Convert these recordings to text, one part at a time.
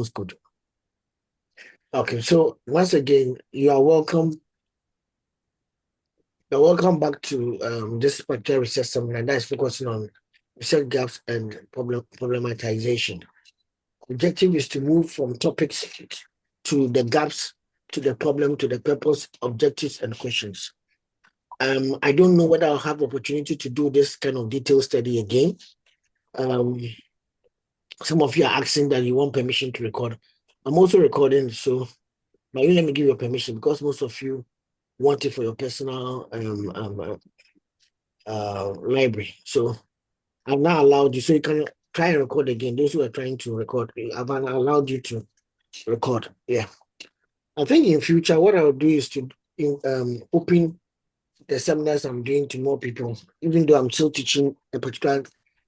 sounds good. Okay, so once again, you are welcome. You're welcome back to this particular research seminar that is focusing on research gaps and problematization. Objective is to move from topics to the gaps, to the problem, to the purpose, objectives, and questions. I don't know whether I'll have opportunity to do this kind of detailed study again. Some of you are asking that you want permission to record. I'm also recording, so but you let me give you permission because most of you want it for your personal library. So I've now allowed you, so you can try and record again. Those who are trying to record, I've allowed you to record. Yeah. I think in future, what I'll do is to open the seminars I'm doing to more people, even though I'm still teaching a particular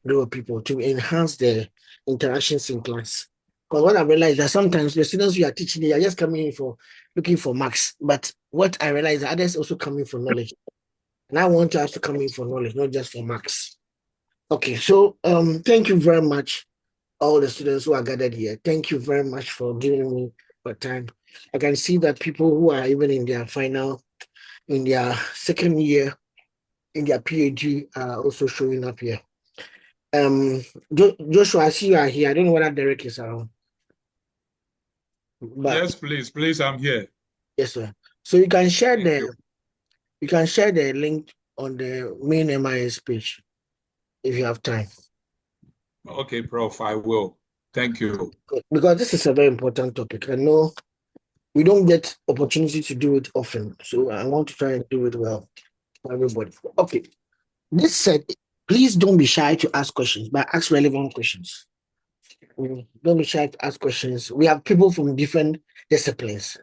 group of people to enhance the interactions in class. Because what I realized that sometimes the students we are teaching, they are just coming in for looking for marks. But what I realize others also coming for knowledge. And I want us to come in for knowledge, not just for marks. Okay, so thank you very much, all the students who are gathered here. Thank you very much for giving me your time. I can see that people who are even in their second year, in their PhD are also showing up here. Joshua, I see you are here. I don't know whether Derek is around. But yes, please, I'm here. Yes, sir. So you can share the link on the main MIS page if you have time. Okay, Prof, I will. Thank you. Because this is a very important topic. I know we don't get opportunity to do it often, so I want to try and do it well for everybody. Okay. This said, please don't be shy to ask questions, but ask relevant questions. Don't be shy to ask questions. We have people from different disciplines,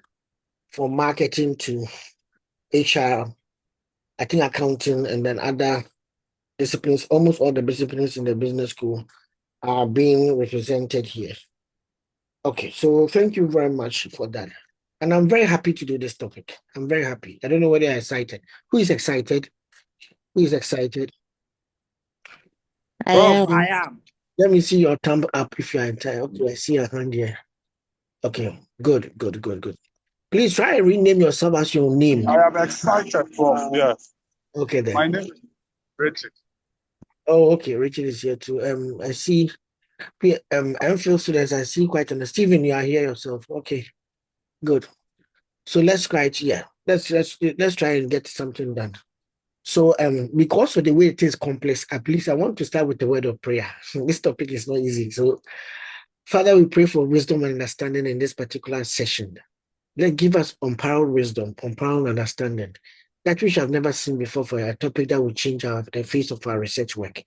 from marketing to HR, I think accounting, and then other disciplines. Almost all the disciplines in the business school are being represented here. Okay, so thank you very much for that. And I'm very happy to do this topic. I'm very happy. I don't know whether you're excited. Who is excited? Who is excited? I am. Let me see your thumb up if you're excited. Okay, I see your hand here. Okay, good. Please try and rename yourself as your name. I am excited, Prof. Yes. Okay, then. My name is Richard. Oh, okay. Richard is here too. I see MPhil students. I see quite on Stephen, you are here yourself. Okay, good. So let's try let's try and get something done. So because of the way it is complex, at least I want to start with the word of prayer. This topic is not easy. So Father, we pray for wisdom and understanding in this particular session. Let give us unparalleled wisdom, unparalleled understanding that we have never seen before for a topic that will change the face of our research work.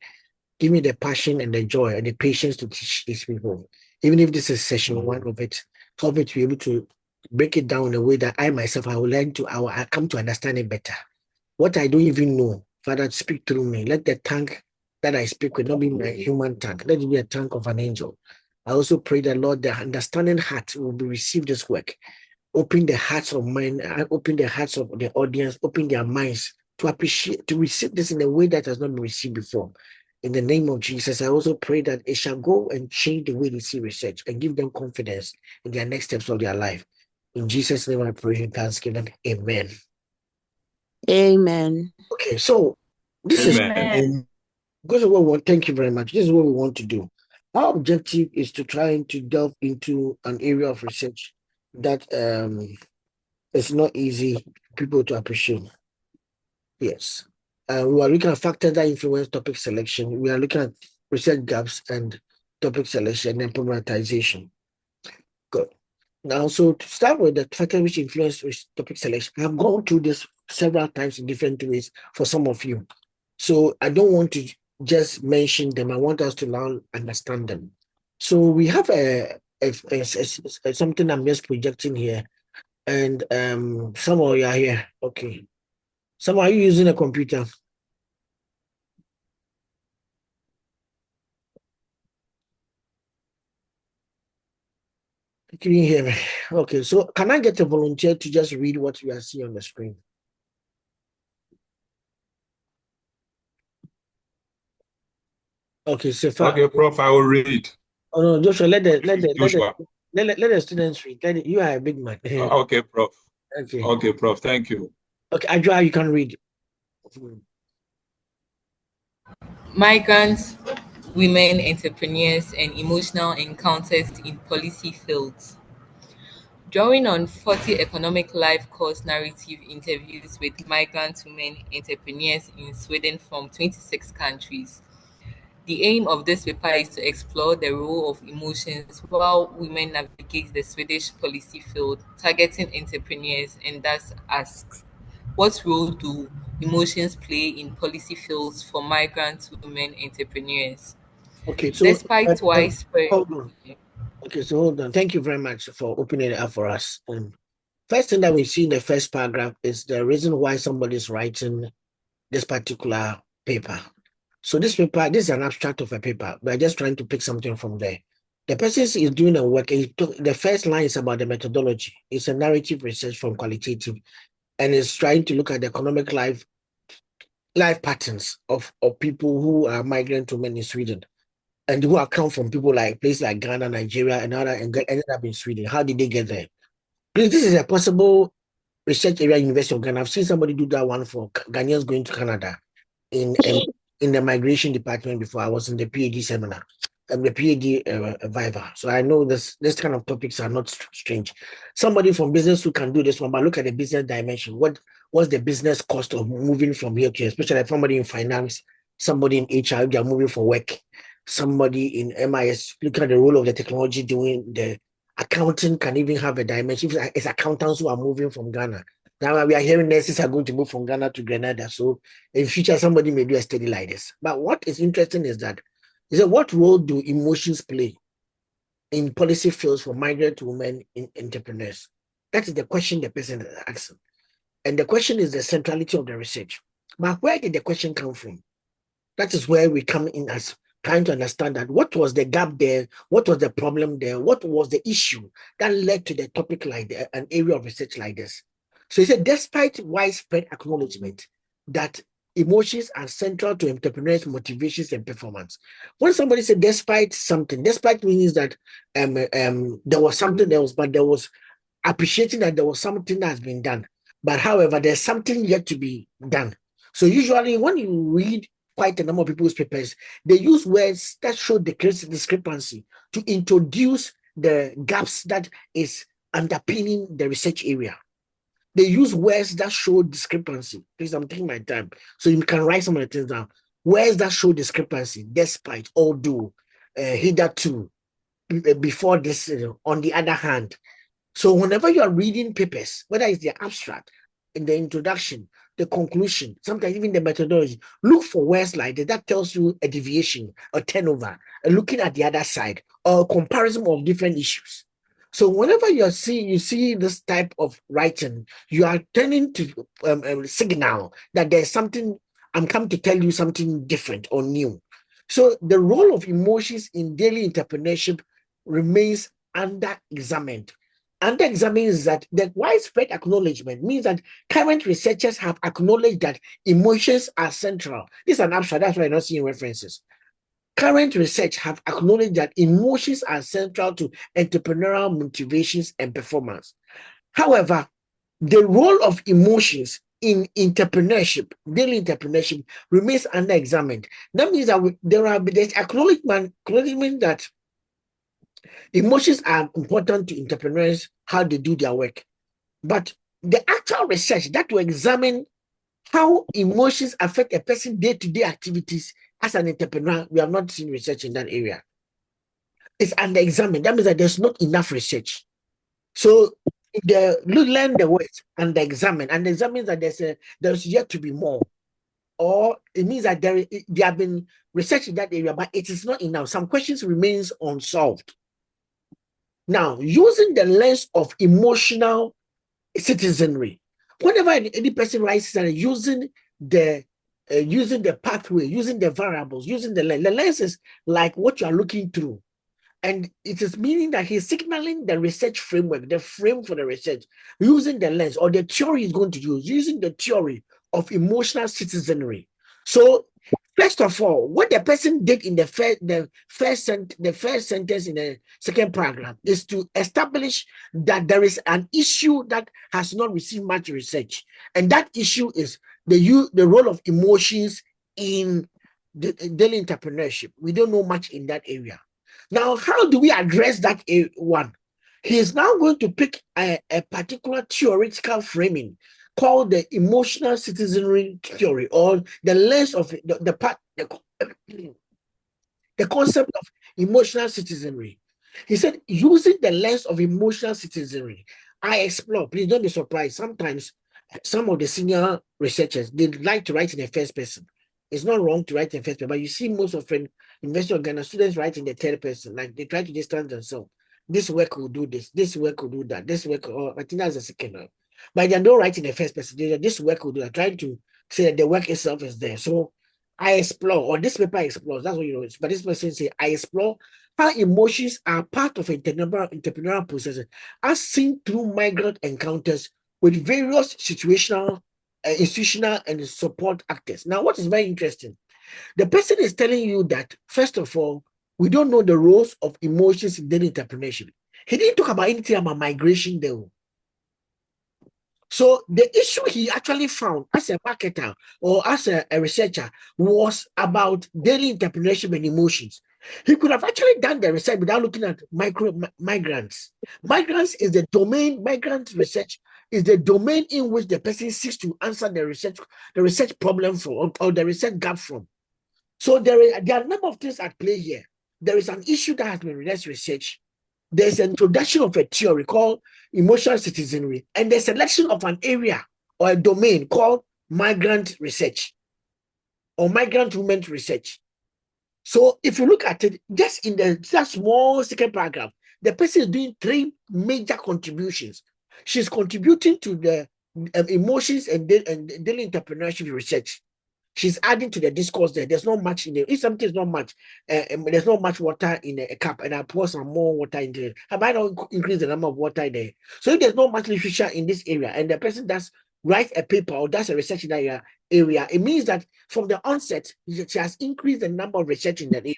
Give me the passion and the joy and the patience to teach these people. Even if this is session one of it, help me to be able to break it down in a way that I myself, I will come to understand it better. What I don't even know, Father, speak through me. Let the tongue that I speak with not be my human tongue. Let it be a tongue of an angel. I also pray that, Lord, the understanding heart will be receive this work. Open the hearts of mine, open the hearts of the audience, open their minds to appreciate, to receive this in a way that has not been received before. In the name of Jesus, I also pray that it shall go and change the way they see research and give them confidence in their next steps of their life. In Jesus' name I pray in thanksgiving. Amen. Amen. Okay, so this is because of what we want. Thank you very much. This is what we want to do. Our objective is to try to delve into an area of research that it's not easy for people to appreciate. Yes. We are looking at factors that influence topic selection. We are looking at research gaps and topic selection and problematization. Good. Now, so to start with the factors which influence topic selection, I've gone through this several times in different ways for some of you. So I don't want to just mention them. I want us to now understand them. So we have something I'm just projecting here. And some of you are here. Okay. Some are you using a computer? Can you hear me? Okay, so can I get a volunteer to just read what we are seeing on the screen? Okay, so okay, Prof, I will read. Oh no, Joshua, let the Let the students read. You are a big man. Okay, Prof. Okay. Okay, Prof. Thank you. Okay, Ajua, you can read. Migrants, women entrepreneurs, and emotional encounters in policy fields. Drawing on 40 economic life course narrative interviews with migrant women entrepreneurs in Sweden from 26 countries. The aim of this paper is to explore the role of emotions while women navigate the Swedish policy field, targeting entrepreneurs, and thus asks, what role do emotions play in policy fields for migrant women entrepreneurs? Okay, so Despite widespread hold on. Okay, so hold on. Thank you very much for opening it up for us. First thing that we see in the first paragraph is the reason why somebody is writing this particular paper. So this paper, this is an abstract of a paper. We're just trying to pick something from there. The person is doing a work. The first line is about the methodology. It's a narrative research from qualitative, and it's trying to look at the economic life patterns of people who are migrant women in Sweden, and who are come from people like places like Ghana, Nigeria, and other, and ended up in Sweden. How did they get there? Please, this is a possible research area, University of Ghana. I've seen somebody do that one for Ghanaians going to Canada in the migration department before. I was in the PhD seminar, the PhD Viva. So I know this kind of topics are not strange. Somebody from business who can do this one, but look at the business dimension. What's the business cost of moving from here to here, especially like somebody in finance, somebody in HR, they are moving for work, somebody in MIS, look at the role of the technology doing the accounting can even have a dimension. It's accountants who are moving from Ghana. Now we are hearing nurses are going to move from Ghana to Grenada. So in future, somebody may do a study like this. But what is interesting is that what role do emotions play in policy fields for migrant women in entrepreneurs? That is the question the person is asking. And the question is the centrality of the research. But where did the question come from? That is where we come in as trying to understand that what was the gap there, what was the problem there, what was the issue that led to the topic like an area of research like this. So he said, despite widespread acknowledgement that emotions are central to entrepreneurs' motivations and performance. When somebody said despite something, despite means that there was something else, but there was appreciating that there was something that has been done. But however, there's something yet to be done. So usually when you read quite a number of people's papers, they use words that show the discrepancy to introduce the gaps that is underpinning the research area. They use words that show discrepancy. Please, I'm taking my time. So you can write some of the things down. Words that show discrepancy, despite, although, hitherto, before this, on the other hand. So whenever you are reading papers, whether it's the abstract, in the introduction, the conclusion, sometimes even the methodology, look for words like that. That tells you a deviation, a turnover, looking at the other side, or a comparison of different issues. So whenever you see this type of writing, you are turning to signal that there's something, I'm come to tell you something different or new. So the role of emotions in daily entrepreneurship remains under-examined. Under-examined is that the widespread acknowledgement means that current researchers have acknowledged that emotions are central. This is an abstract, that's why I'm not seeing references. Current research have acknowledged that emotions are central to entrepreneurial motivations and performance. However, the role of emotions in entrepreneurship, daily entrepreneurship, remains under-examined. That means that there's acknowledgement that emotions are important to entrepreneurs, how they do their work. But the actual research that will examine how emotions affect a person's day-to-day activities as an entrepreneur, we have not seen research in that area. It's under-examined. That means that there's not enough research. So learn the words under-examine. Under-examine means that there's yet to be more. Or it means that there have been research in that area, but it is not enough. Some questions remains unsolved. Now, using the lens of emotional citizenry, whenever any person writes that using the pathway, using the variables, using the lens is like what you are looking through. And it is meaning that he's signaling the research framework, the frame for the research, using the lens or the theory he's going to use, using the theory of emotional citizenry. So First of all, what the person did in the first sentence in the second paragraph is to establish that there is an issue that has not received much research, and that issue is the role of emotions in the daily entrepreneurship. We don't know much in that area. Now, how do we address that one? He is now going to pick a particular theoretical framing called the emotional citizenry theory, or the lens of the concept of emotional citizenry. He said, using the lens of emotional citizenry, I explore. Please don't be surprised. Sometimes some of the senior researchers, they like to write in the first person. It's not wrong to write in first person, but you see most of the university organized students write in the third person, like they try to distance themselves. This work will do this work will do that, this work, or I think that's the second one. But they don't write in the first person. This work will do that, trying to say that the work itself is there. So I explore, or this paper explores, that's what you know. But this person say, I explore how emotions are part of entrepreneurial processes as seen through migrant encounters with various situational, institutional, and support actors. Now, what is very interesting, the person is telling you that, first of all, we don't know the roles of emotions in daily entrepreneurship. He didn't talk about anything about migration there. So the issue he actually found as a marketer or as a researcher was about daily entrepreneurship and emotions. He could have actually done the research without looking at migrants. Migrants is the domain, migrant research is the domain in which the person seeks to answer the research problem for, or the research gap from. So there are a number of things at play here. There is an issue that has been researched. There's an introduction of a theory called emotional citizenry, and the selection of an area or a domain called migrant research or migrant women research. So if you look at it, just in that small second paragraph, the person is doing three major contributions. She's contributing to the emotions and daily entrepreneurship research. She's adding to the discourse there. There's not much in there. If something is not much, there's not much water in a cup, and I pour some more water in there, I might not increase the number of water there. So if there's not much literature in this area, and the person does write a paper or does a research in that area, it means that from the onset, she has increased the number of research in that area.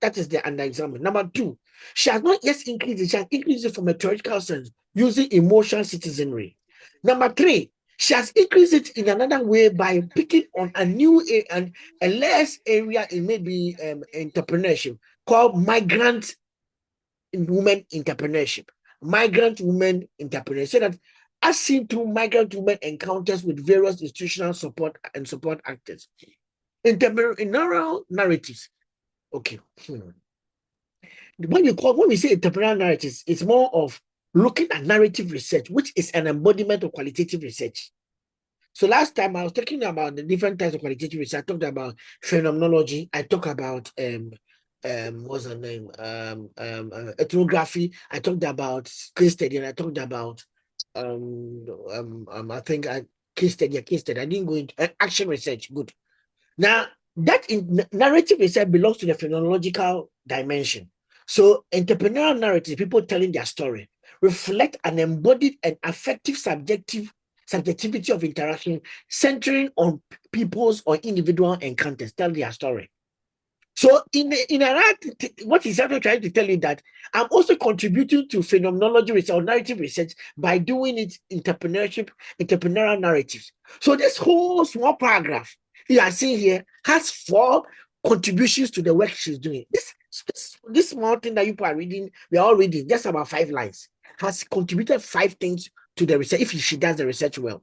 That is the under example. Number two, she has not yet increased it. She has increased it from a theoretical sense using emotional citizenry. Number three, she has increased it in another way by picking on a new and a less area in maybe entrepreneurship called migrant women entrepreneurship. Migrant women entrepreneurship. So that as seen through migrant women encounters with various institutional support and support actors. Entrepreneurial narratives. Okay. When we say entrepreneurial narratives, it's more of looking at narrative research, which is an embodiment of qualitative research. So last time I was talking about the different types of qualitative research. I talked about phenomenology. I talked about what's her name? Ethnography. I talked about case study, and I talked about I think case study. I didn't go into action research. Good. Now that narrative research belongs to the phenomenological dimension. So entrepreneurial narrative, people telling their story, reflect an embodied and affective subjectivity of interaction centering on people's or individual encounters, tell their story. So what he's actually trying to tell you that I'm also contributing to phenomenology research or narrative research by doing it entrepreneurial narratives. So this whole small paragraph you are seeing here has 4 contributions to the work she's doing. This small thing that you are reading, we are all reading, just about 5 lines, has contributed 5 things to the research if she does the research well.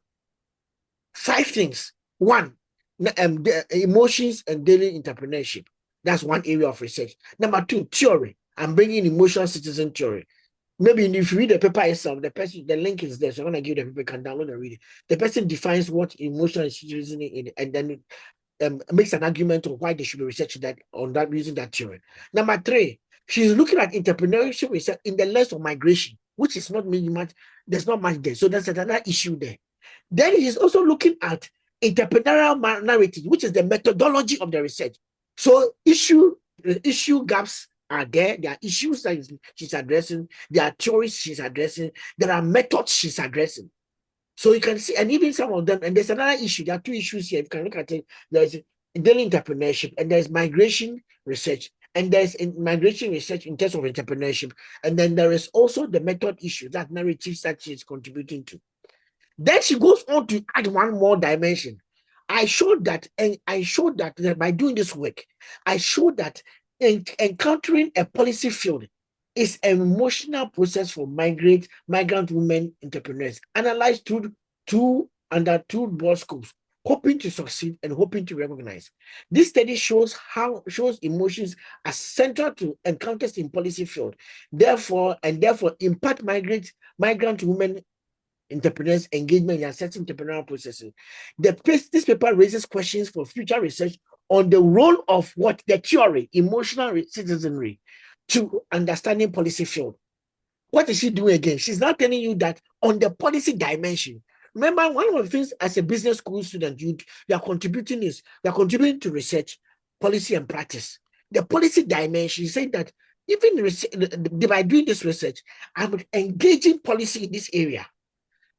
5 things. 1, the emotions and daily entrepreneurship. That's one area of research. Number 2, theory. I'm bringing emotional citizen theory. Maybe if you read the paper itself, the link is there. So when I give the paper, you can download and read it. The person defines what emotional citizen is, and then makes an argument on why they should be researching that using that theory. Number 3, she's looking at entrepreneurship research in the lens of migration, which is not really much. There's not much there. So that's another issue there. Then he's also looking at entrepreneurial narrative, which is the methodology of the research. So issue gaps are there. There are issues that she's addressing. There are theories she's addressing. There are methods she's addressing. So you can see, and even some of them, and there's another issue. There are 2 issues here. If you can look at it, there's daily entrepreneurship, and there's migration research, and there's migration research in terms of entrepreneurship, and then there is also the method issue, that narrative that she's contributing to. Then she goes on to add one more dimension. I showed that, and I showed that by doing this work, I showed that encountering a policy field is an emotional process for migrant women entrepreneurs, analyzed under two broad scopes, hoping to succeed and hoping to recognize. This study shows emotions as central to encounters in policy field, therefore impact migrant women entrepreneurs' engagement in assessing entrepreneurial processes. This paper raises questions for future research on the role of what the theory, emotional citizenry, to understanding policy field. What is she doing again? She's now telling you that on the policy dimension. Remember, one of the things as a business school student you are contributing to research, policy, and practice. The policy dimension, saying that even by doing this research, I'm engaging policy in this area.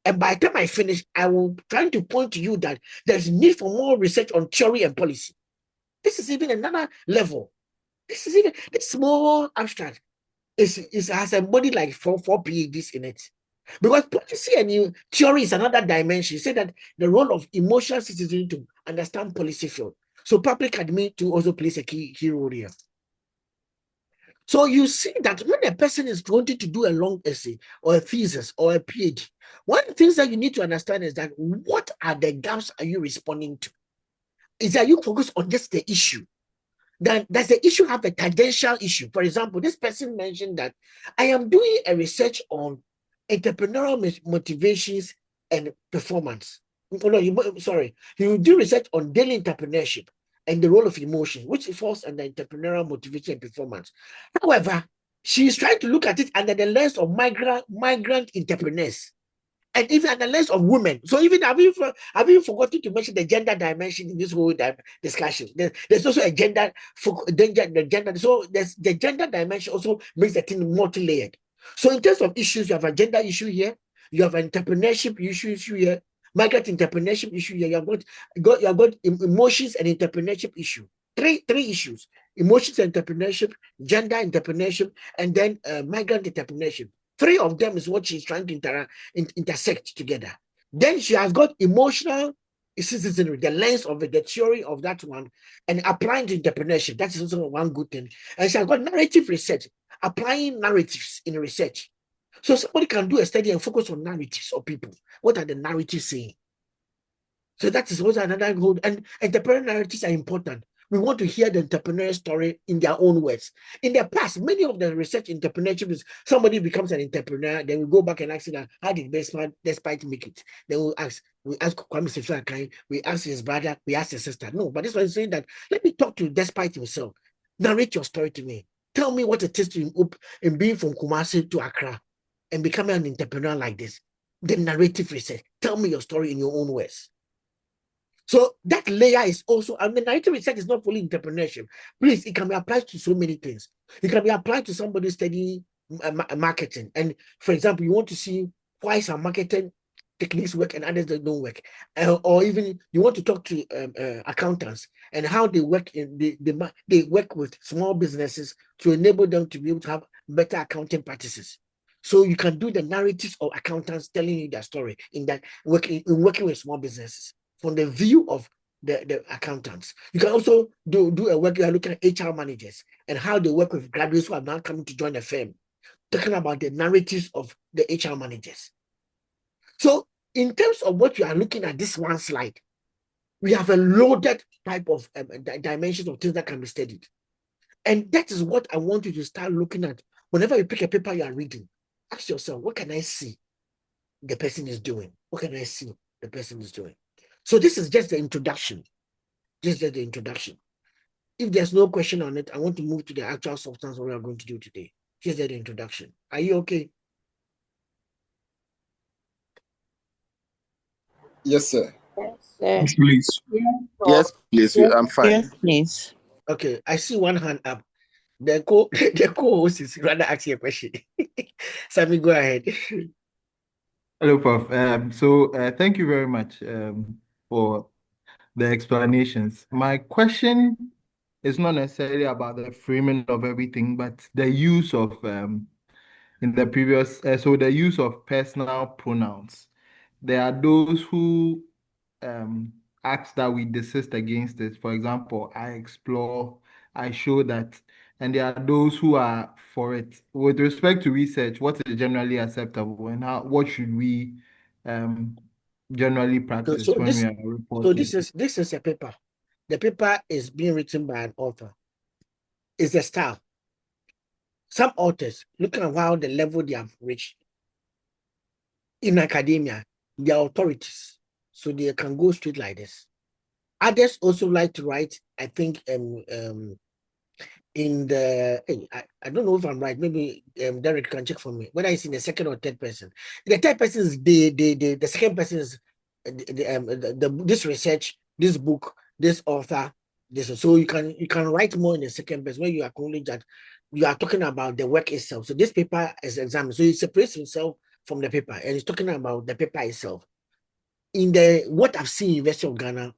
And by the time I finish, I will try to point to you that there's need for more research on theory and policy. This is even another level. This small abstract has a body like four PhDs in it. Because policy and theory is another dimension. You say that the role of emotional citizenry to understand policy field. So public admin too also plays a key role here. So you see that when a person is wanting to do a long essay or a thesis or a PhD, one of the things that you need to understand is that what are the gaps are you responding to? Is that you focus on just the issue? Then does the issue have a tangential issue? For example, this person mentioned that I am doing a research on entrepreneurial motivations and performance. Oh, no, you do research on daily entrepreneurship and the role of emotion, which falls under entrepreneurial motivation and performance. However, she is trying to look at it under the lens of migrant entrepreneurs, and even under the lens of women. So even have you forgotten to mention the gender dimension in this whole discussion? There's also a gender. So there's the gender dimension also makes the thing multi-layered. So in terms of issues, you have a gender issue here, you have an entrepreneurship issue here, migrant entrepreneurship issue here. You have got emotions and entrepreneurship issue. Three issues: emotions and entrepreneurship, gender entrepreneurship, and then migrant entrepreneurship. Three of them is what she's trying to intersect together. Then she has got emotional citizenry, the lens of it, the theory of that one, and applying to entrepreneurship. That is also one good thing. And she has got narrative research, applying narratives in research. So somebody can do a study and focus on narratives of people. What are the narratives saying? So that is also another good. And entrepreneurial narratives are important. We want to hear the entrepreneur story in their own words. In the past, many of the research entrepreneurship is somebody becomes an entrepreneur, then we go back and ask them, how did Despite make it? Then we ask Kwame Sefu, we ask his brother, we ask his sister. No, but this one is saying that, let me talk to Despite himself. Narrate your story to me. Tell me what it is in being from Kumasi to Accra and becoming an entrepreneur like this. The narrative research. Tell me your story in your own words. So that layer is also, and the narrative research is not fully entrepreneurship. Please, it can be applied to so many things. It can be applied to somebody studying marketing. And for example, you want to see why some marketing techniques work and others that don't work. Or even you want to talk to accountants and how they work they work with small businesses to enable them to be able to have better accounting practices. So you can do the narratives of accountants telling you their story in working with small businesses from the view of the accountants. You can also do a work, you are looking at HR managers and how they work with graduates who are now coming to join the firm, talking about the narratives of the HR managers. So in terms of what you are looking at this one slide, we have a loaded type of dimensions of things that can be studied. And that is what I want you to start looking at. Whenever you pick a paper you are reading, ask yourself, what can I see the person is doing? What can I see the person is doing? So this is just the introduction. This is the introduction. If there's no question on it, I want to move to the actual substance of what we are going to do today. Here's the introduction. Are you okay? Yes, sir. Yes, please. Yes, please. I'm fine. Yes, please. Okay, I see one hand up. The co-host is rather asking a question. Sammy, go ahead. Hello, Prof. Thank you very much for the explanations. My question is not necessarily about the framing of everything, but the use of in the previous, so the use of personal pronouns. There are those who um, ask that we desist against it. For example, I explore, I show that, and there are those who are for it. With respect to research, what is generally acceptable, and what should we um, generally So, practice so when we this are so reporting? this is a paper. The paper is being written by an author. It's the style. Some authors, looking at how the level they have reached in academia, they are authorities, so they can go straight like this. Others also like to write, I think, in the I don't know if I'm right. Maybe Derek can check for me whether it's in the second or third person. The third person is the second person is this research, this book, this author, this. So you can write more in the second person when you acknowledge that you are talking about the work itself. So this paper is examined. So he separates himself from the paper and he's talking about the paper itself. In the what I've seen in University of Ghana,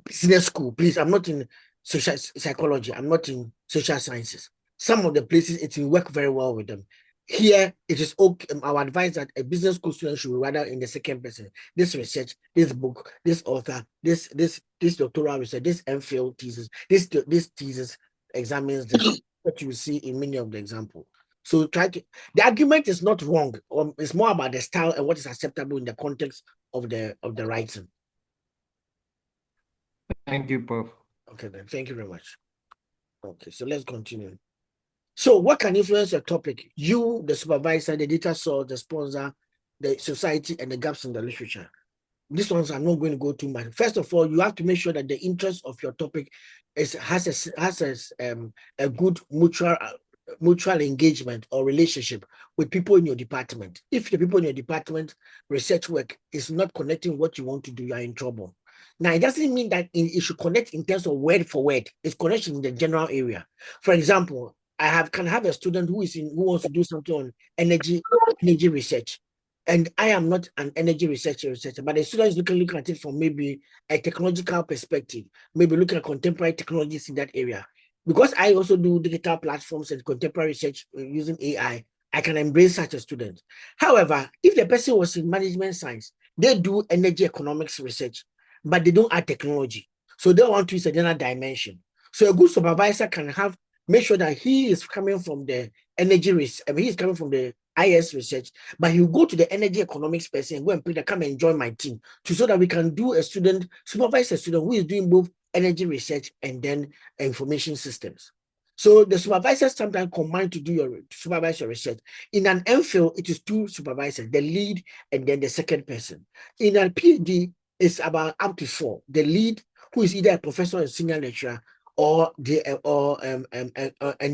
business school, please, I'm not in social psychology, I'm not in social sciences. Some of the places it will work very well with them. Here, it is okay. Our advice that a business school student should be rather in the second person. This research, this book, this author, this doctoral research, this MPhil thesis, this thesis examines this. What you see in many of the example. So the argument is not wrong. It's more about the style and what is acceptable in the context of the writing. Thank you, Prof. Okay, then. Thank you very much. Okay, so let's continue. So what can influence your topic? You, the supervisor, the data source, the sponsor, the society, and the gaps in the literature. These ones I'm not going to go too much. First of all, you have to make sure that the interest of your topic has a good mutual engagement or relationship with people in your department. If the people in your department research work is not connecting what you want to do, you are in trouble. Now, it doesn't mean that it should connect in terms of word for word. It's connection in the general area. For example, can have a student who wants to do something on energy research, and I am not an energy researcher, but the student is looking at it from maybe a technological perspective, maybe looking at contemporary technologies in that area. Because I also do digital platforms and contemporary research using AI, I can embrace such a student. However, if the person was in management science, they do energy economics research, but they don't add technology. So they want to use a general dimension. So a good supervisor can make sure that he is coming from the energy research, he is coming from the IS research, but he'll go to the energy economics person and go and come and join my team so that we can do supervise a student who is doing both energy research and then information systems. So the supervisors sometimes combine to supervise your research. In an MPhil, it is two supervisors, the lead and then the second person. In a PhD, it's about up to four. The lead, who is either a professor or senior lecturer, and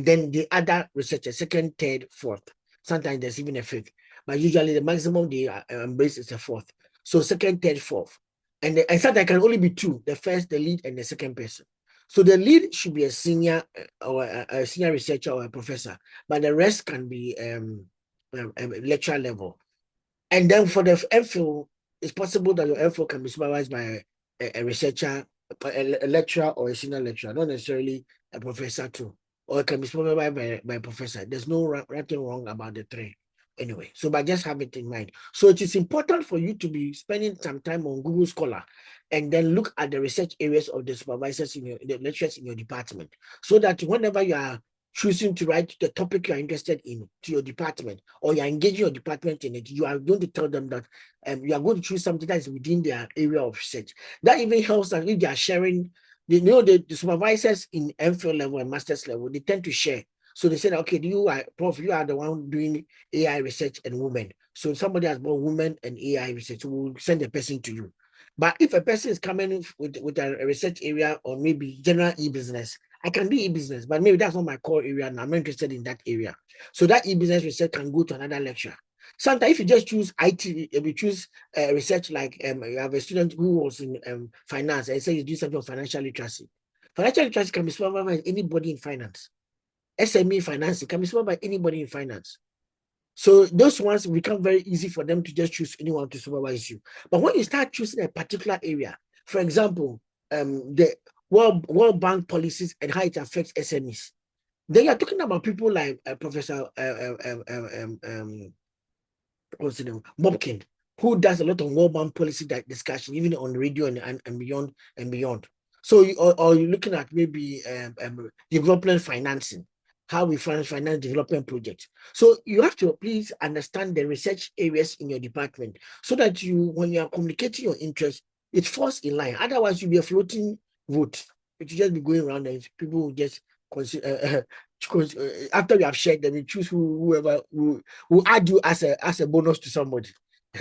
then the other researcher, second, third, fourth. Sometimes there's even a fifth, but usually the maximum they embrace is a fourth. So second, third, fourth. And sometimes there can only be two, the first, the lead, and the second person. So the lead should be a senior or a senior researcher or a professor, but the rest can be lecturer level. And then for the MPhil, it's possible that your MPhil can be supervised by a researcher, a lecturer, or a senior lecturer, not necessarily a professor too. Or it can be supervised by a professor. There's nothing wrong about the three. Anyway, so but just have it in mind. So it is important for you to be spending some time on Google Scholar and then look at the research areas of the supervisors the lecturers in your department, so that whenever you are choosing to write the topic you are interested in to your department, or you are engaging your department in it, you are going to tell them that you are going to choose something that is within their area of research. That even helps that if they are sharing, the supervisors in MPhil level and master's level, they tend to share. So they said, okay, Prof, you are the one doing AI research and women. So somebody has brought women and AI research, we'll send a person to you. But if a person is coming with a research area or maybe general e-business, I can do e-business, but maybe that's not my core area and I'm not interested in that area. So that e-business research can go to another lecture. Sometimes if you just choose IT, if you choose research like you have a student who was in finance and say you do something on financial literacy. Financial literacy can be supervised by anybody in finance. SME finance, it can be supervised by anybody in finance. So those ones become very easy for them to just choose anyone to supervise you. But when you start choosing a particular area, for example, the World Bank policies and how it affects SMEs. Then you're talking about people like Professor what's the name? Bobkin, who does a lot of World Bank policy discussion, even on radio and beyond and beyond. So or you're looking at maybe development financing, how we finance development projects. So you have to please understand the research areas in your department so that when you are communicating your interest, it falls in line. Otherwise, you'll be a floating vote. It will just be going around and people will just consider, after we have shared them, we choose whoever will add you as a bonus to somebody.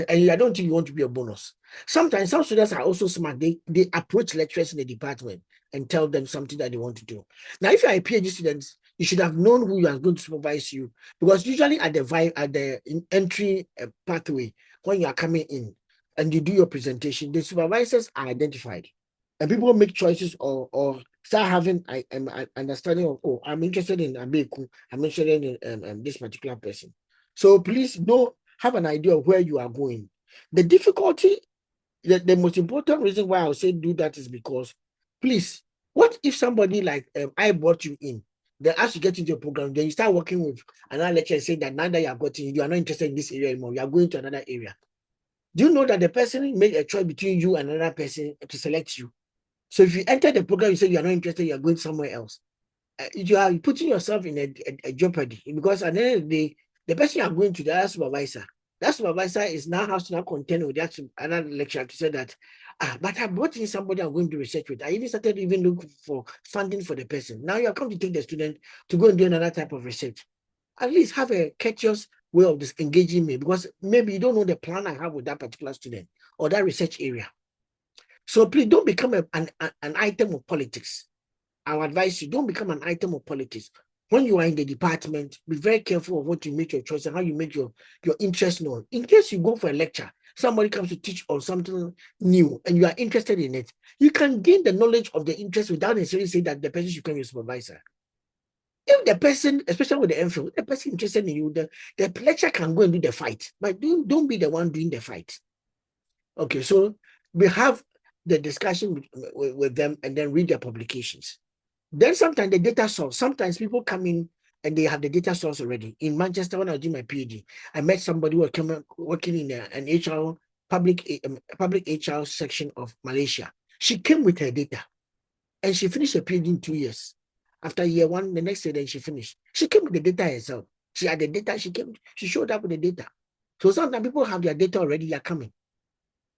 And I don't think you want to be a bonus. Sometimes some students are also smart. They approach lecturers in the department and tell them something that they want to do. Now, if you are a PhD student, you should have known who you are going to supervise you, because usually at the entry pathway, when you are coming in and you do your presentation, the supervisors are identified, and people make choices or start having an understanding of, oh, I'm interested in Abeku, I'm interested in this particular person. So please don't have an idea of where you are going. The difficulty, the most important reason why I'll say do that is because, please, what if somebody like I brought you in, then as you get into a program, then you start working with another lecturer saying that now that you have gotten, you are not interested in this area anymore, you are going to another area. Do you know that the person made a choice between you and another person to select you? So if you enter the program, you say you are not interested, you are going somewhere else. You are putting yourself in a jeopardy, because at the end of the day, the person you are going to, the other supervisor, that supervisor is now has to now contend with that another lecturer to say that, but I brought in somebody I'm going to do research with. I even started even looking for funding for the person. Now you are come to take the student to go and do another type of research. At least have a courteous way of disengaging me, because maybe you don't know the plan I have with that particular student or that research area. So please don't become an item of politics. I advise you, don't become an item of politics. When you are in the department, be very careful of what you make your choice and how you make your interest known. In case you go for a lecture, somebody comes to teach on something new and you are interested in it, you can gain the knowledge of the interest without necessarily saying that the person should become your supervisor. If the person, especially with the MPhil, the person interested in you, the lecturer can go and do the fight, but don't be the one doing the fight. Okay, so we have the discussion with them and then read their publications. Then sometimes the data source, sometimes people come in and they have the data source already. In Manchester, when I was doing my PhD, I met somebody who was working in an HR, public HR section of Malaysia. She came with her data and she finished her PhD in 2 years. After year one, the next year, then she finished. She came with the data herself. She had the data, she showed up with the data. So sometimes people have their data already, they are coming.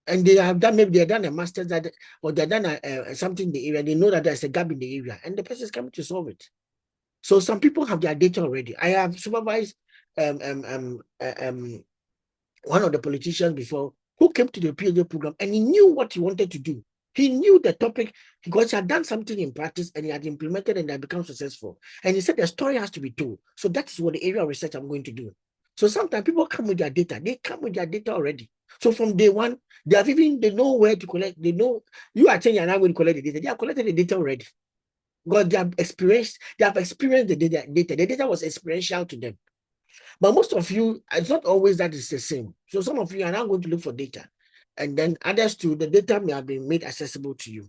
And they have done, maybe they've done a master's or they've done something in the area. They know that there's a gap in the area and the person is coming to solve it. So some people have their data already. I have supervised one of the politicians before who came to the PhD program and he knew what he wanted to do. He knew the topic because he had done something in practice and he had implemented and had become successful. And he said the story has to be told. So that is what the area of research I'm going to do. So sometimes people come with their data. They come with their data already. So from day one, they know where to collect. They know you are saying you're not going to collect the data. They have collected the data already. Because they have experienced the data. The data was experiential to them. But most of you, it's not always that it's the same. So some of you are now going to look for data. And then others too, the data may have been made accessible to you.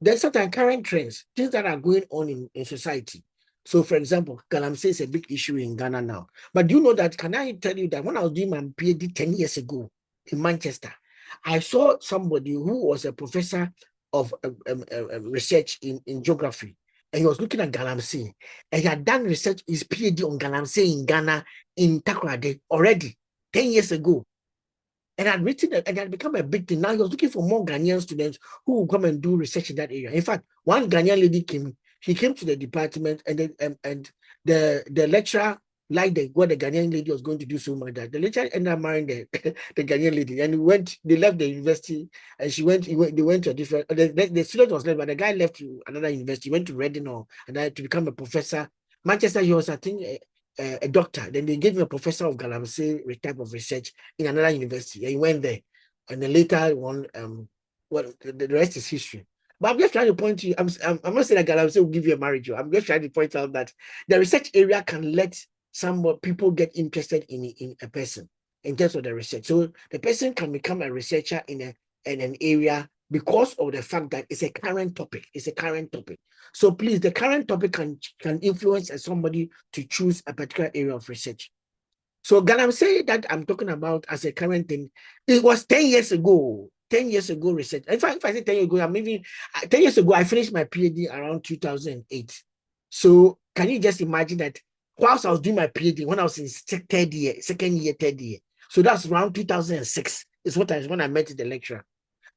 There's certain current trends, things that are going on in society. So for example, Galamsey is a big issue in Ghana now. But do you know that, can I tell you that when I was doing my PhD 10 years ago in Manchester, I saw somebody who was a professor of research in geography. And he was looking at Galamsey. And he had done research, his PhD on Galamsey in Ghana in Takoradi already 10 years ago. And had written it and had become a big thing. Now he was looking for more Ghanaian students who will come and do research in that area. In fact, one Ghanaian lady came, he came to the department and then the lecturer liked what the Ghanaian lady was going to do so much that the lecturer ended up marrying the Ghanaian lady. And they left the university and they went to a different, the student was left, but the guy left to another university, went to Reading to become a professor. Manchester, he was, I think, a doctor. Then they gave him a professor of Galamsey type of research in another university. And he went there. And then later one, the rest is history. But I'm just trying to point to you, I'm not saying that Galamsey will give you a marriage. I'm just trying to point out that the research area can let some people get interested in a person in terms of the research. So the person can become a researcher in an area because of the fact that it's a current topic. It's a current topic. So please, the current topic can influence somebody to choose a particular area of research. So Galamsey that I'm talking about as a current thing, it was 10 years ago. 10 years ago research. In fact, if I say 10 years ago, I'm even 10 years ago, I finished my PhD around 2008. So can you just imagine that whilst I was doing my PhD, when I was in second year, third year. So that's around 2006 is when I met the lecturer.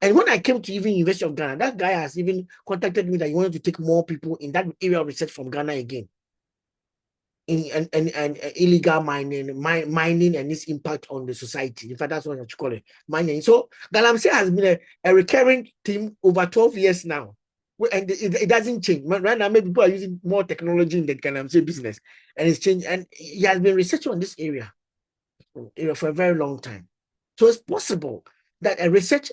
And when I came to even University of Ghana, that guy has even contacted me that he wanted to take more people in that area of research from Ghana again. And illegal mining and its impact on the society. In fact, that's what I call it, mining. So Galamsey has been a recurring theme over 12 years now. And it doesn't change. Right now, maybe people are using more technology in the Galamsey business, and it's changed. And he has been researching on this area, for a very long time. So it's possible that a research,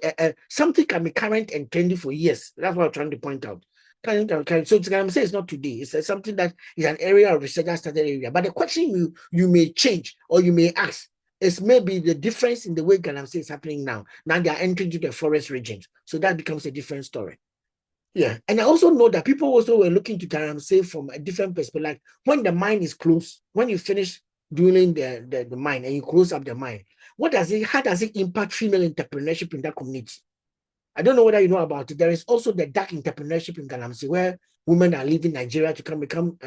something can be current and trendy for years. That's what I'm trying to point out. So I'm saying it's not today. It's something that is an area of research that started area. But the question you may change or you may ask is maybe the difference in the way Galamsey is happening now. Now they are entering to the forest regions. So that becomes a different story. Yeah. And I also know that people also were looking to Galamsey from a different perspective. Like when the mine is closed, when you finish doing the mine and you close up the mine, how does it impact female entrepreneurship in that community? I don't know whether you know about it. There is also the dark entrepreneurship in Galamsey, where women are leaving Nigeria to become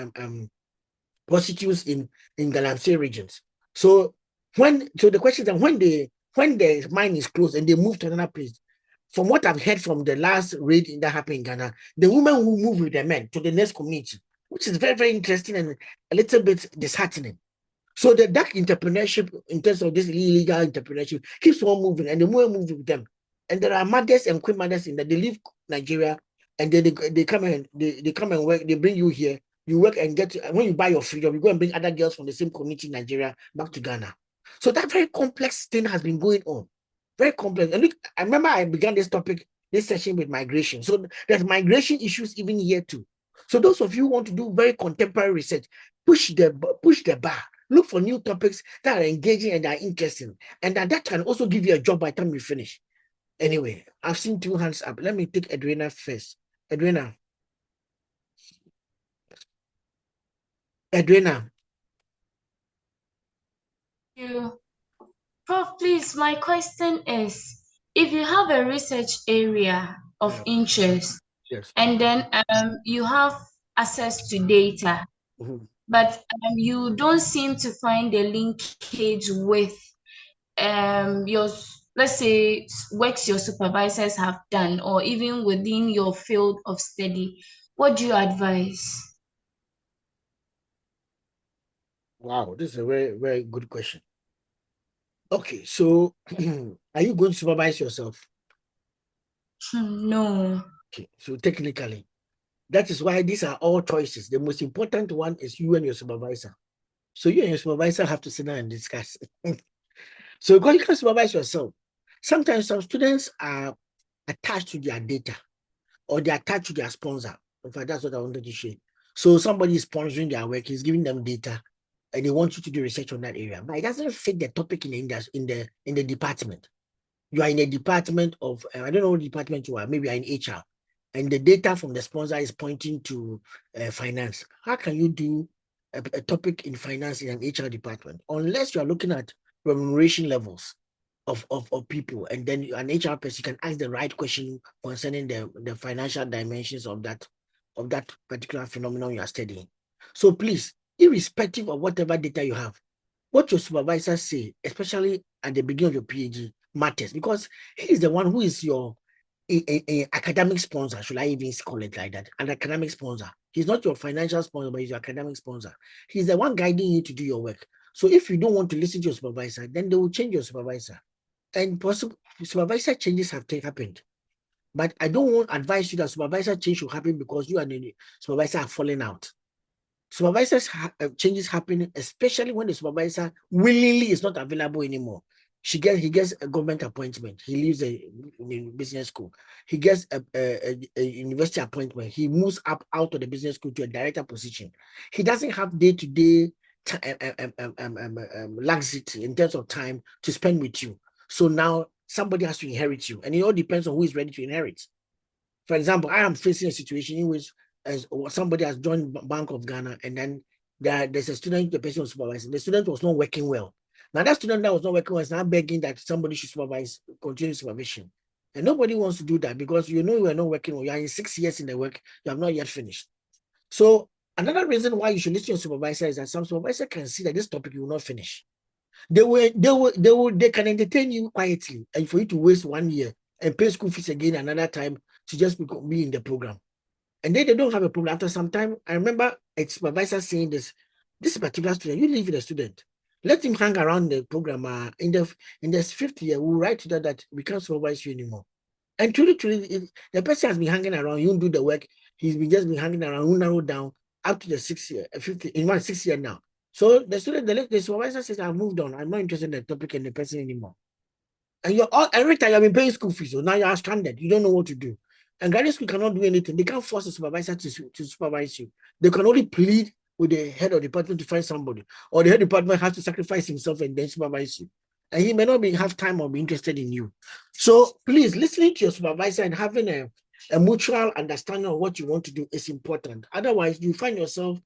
prostitutes in Galamsey regions. So the question is that when the mine is closed and they move to another place, from what I've heard from the last raid that happened in Ghana, the women will move with the men to the next community, which is very, very interesting and a little bit disheartening. So the dark entrepreneurship, in terms of this illegal entrepreneurship, keeps on moving, and the more move with them. And there are mothers and queen mothers in that they leave Nigeria, and then they come and they come and work. They bring you here. You work and when you buy your freedom, you go and bring other girls from the same community in Nigeria back to Ghana. So that very complex thing has been going on, very complex. And look, I remember I began this session with migration. So there's migration issues even here too. So those of you who want to do very contemporary research, push the bar. Look for new topics that are engaging and are interesting, and that can also give you a job by the time you finish. Anyway, I've seen 2 hands up. Let me take Edwina first. Edwina. You. Prof, please, my question is, if you have a research area of interest, yes, and then you have access to data, but you don't seem to find a linkage with your, let's say, works your supervisors have done, or even within your field of study, what do you advise? Wow, this is a very, very good question. Okay, so are you going to supervise yourself? No. Okay, so technically, that is why these are all choices. The most important one is you and your supervisor. So you and your supervisor have to sit down and discuss. So because you can supervise yourself, sometimes some students are attached to their data or they're attached to their sponsor. In fact, that's what I wanted to share. So somebody is sponsoring their work, he's giving them data, and they want you to do research on that area, but it doesn't fit the topic in the department. You are in a department of I don't know what department you are. Maybe you are in HR, and the data from the sponsor is pointing to finance. How can you do a topic in finance in an HR department unless you are looking at remuneration levels of people, and then an HR person can ask the right question concerning the financial dimensions of that particular phenomenon you are studying. So please, irrespective of whatever data you have, what your supervisors say, especially at the beginning of your PhD, matters, because he is the one who is your academic sponsor. Should I even call it like that? An academic sponsor. He's not your financial sponsor, but he's your academic sponsor. He's the one guiding you to do your work. So if you don't want to listen to your supervisor, then they will change your supervisor. And possible supervisor changes have happened. But I don't want to advise you that supervisor change should happen because you and the supervisor are falling out. Supervisors changes happen, especially when the supervisor willingly is not available anymore. He gets a government appointment. He leaves a business school. He gets a university appointment. He moves up out of the business school to a director position. He doesn't have day-to-day laxity in terms of time to spend with you. So now somebody has to inherit you. And it all depends on who is ready to inherit. For example, I am facing a situation in which somebody has joined Bank of Ghana, and then there's a student, the person was supervising. The student was not working well. Now that student that was not working well is now begging that somebody should supervise, continue supervision. And nobody wants to do that because you are not working well. You are in 6 years in the work, you have not yet finished. So another reason why you should listen to your supervisor is that some supervisor can see that this topic you will not finish. They can entertain you quietly, and for you to waste 1 year and pay school fees again another time to just be in the program. And then they don't have a problem. After some time, I remember a supervisor saying this particular student, you leave the student. Let him hang around the program. In the 5th year, we'll write to that we can't supervise you anymore. And truly, the person has been hanging around, you do the work, he's just been hanging around, you narrow down up to the 6th year, 50, in 6 year now. So the student, the supervisor says, I've moved on. I'm not interested in the topic and the person anymore. And every time you've been paying school fees, so now you're stranded. You don't know what to do. And graduate school cannot do anything. They can't force the supervisor to supervise you. They can only plead with the head of the department to find somebody, or the head department has to sacrifice himself and then supervise you. And he may not have time or be interested in you. So please, listening to your supervisor and having a mutual understanding of what you want to do is important. Otherwise, you find yourself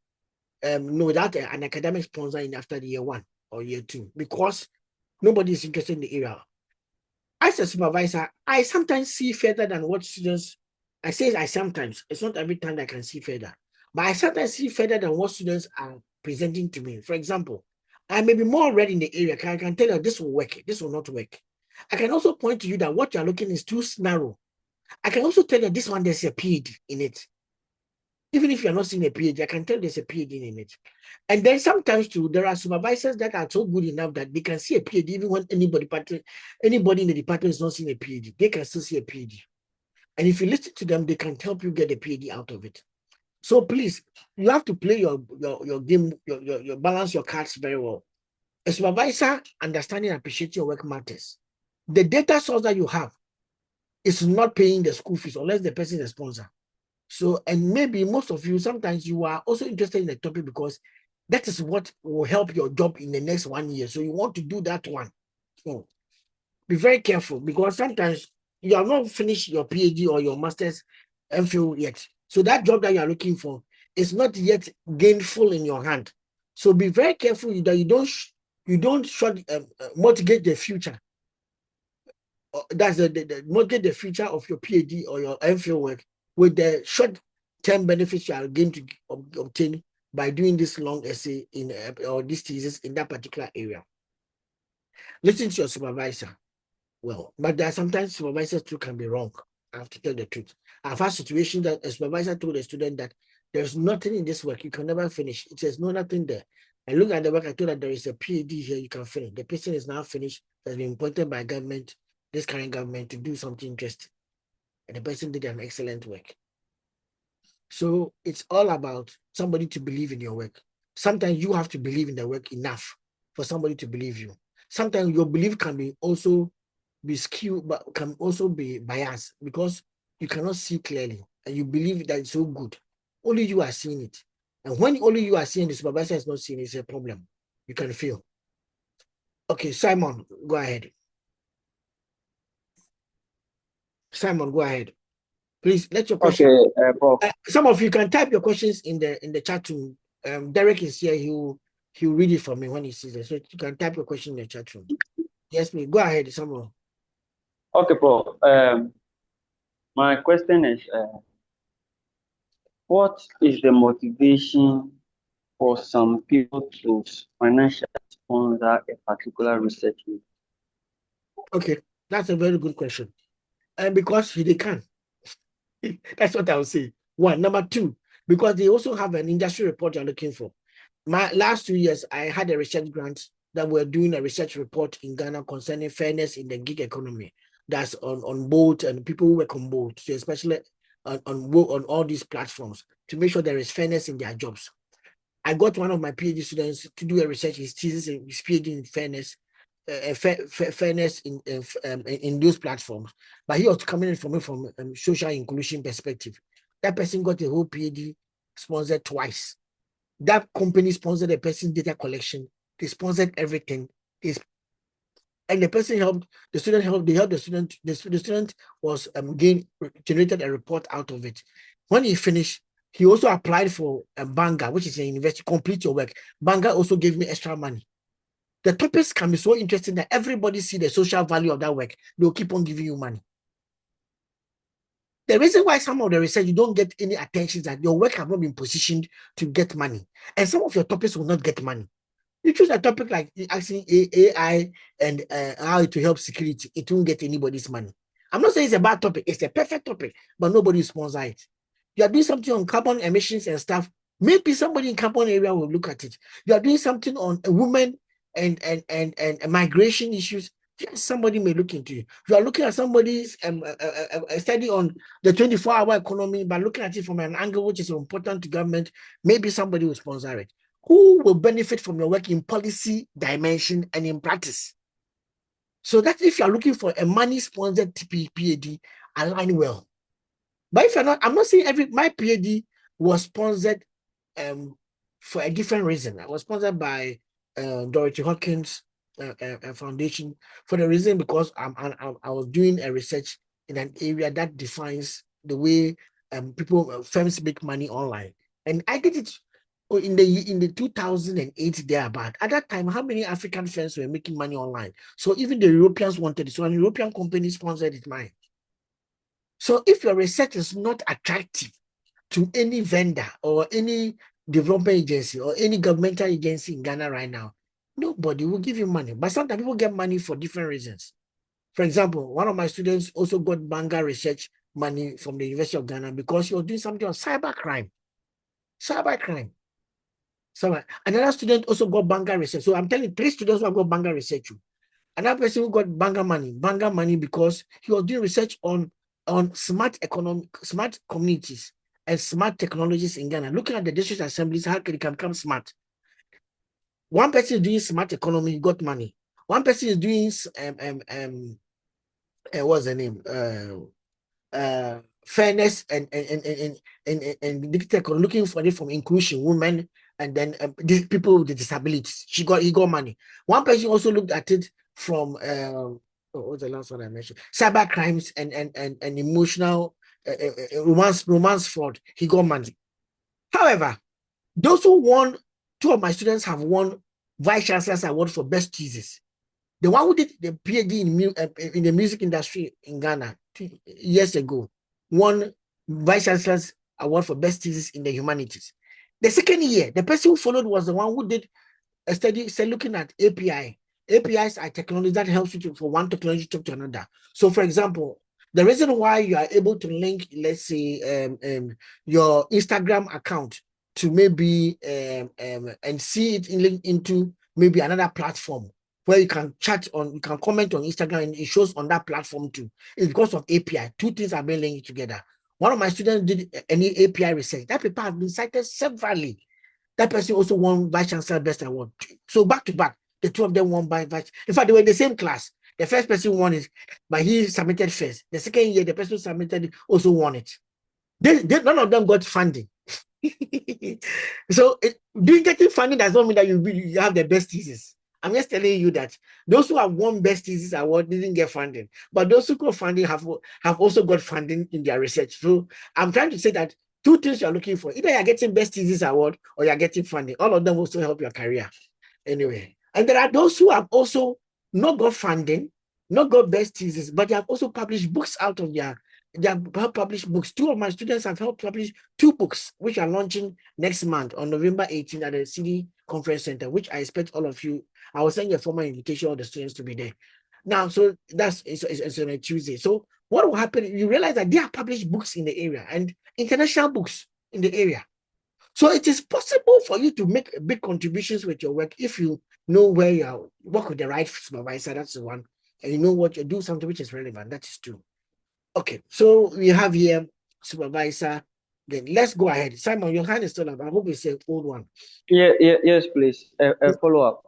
without an academic sponsor in after the year 1 or year 2, because nobody is interested in the area. As a supervisor, I sometimes see further than what students. I say I sometimes. It's not every time I can see further, but I sometimes see further than what students are presenting to me. For example, I may be more read in the area. I can tell you this will work, this will not work. I can also point to you that what you're looking is too narrow. I can also tell you this one there's a PhD in it. Even if you're not seeing a PhD, I can tell there's a PhD in it. And then sometimes too, there are supervisors that are so good enough that they can see a PhD even when anybody in the department is not seeing a PhD. They can still see a PhD. And if you listen to them, they can help you get a PhD out of it. So please, you have to play your game, your balance your cards very well. A supervisor understanding and appreciating your work matters. The data source that you have is not paying the school fees unless the person is a sponsor. So, and maybe most of you, sometimes you are also interested in the topic because that is what will help your job in the next 1 year. So you want to do that one. So be very careful because sometimes you have not finished your PhD or your master's MPhil yet. So that job that you are looking for is not yet gainful in your hand. So be very careful that you don't mortgage the future. That's the mortgage the future of your PhD or your MPhil work with the short-term benefits you are going to obtain by doing this long essay or this thesis in that particular area. Listen to your supervisor. Well, but there are sometimes supervisors too can be wrong. I have to tell the truth. I've had situations that a supervisor told a student that there's nothing in this work, you can never finish. It says no, nothing there. I look at the work, I told that there is a PhD here, you can finish. The person is now finished, has been appointed by government, this current government, to do something interesting. And the person did an excellent work. So it's all about somebody to believe in your work. Sometimes you have to believe in the work enough for somebody to believe you. Sometimes your belief can be also be skewed, but can also be biased because you cannot see clearly and you believe that it's so good. Only you are seeing it. And when only you are seeing the supervisor is not seeing it, it's a problem. You can feel. Okay, Simon, go ahead. Simon, go ahead. Please let your question. Okay, Prof. Some of you can type your questions in the chat room. Derek is here. He'll read it for me when he sees it. So you can type your question in the chat room. Yes, please. Go ahead, Samuel. Okay, Prof. My question is, what is the motivation for some people to financially sponsor a particular research? Okay, that's a very good question. And because they can. That's what I would say. One. Number two, because they also have an industry report you're looking for. My last 2 years, I had a research grant that we're doing a research report in Ghana concerning fairness in the gig economy. That's on both and people who work on both, so especially on all these platforms to make sure there is fairness in their jobs. I got one of my PhD students to do a research, his thesis, his PhD in fairness, fairness in those platforms. But he was coming in from social inclusion perspective. That person got a whole PhD sponsored twice. That company sponsored a person's data collection. They sponsored everything. and the person helped the student they helped the student. The student was generated a report out of it. When he finished, he also applied for a Banga, which is a university. Complete your work. Banga also gave me extra money. The topics can be so interesting that everybody see the social value of that work. They'll keep on giving you money. The reason why some of the research you don't get any attention is that your work has not been positioned to get money, and some of your topics will not get money. You choose a topic like asking AI and how it will help security, it won't get anybody's money. I'm not saying it's a bad topic, it's a perfect topic, but nobody will sponsor it. You are doing something on carbon emissions and stuff, maybe somebody in carbon area will look at it. You are doing something on women and migration issues. Yes, somebody may look into you. You are looking at somebody's a study on the 24-hour economy, but looking at it from an angle which is important to government, maybe somebody will sponsor it. Who will benefit from your work in policy dimension and in practice? So that if you are looking for a money-sponsored PhD, align well. But if you're not, I'm not saying my PhD was sponsored for a different reason. I was sponsored by Dorothy Hawkins Foundation for the reason because I was doing a research in an area that defines the way firms make money online, and I did it in the 2008 thereabout. At that time, how many African firms were making money online? So even the Europeans wanted it. So an European company sponsored it mine. So if your research is not attractive to any vendor or any development agency or any governmental agency in Ghana right now, nobody will give you money. But sometimes people get money for different reasons. For example, one of my students also got Banga research money from the University of Ghana because he was doing something on cybercrime. Cybercrime. So another student also got Banga research. So I'm telling you, 3 students who have got Banga research. Another person who got Banga money because he was doing research on smart communities and smart technologies in Ghana, looking at the district assemblies, how can it become smart. One person is doing smart economy, he got money. One person is doing what's the name? Fairness and digital, looking for it from inclusion, women, and then these people with disabilities. He got money. One person also looked at it from what's the last one I mentioned? Cyber crimes and emotional romance fraud. He got money. However, those who won, 2 of my students have won Vice Chancellor's Award for best thesis. The one who did the PhD in the music industry in Ghana years ago won Vice Chancellor's Award for best thesis in the humanities. The second year, the person who followed was the one who did a study looking at API. APIs are technology that helps you for one technology to talk to another. So, for example, the reason why you are able to link, let's say, your Instagram account to maybe and see it linked into maybe another platform where you can you can comment on Instagram and it shows on that platform too. It's because of API. 2 things are being linked together. One of my students did any API research. That paper has been cited severally. That person also won Vice Chancellor Best Award. So back to back, the 2 of them won by Vice. In fact, they were in the same class. The first person won it, but he submitted first. The second year, the person who submitted it also won it. None of them got funding. So getting funding does not mean that you have the best thesis. I'm just telling you that those who have won best thesis award didn't get funding, but those who got funding have also got funding in their research. So I'm trying to say that 2 things you're looking for: either you're getting best thesis award or you're getting funding. All of them will still help your career anyway. And there are those who have also not got funding, not got best thesis, but they have also published books out of they have helped publish books. 2 of my students have helped publish 2 books, which are launching next month on November 18th at the City Conference Center, which I expect all of you. I will send you a formal invitation all the students to be there. Now, so it's on a Tuesday. So what will happen? You realize that they have published books in the area and international books in the area. So it is possible for you to make big contributions with your work if you know where you are, work with the right supervisor. That's the one, and you know what you do, something which is relevant. That is true. Okay, so we have here supervisor. Then let's go ahead. Simon, your hand is still up. I hope it's an old one. Yes, please. A follow up.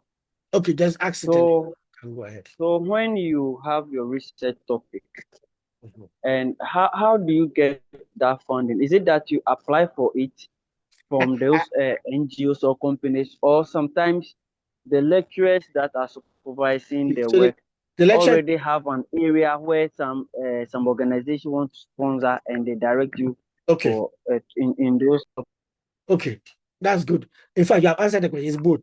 Okay, just ask it. So go ahead. So when you have your research topic, and how do you get that funding? Is it that you apply for it from those NGOs or companies, or sometimes the lecturers that are supervising the work The lecture already have an area where some organization want to sponsor and they direct you for in those. Okay, that's good. In fact, you have answered the question. It's both.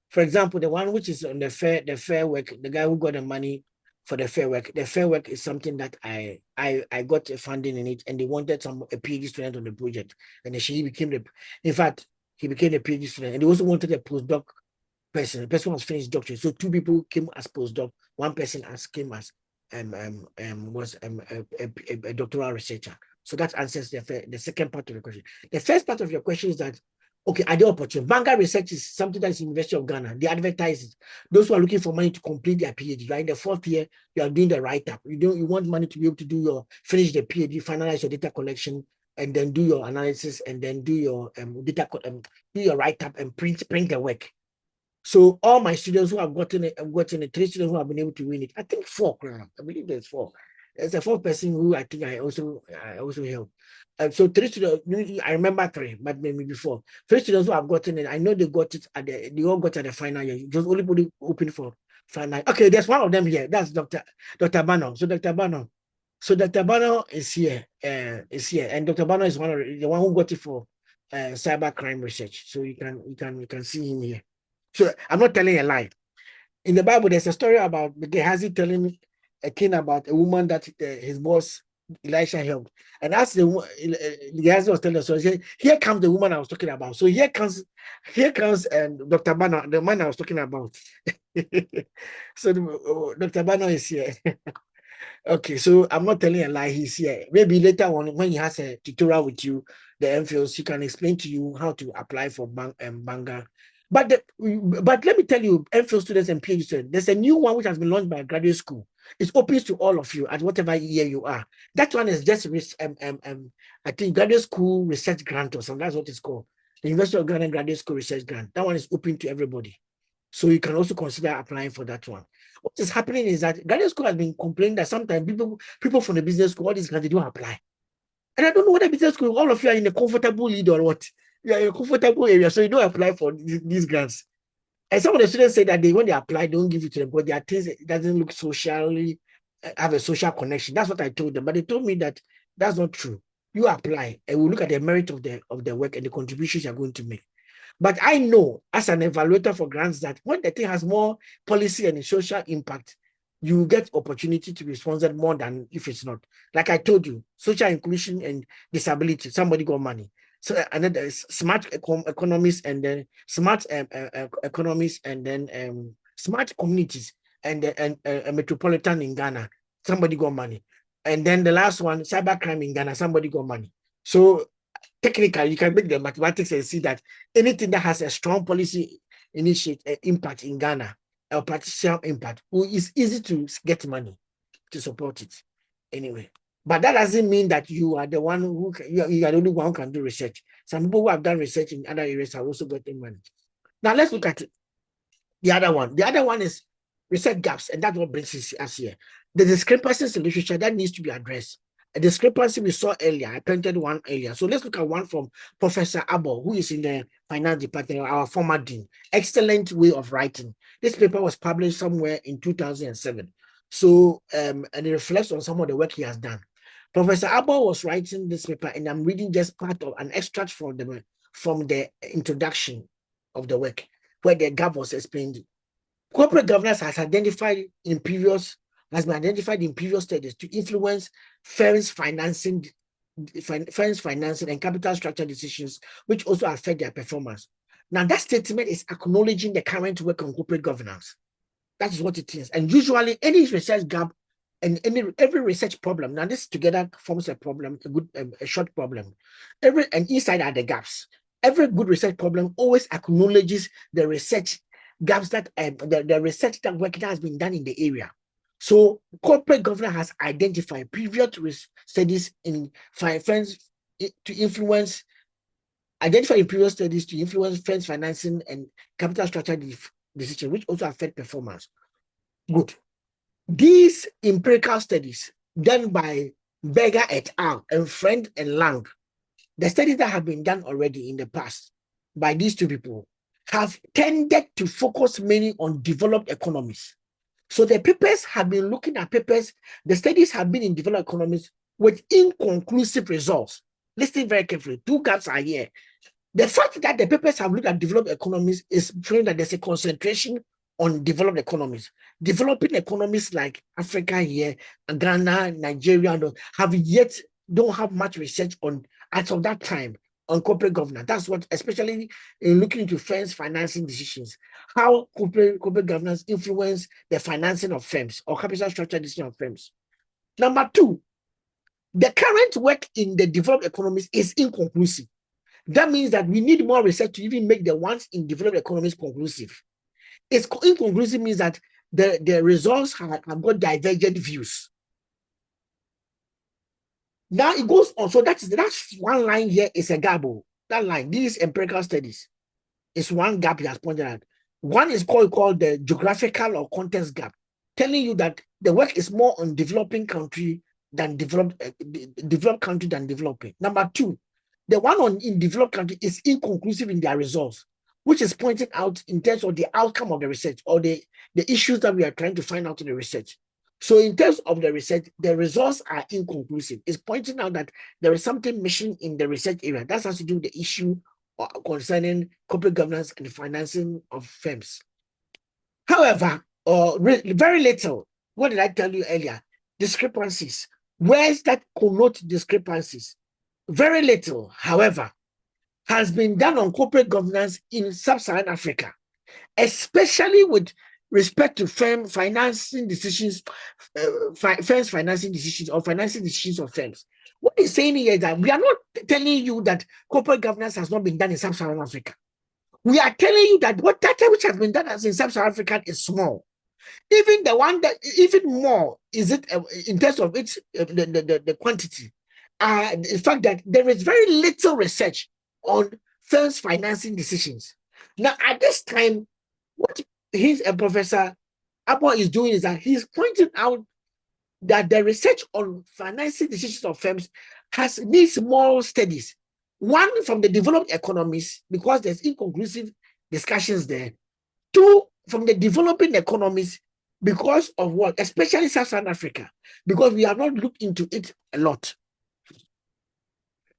For example, the one which is on the fair work, the guy who got the money for the fair work. The fair work is something that I got a funding in it, and they wanted a PhD student on the project, and then he became in fact, he became a PhD student, and they also wanted a postdoc person. The person was finished doctorate. So two people came as postdoc. One person came as a doctoral researcher. So that answers the second part of the question. The first part of your question is that, okay, are there opportunities? Vanguard Research is something that is University of Ghana. They advertise it. Those who are looking for money to complete their PhD, right? In the fourth year, you are doing the write-up. You want money to be able to finish the PhD, finalize your data collection, and then do your analysis, and then do your do your write-up and print the work. So all my students who have gotten it, 3 students who have been able to win it. I think 4. I believe there's 4. There's a 4th person who I think I also helped. So 3 students, I remember 3, but maybe before. 3 students who have gotten it, I know they got it they all got at the final year. Just only put it open for final. Okay, there's one of them here. That's Dr. Bano. So Dr. Bano is here. And Dr. Bano is the one who got it for cyber crime research. So you can see him here. So I'm not telling a lie. In the Bible, there's a story about Gehazi telling a king about a woman that his boss Elisha helped. And as Gehazi was telling the story, here comes the woman I was talking about. So here comes Dr. Bano, the man I was talking about. So Dr. Bano is here. Okay, so I'm not telling a lie. He's here. Maybe later on, when he has a tutorial with you, the MPhils, he can explain to you how to apply for Banga. But let me tell you, MPhil students and PhD students, there's a new one which has been launched by a graduate school. It's open to all of you at whatever year you are. That one is just I think graduate school research grant or something. That's what it's called. The University of Ghana Graduate School Research Grant. That one is open to everybody. So you can also consider applying for that one. What is happening is that graduate school has been complaining that sometimes people from the business school, all these grants, they don't apply. And I don't know what the business school, all of you are in a comfortable lead or what. You are in a comfortable area, so you don't apply for these grants. And some of the students say that when they apply, they don't give it to them, but there are things that doesn't look socially, have a social connection. That's what I told them. But they told me that that's not true. You apply and we'll look at the merit of the work and the contributions you're going to make. But I know as an evaluator for grants that when the thing has more policy and social impact, you get opportunity to be sponsored more than if it's not. Like I told you, social inclusion and disability, somebody got money. So another smart economies and then smart economies and then smart communities and metropolitan in Ghana, somebody got money. And then the last one, cybercrime in Ghana, somebody got money. So technically, you can make the mathematics and see that anything that has a strong policy impact in Ghana, a practical impact, is easy to get money to support it. Anyway, but that doesn't mean that you are the one you are the only one who can do research. Some people who have done research in other areas have also gotten money. Now let's look at the other one. The other one is research gaps, and that's what brings us here. The discrepancies in literature that needs to be addressed. A discrepancy we saw earlier, I printed one earlier. So let's look at one from Professor Abel, who is in the finance department, our former dean. Excellent way of writing. This paper was published somewhere in 2007. So, and it reflects on some of the work he has done. Professor Abel was writing this paper, and I'm reading just part of an extract from the introduction of the work, where the gap was explained. Corporate governance has been identified in previous studies to influence firms' financing and capital structure decisions, which also affect their performance. Now, that statement is acknowledging the current work on corporate governance. That is what it is. And usually, any research gap and every research problem, now this together forms a problem, a short problem. And inside are the gaps. Every good research problem always acknowledges the research gaps that the research that work that has been done in the area. So corporate governance has identified previous studies in firms to influence firms financing and capital structure decisions, which also affect performance. Good. These empirical studies done by Berger et al. And Friend and Lang, the studies that have been done already in the past by these two people, have tended to focus mainly on developed economies. So the papers have been looking at papers, the studies have been in developed economies with inconclusive results. Listen very carefully. Two gaps are here. The fact that the papers have looked at developed economies is showing that there's a concentration on developed economies. Developing economies like Africa here, Ghana, Nigeria, don't have much research on, as of that time, on corporate governance. That's what, especially in looking into firms' financing decisions, how corporate governance influence the financing of firms or capital structure decision of firms. Number two, the current work in the developed economies is inconclusive. That means that we need more research to even make the ones in developed economies conclusive. It's inconclusive means that the results have got divergent views. Now it goes on. So that's one line here is a gap. That line, these empirical studies, is one gap he has pointed out. One is called the geographical or context gap, telling you that the work is more on developing country than developed country than developing. Number two, the one in developed country is inconclusive in their results, which is pointing out in terms of the outcome of the research or the issues that we are trying to find out in the research. So in terms of the research, the results are inconclusive. It's pointing out that there is something missing in the research area. That has to do with the issue concerning corporate governance and the financing of firms. However, very little, what did I tell you earlier? Discrepancies. Where's that connote discrepancies? Very little, however, has been done on corporate governance in sub-Saharan Africa, especially with respect to firm financing decisions, firms financing decisions or financing decisions of firms. What he's saying here is that we are not telling you that corporate governance has not been done in sub-Saharan Africa. We are telling you that what data which has been done in sub-Saharan Africa is small. Even the one that, even more, is it in terms of its the quantity. The fact that there is very little research on firms financing decisions. Now, at this time, what Professor Abba is doing is that he's pointing out that the research on financing decisions of firms needs more studies. One, from the developed economies, because there's inconclusive discussions there. Two, from the developing economies, because of what? Especially Southern Africa, because we have not looked into it a lot.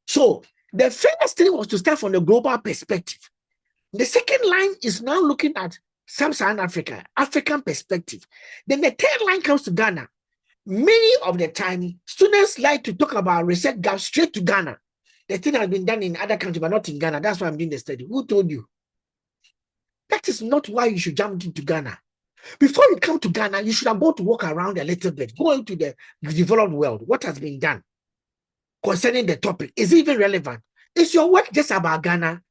So the first thing was to start from the global perspective. The second line is now looking at Sub-Saharan Africa, African perspective. Then the third line comes to Ghana. Many of the time, students like to talk about research gaps straight to Ghana. The thing has been done in other countries, but not in Ghana. That's why I'm doing the study. Who told you? That is not why you should jump into Ghana. Before you come to Ghana, you should have gone to walk around a little bit. Go into the developed world. What has been done concerning the topic? Is it even relevant? Is your work just about Ghana?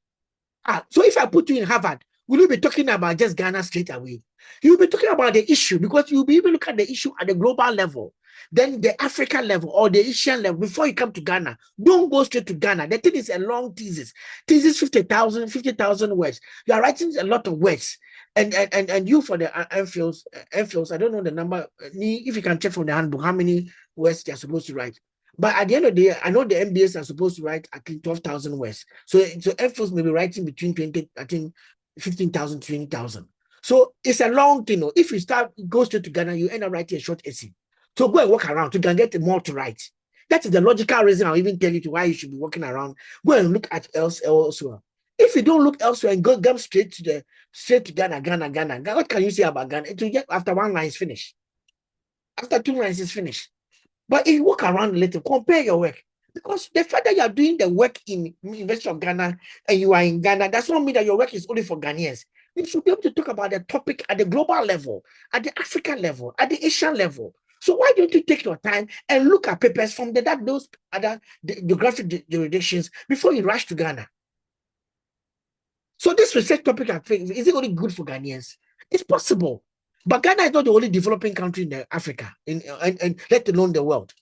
So if I put you in Harvard, will you be talking about just Ghana straight away? You'll be talking about the issue because you'll be able to look at the issue at the global level, then the African level or the Asian level before you come to Ghana. Don't go straight to Ghana. The thing is a long thesis. Thesis 50,000 words. You are writing a lot of words. And you for the MPhils, I don't know the number. If you can check from the handbook how many words you're supposed to write. But at the end of the day, I know the MBAs are supposed to write at least 12,000 words. So MPhils may be writing between 15,000 to 20,000. So it's a long thing. If you go straight to Ghana, you end up writing a short essay. So go and walk around. You can get more to write. That is the logical reason I'll even tell you to why you should be walking around. Go and look at elsewhere. If you don't look elsewhere and go straight to Ghana, what can you say about Ghana? It will get after one line is finished. After two lines is finished. But if you walk around a little, compare your work. Because the fact that you are doing the work in University of Ghana and you are in Ghana, does not mean that your work is only for Ghanaians. You should be able to talk about the topic at the global level, at the African level, at the Asian level. So why don't you take your time and look at papers from those other geographic jurisdictions before you rush to Ghana? So this research topic, is it only good for Ghanaians? It's possible. But Ghana is not the only developing country in Africa, and let alone the world.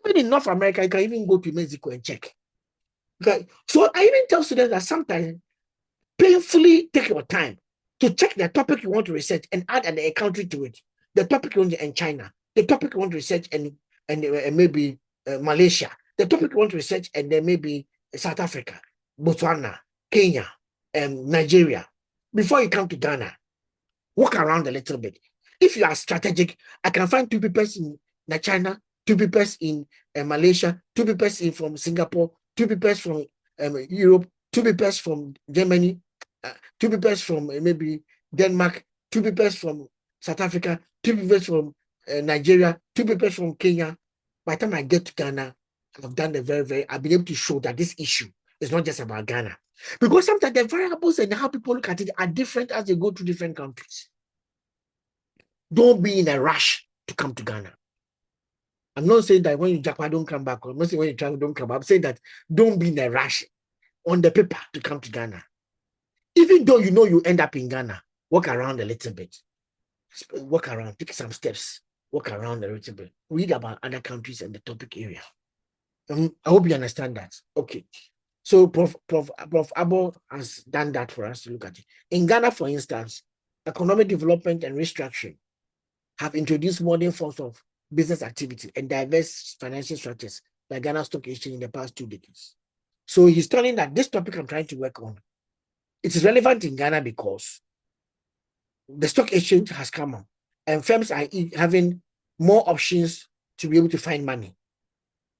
Even in North America, you can even go to Mexico and check. Okay. So I even tell students that sometimes painfully take your time to check the topic you want to research and add a country to it. The topic you want to in China, the topic you want to research and maybe Malaysia, the topic you want to research and then maybe South Africa, Botswana, Kenya, Nigeria. Before you come to Ghana, walk around a little bit. If you are strategic, I can find 2 papers in China, 2 papers in Malaysia, 2 papers from Singapore, 2 papers from Europe, 2 papers from Germany, 2 papers from maybe Denmark, 2 papers from South Africa, 2 papers from Nigeria, 2 papers from Kenya. By the time I get to Ghana, I've done I've been able to show that this issue is not just about Ghana. Because sometimes the variables and how people look at it are different as they go to different countries. Don't be in a rush to come to Ghana. I'm not saying that when you japa, don't come back. I'm not saying when you travel, don't come back. I'm saying that don't be in a rush on the paper to come to Ghana. Even though you know you end up in Ghana, walk around a little bit. Walk around, take some steps, walk around a little bit. Read about other countries and the topic area. I hope you understand that. Okay. So Prof Abo has done that for us to look at it. In Ghana, for instance, economic development and restructuring have introduced modern forms of business activity and diverse financial structures like Ghana Stock Exchange in the past 2 decades. So he's telling that this topic I'm trying to work on, it is relevant in Ghana because the stock exchange has come on and firms are having more options to be able to find money.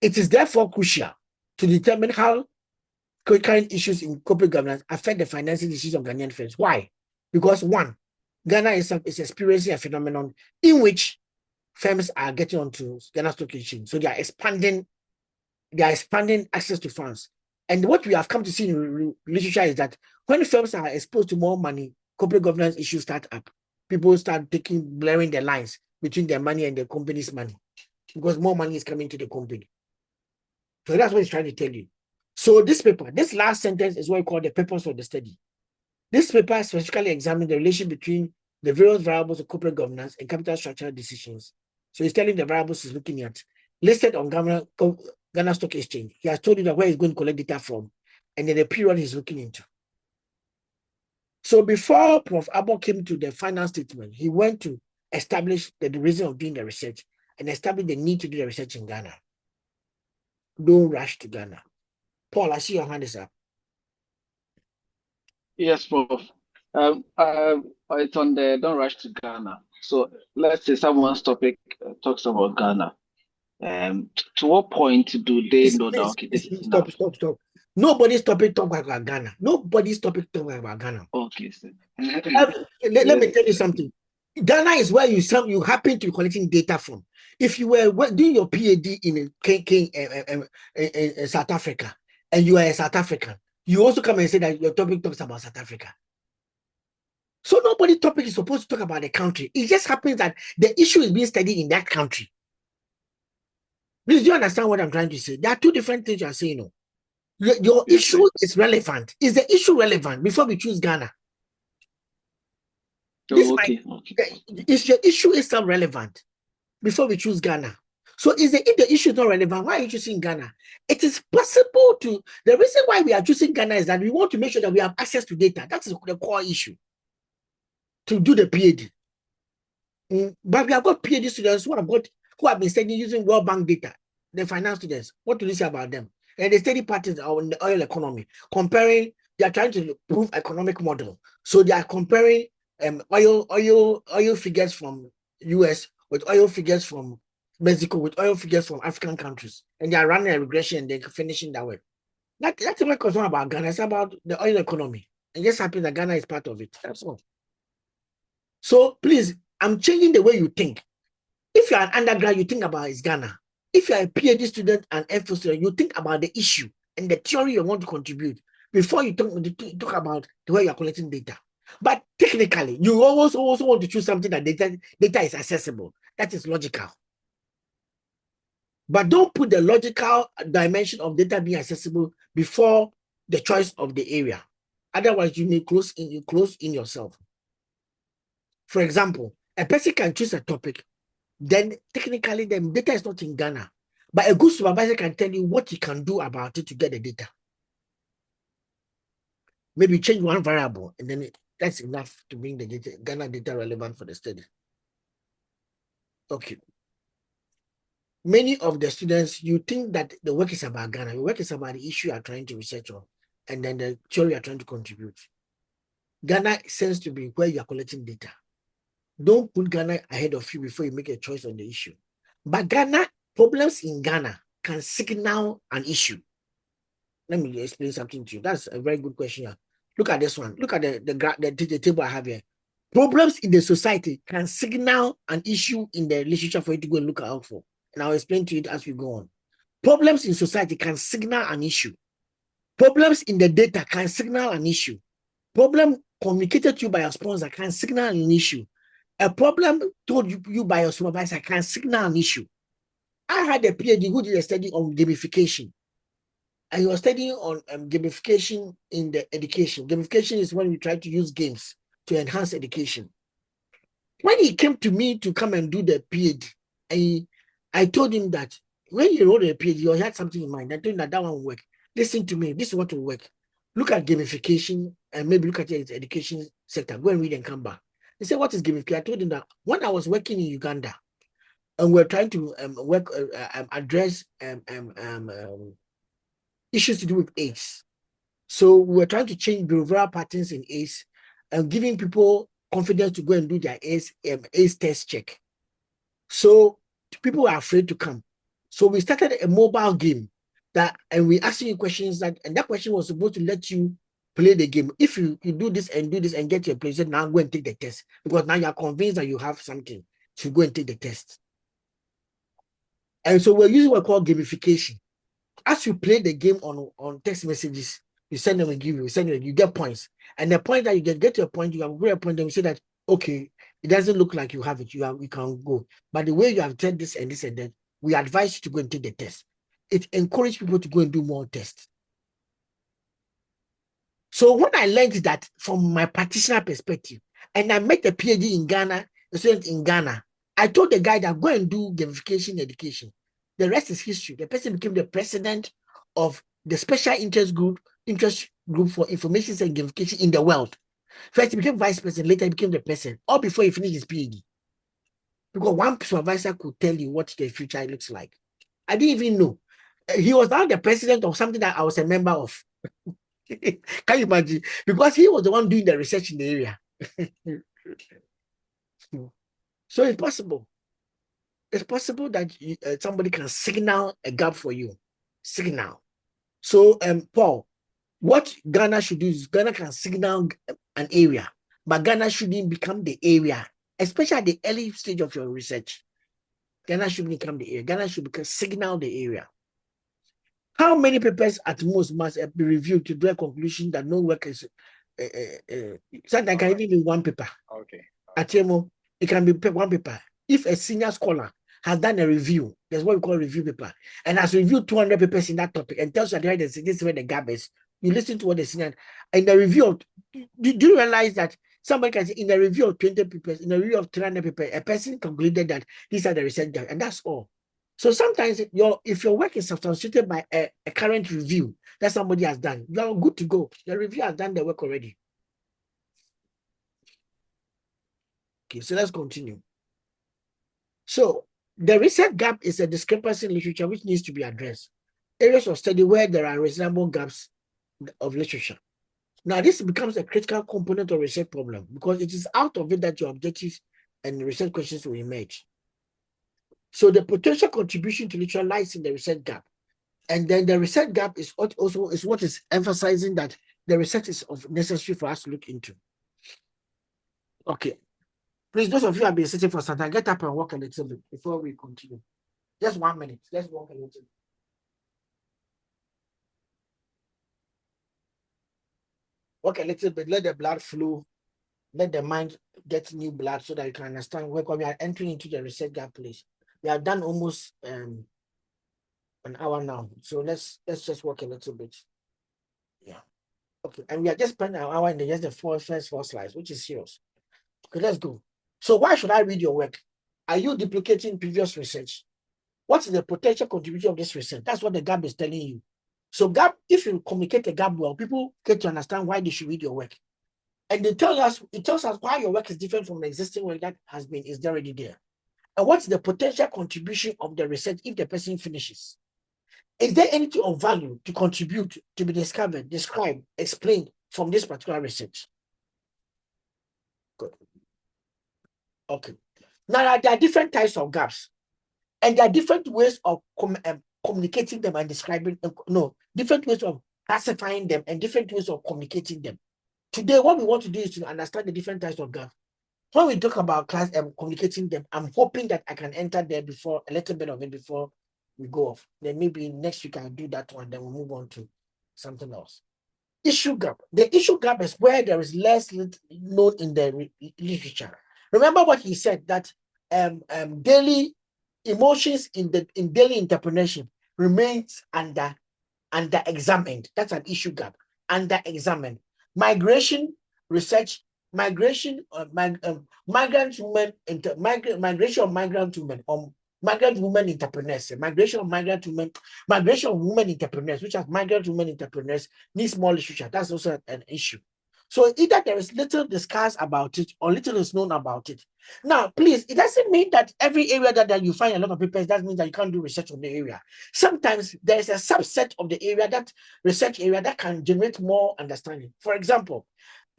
It is therefore crucial to determine how current issues in corporate governance affect the financing decisions of Ghanaian firms. Why? Because 1, Ghana is experiencing a phenomenon in which firms are getting onto Ghana Stock Exchange. So they are expanding access to funds. And what we have come to see in literature is that when firms are exposed to more money, corporate governance issues start up. People start blurring the lines between their money and the company's money because more money is coming to the company. So that's what he's trying to tell you. So this paper, this last sentence is what we call the purpose of the study. This paper specifically examined the relation between the various variables of corporate governance and capital structure decisions. So he's telling the variables he's looking at listed on Ghana Stock Exchange. He has told you that where he's going to collect data from and then the period he's looking into. So before Prof. Abo came to the final statement, he went to establish the reason of doing the research and establish the need to do the research in Ghana. Don't rush to Ghana. Paul, I see your hand is up. Yes, Prof. It's on the don't rush to Ghana. So let's say someone's topic talks about Ghana. To what point do they know that okay, this is enough? Stop. Nobody's topic talk about Ghana. Nobody's topic talk about Ghana. Okay, sir. Let me tell you something. Ghana is where you happen to be collecting data from. If you were doing your PhD in South Africa and you are a South African, you also come and say that your topic talks about South Africa. So nobody's topic is supposed to talk about the country. It just happens that the issue is being studied in that country. Please, do you understand what I'm trying to say? There are 2 different things you are saying. No. Your issue is relevant. Is the issue relevant before we choose Ghana? Okay. Is your issue is still relevant before we choose Ghana? So if the issue is not relevant, why are you choosing Ghana? It is possible to, the reason why we are choosing Ghana is that we want to make sure that we have access to data. That is the core issue to do the PhD. But we have got PhD students who have been studying using World Bank data, the finance students. What do you say about them? And they study patterns on the oil economy, comparing, they are trying to prove economic model. So they are comparing oil figures from US with oil figures from Mexico, with oil figures from African countries. And they are running a regression and they're finishing that way. That's my concern about Ghana. It's about the oil economy. And just happens that Ghana is part of it. That's all. So please, I'm changing the way you think. If you're an undergrad, you think about is Ghana. If you're a PhD student and MPhil student, you think about the issue and the theory you want to contribute before you talk about the way you're collecting data. But technically, you always also want to choose something that data is accessible. That is logical. But don't put the logical dimension of data being accessible before the choice of the area. Otherwise, you may close in yourself. For example, a person can choose a topic, then technically the data is not in Ghana. But a good supervisor can tell you what he can do about it to get the data. Maybe change one variable, and then that's enough to bring the Ghana data relevant for the study. Okay. Many of the students, you think that the work is about Ghana. The work is about the issue you are trying to research on, and then the theory you are trying to contribute. Ghana seems to be where you are collecting data. Don't put Ghana ahead of you before you make a choice on the issue. But problems in Ghana can signal an issue. Let me explain something to you. That's a very good question here. Look at this one. Look at the table I have here. Problems in the society can signal an issue in the relationship for you to go and look out for. And I'll explain to you as we go on. Problems in society can signal an issue. Problems in the data can signal an issue. Problem communicated to you by your sponsor can signal an issue. A problem told you by your supervisor can signal an issue. I had a PhD who did a study on gamification. And he was studying on gamification in the education. Gamification is when we try to use games to enhance education. When he came to me to come and do the PhD, I told him that when he wrote a PhD, he had something in mind. I told him that one will work. Listen to me. This is what will work. Look at gamification and maybe look at the education sector. Go and read and come back. He said, what is gamification? I told him that when I was working in Uganda and we're trying to address issues to do with AIDS. So we were trying to change behavioral patterns in AIDS and giving people confidence to go and do their AIDS test check. So people were afraid to come. So we started a mobile game and we asking you questions and that question was supposed to let you play the game. If you do this and get your place, now go and take the test because now you're convinced that you have something to go and take the test. And so we're using what we call gamification. As you play the game on text messages, you send them and give you get points. And the point that you get to a point, you have a great point, and you say that, okay, it doesn't look like you have it, you can go. But the way you have said this and this and that, we advise you to go and take the test. It encourages people to go and do more tests. So when I learned that from my practitioner perspective, and I met a PhD in Ghana, a student in Ghana, I told the guy that go and do gamification education. The rest is history. The person became the president of the special interest group for information and gamification in the world. First, he became vice president. Later, he became the president. All before he finished his PhD. Because one supervisor could tell you what the future looks like. I didn't even know. He was now the president of something that I was a member of. Can you imagine? Because he was the one doing the research in the area. So it's possible. It's possible that somebody can signal a gap for you. Signal. So, Paul, what Ghana should do is Ghana can signal an area, but Ghana shouldn't become the area, especially at the early stage of your research. Ghana shouldn't become the area. Ghana should signal the area. How many papers at most must be reviewed to draw a conclusion that no work is sometimes can even be one paper. Okay. At Temo, it can be one paper. If a senior scholar has done a review, there's what we call a review paper, and has reviewed 200 papers in that topic and tells you that this is where the gap is, you listen to what the senior in the review of, do you realize that somebody can say in a review of 20 papers, in a review of 300 papers, a person concluded that these are the research gaps, and that's all. So sometimes if your work is substantiated by a current review that somebody has done, you're good to go. The review has done the work already. Okay, so let's continue. So the research gap is a discrepancy in literature which needs to be addressed. Areas of study where there are reasonable gaps of literature. Now, this becomes a critical component of research problem because it is out of it that your objectives and research questions will emerge. So the potential contribution to literature lies in the research gap. And then the research gap is what is emphasizing that the research is necessary for us to look into. Okay. Please, those of you who have been sitting for some time, get up and walk a little bit before we continue. Just 1 minute. Let's walk a little bit. Walk a little bit. Let the blood flow. Let the mind get new blood so that you can understand where we are entering into the research gap place. We have done almost an hour now. So let's just walk a little bit. Yeah. Okay. And we are just spending an hour in just the first four slides, which is serious. Okay, let's go. So why should I read your work? Are you duplicating previous research? What is the potential contribution of this research? That's what the gap is telling you. So gap, if you communicate the gap well, people get to understand why they should read your work. And it tells us why your work is different from the existing work that is already there. And what's the potential contribution of the research if the person finishes? Is there anything of value to contribute, to be discovered, described, explained from this particular research? Good. Okay. Now there are different types of gaps, and there are different ways of communicating them and describing them. No, different ways of classifying them and different ways of communicating them. Today, what we want to do is to understand the different types of gaps. When we talk about class and communicating them, I'm hoping that I can enter there before a little bit of it before we go off. Then maybe next week I'll do that one. Then we'll move on to something else. Issue gap. The issue gap is where there is less known in the literature. Remember what he said, that daily emotions in daily entrepreneurship remains under examined. That's an issue gap. Under examined. Migration research, migration migrant women, migration of migrant women, migrant women entrepreneurs, migration of migrant women, migration of women entrepreneurs, which are migrant women entrepreneurs, needs more literature. That's also an issue. So either there is little discussed about it or little is known about it. Now, please, it doesn't mean that every area that you find a lot of papers, that means that you can't do research on the area. Sometimes there is a subset of the area, that research area, that can generate more understanding. For example,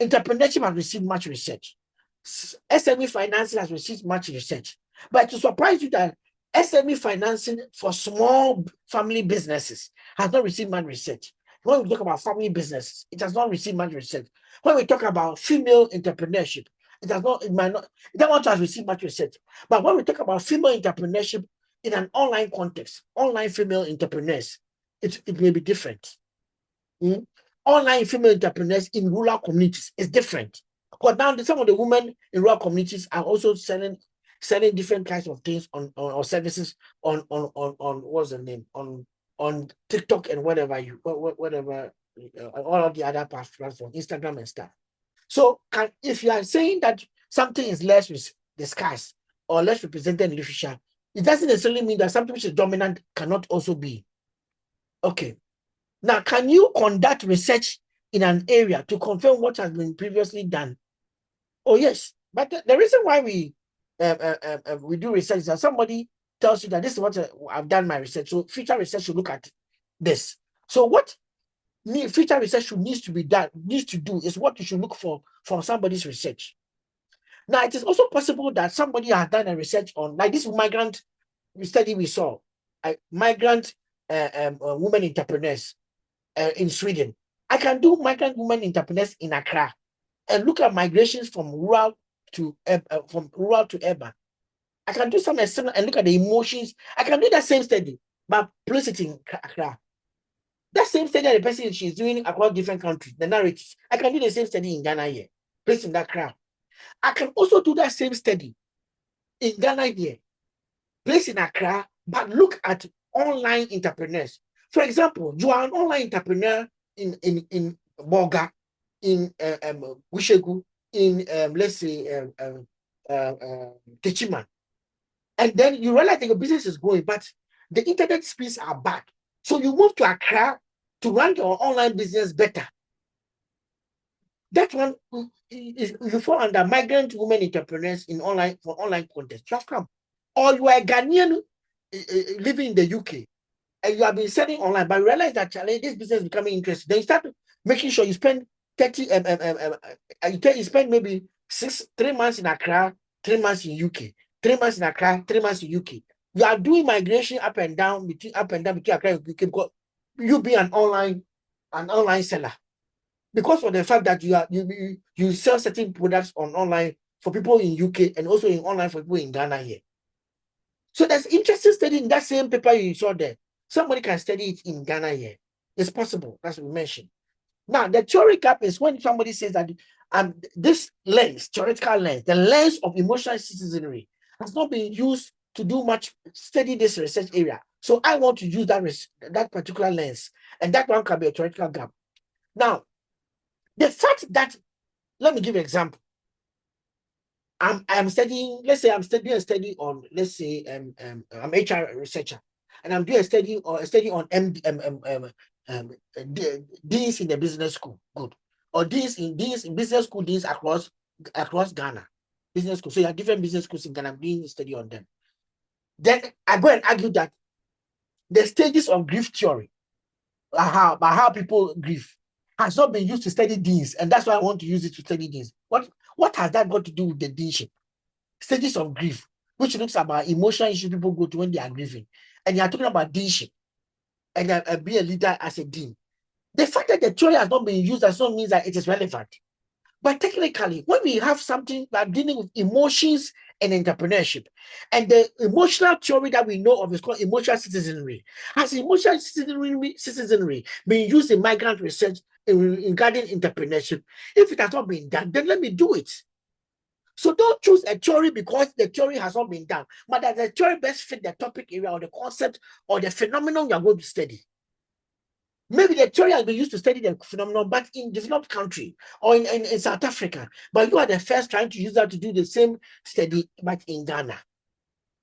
entrepreneurship has received much research. SME financing has received much research. But to surprise you that SME financing for small family businesses has not received much research. When we talk about family businesses, it has not received much research. When we talk about female entrepreneurship, it might not, that one has received much research. But when we talk about female entrepreneurship in an online context, online female entrepreneurs, it may be different. Online female entrepreneurs in rural communities is different. Because now some of the women in rural communities are also selling different kinds of things or services on what's the name, on TikTok and whatever all of the other platforms, Instagram and stuff. So if you are saying that something is less discussed or less represented in literature, it doesn't necessarily mean that something which is dominant cannot also be. Okay. Now, can you conduct research in an area to confirm what has been previously done? Oh, yes. But the reason why we do research is that somebody tells you that this is what I've done my research. So future research should look at this. So what future research needs to do is what you should look for from somebody's research. Now, it is also possible that somebody has done a research on, like this migrant study we saw, migrant women entrepreneurs in Sweden. I can do migrant women entrepreneurs in Accra and look at migrations from rural to urban. I can do some external and look at the emotions. I can do that same study, but place it in Accra. That same study that the person she's doing across different countries, the narratives. I can do the same study in Ghana here, place in that crowd. I can also do that same study in Ghana here, place in Accra, but look at online entrepreneurs. For example, you are an online entrepreneur in Boga, in Wishegu, in let's say Techiman, and then you realize that your business is growing, but the internet speeds are bad. So you move to Accra to run your online business better. That one is you fall under migrant women entrepreneurs in online context. You have come, or you are a Ghanaian living in the UK, and you have been selling online, but you realize that this business is becoming interesting. Then you start making sure you spend 30 you spend maybe 3 months in Accra, 3 months in UK, 3 months in Accra, 3 months in UK. You are doing migration up and down between Accra and UK because you be an online seller. Because of the fact that you sell certain products on online for people in UK and also in online for people in Ghana here. So there's interesting study in that same paper you saw there. Somebody can study it in Ghana here. It's possible, as we mentioned. Now, the theory gap is when somebody says that this lens, theoretical lens, the lens of emotional citizenry has not been used to do much study this research area. So I want to use that particular lens, and that one can be a theoretical gap. Now, the fact that, let me give you an example. I'm studying, let's say I'm studying a study on, let's say I'm HR researcher, and I'm doing a study on deans in the business school, good, or deans in business school, deans across Ghana, business school. So you have different business schools in Ghana. I'm doing a study on them. Then I go and argue that the stages of grief theory, how people grieve, has not been used to study deans, and that's why I want to use it to study deans. What has that got to do with the deanship? stages of grief, which looks about emotional issues people go to when they are grieving. And you are talking about deanship and be a leader as a dean. The fact that the theory has not been used does not mean that it is relevant. But technically, when we have something that dealing with emotions and entrepreneurship, and the emotional theory that we know of is called emotional citizenry. Has emotional citizenry been used in migrant research regarding entrepreneurship? If it has not been done, then let me do it. So don't choose a theory because the theory has not been done, but that the theory best fit the topic area or the concept or the phenomenon you are going to study. Maybe the theory has been used to study the phenomenon, but in developed country or in South Africa, but you are the first trying to use that to do the same study, but in Ghana.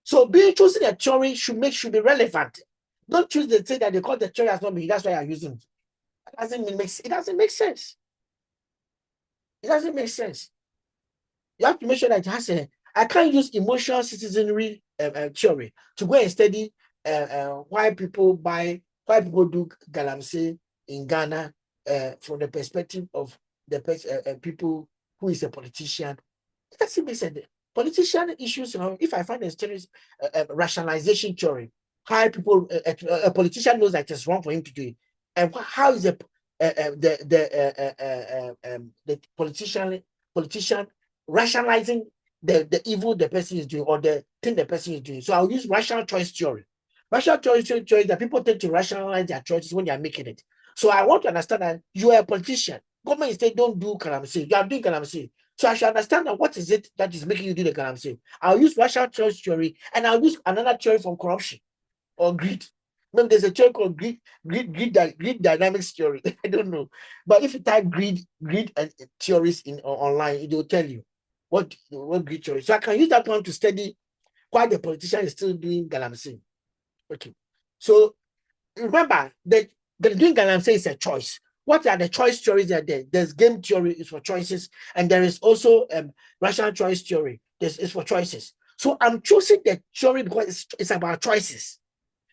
So being choosing a theory should be relevant. Don't choose the thing that they call the theory has not been, that's why you're using it. It doesn't make sense. It doesn't make sense. You have to make sure that it has I can't use emotional citizenry theory to go and study why people do galamsey in Ghana from the perspective of the people who is a politician. It doesn't make sense. Politician issues, if I find a story, rationalization theory, how people, a politician knows that it's wrong for him to do it, and how is the politician rationalizing the evil the person is doing or the thing the person is doing. So I'll use rational choice theory. Rational choice theory that people tend to rationalize their choices when they are making it. So I want to understand that you are a politician. Government instead don't do galamsey. You are doing galamsey. So I should understand that what is it that is making you do the galamsey. I'll use rational choice theory and I'll use another theory from corruption or greed. Maybe there's a theory called greed dynamics theory. I don't know. But if you type greed and theories online, it will tell you what greed theory. So I can use that one to study why the politician is still doing galamsey. Okay. So remember that doing galamsey is a choice. What are the choice theories that there? There's game theory is for choices, and there is also rational choice theory. This is for choices. So I'm choosing the theory because it's about choices.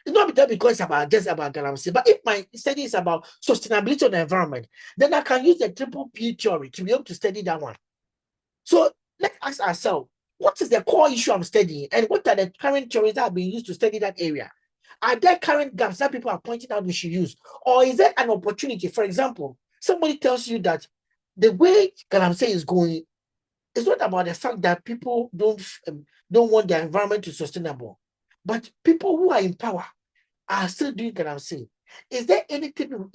It's not because it's just about galamsey. But if my study is about sustainability of the environment, then I can use the triple P theory to be able to study that one. So let's ask ourselves, what is the core issue I'm studying, and what are the current theories that are being used to study that area? Are there current gaps that people are pointing out we should use? Or is there an opportunity? For example, somebody tells you that the way galamsey is going, it's not about the fact that people don't want their environment to be sustainable, but people who are in power are still doing galamsey. Is there anything?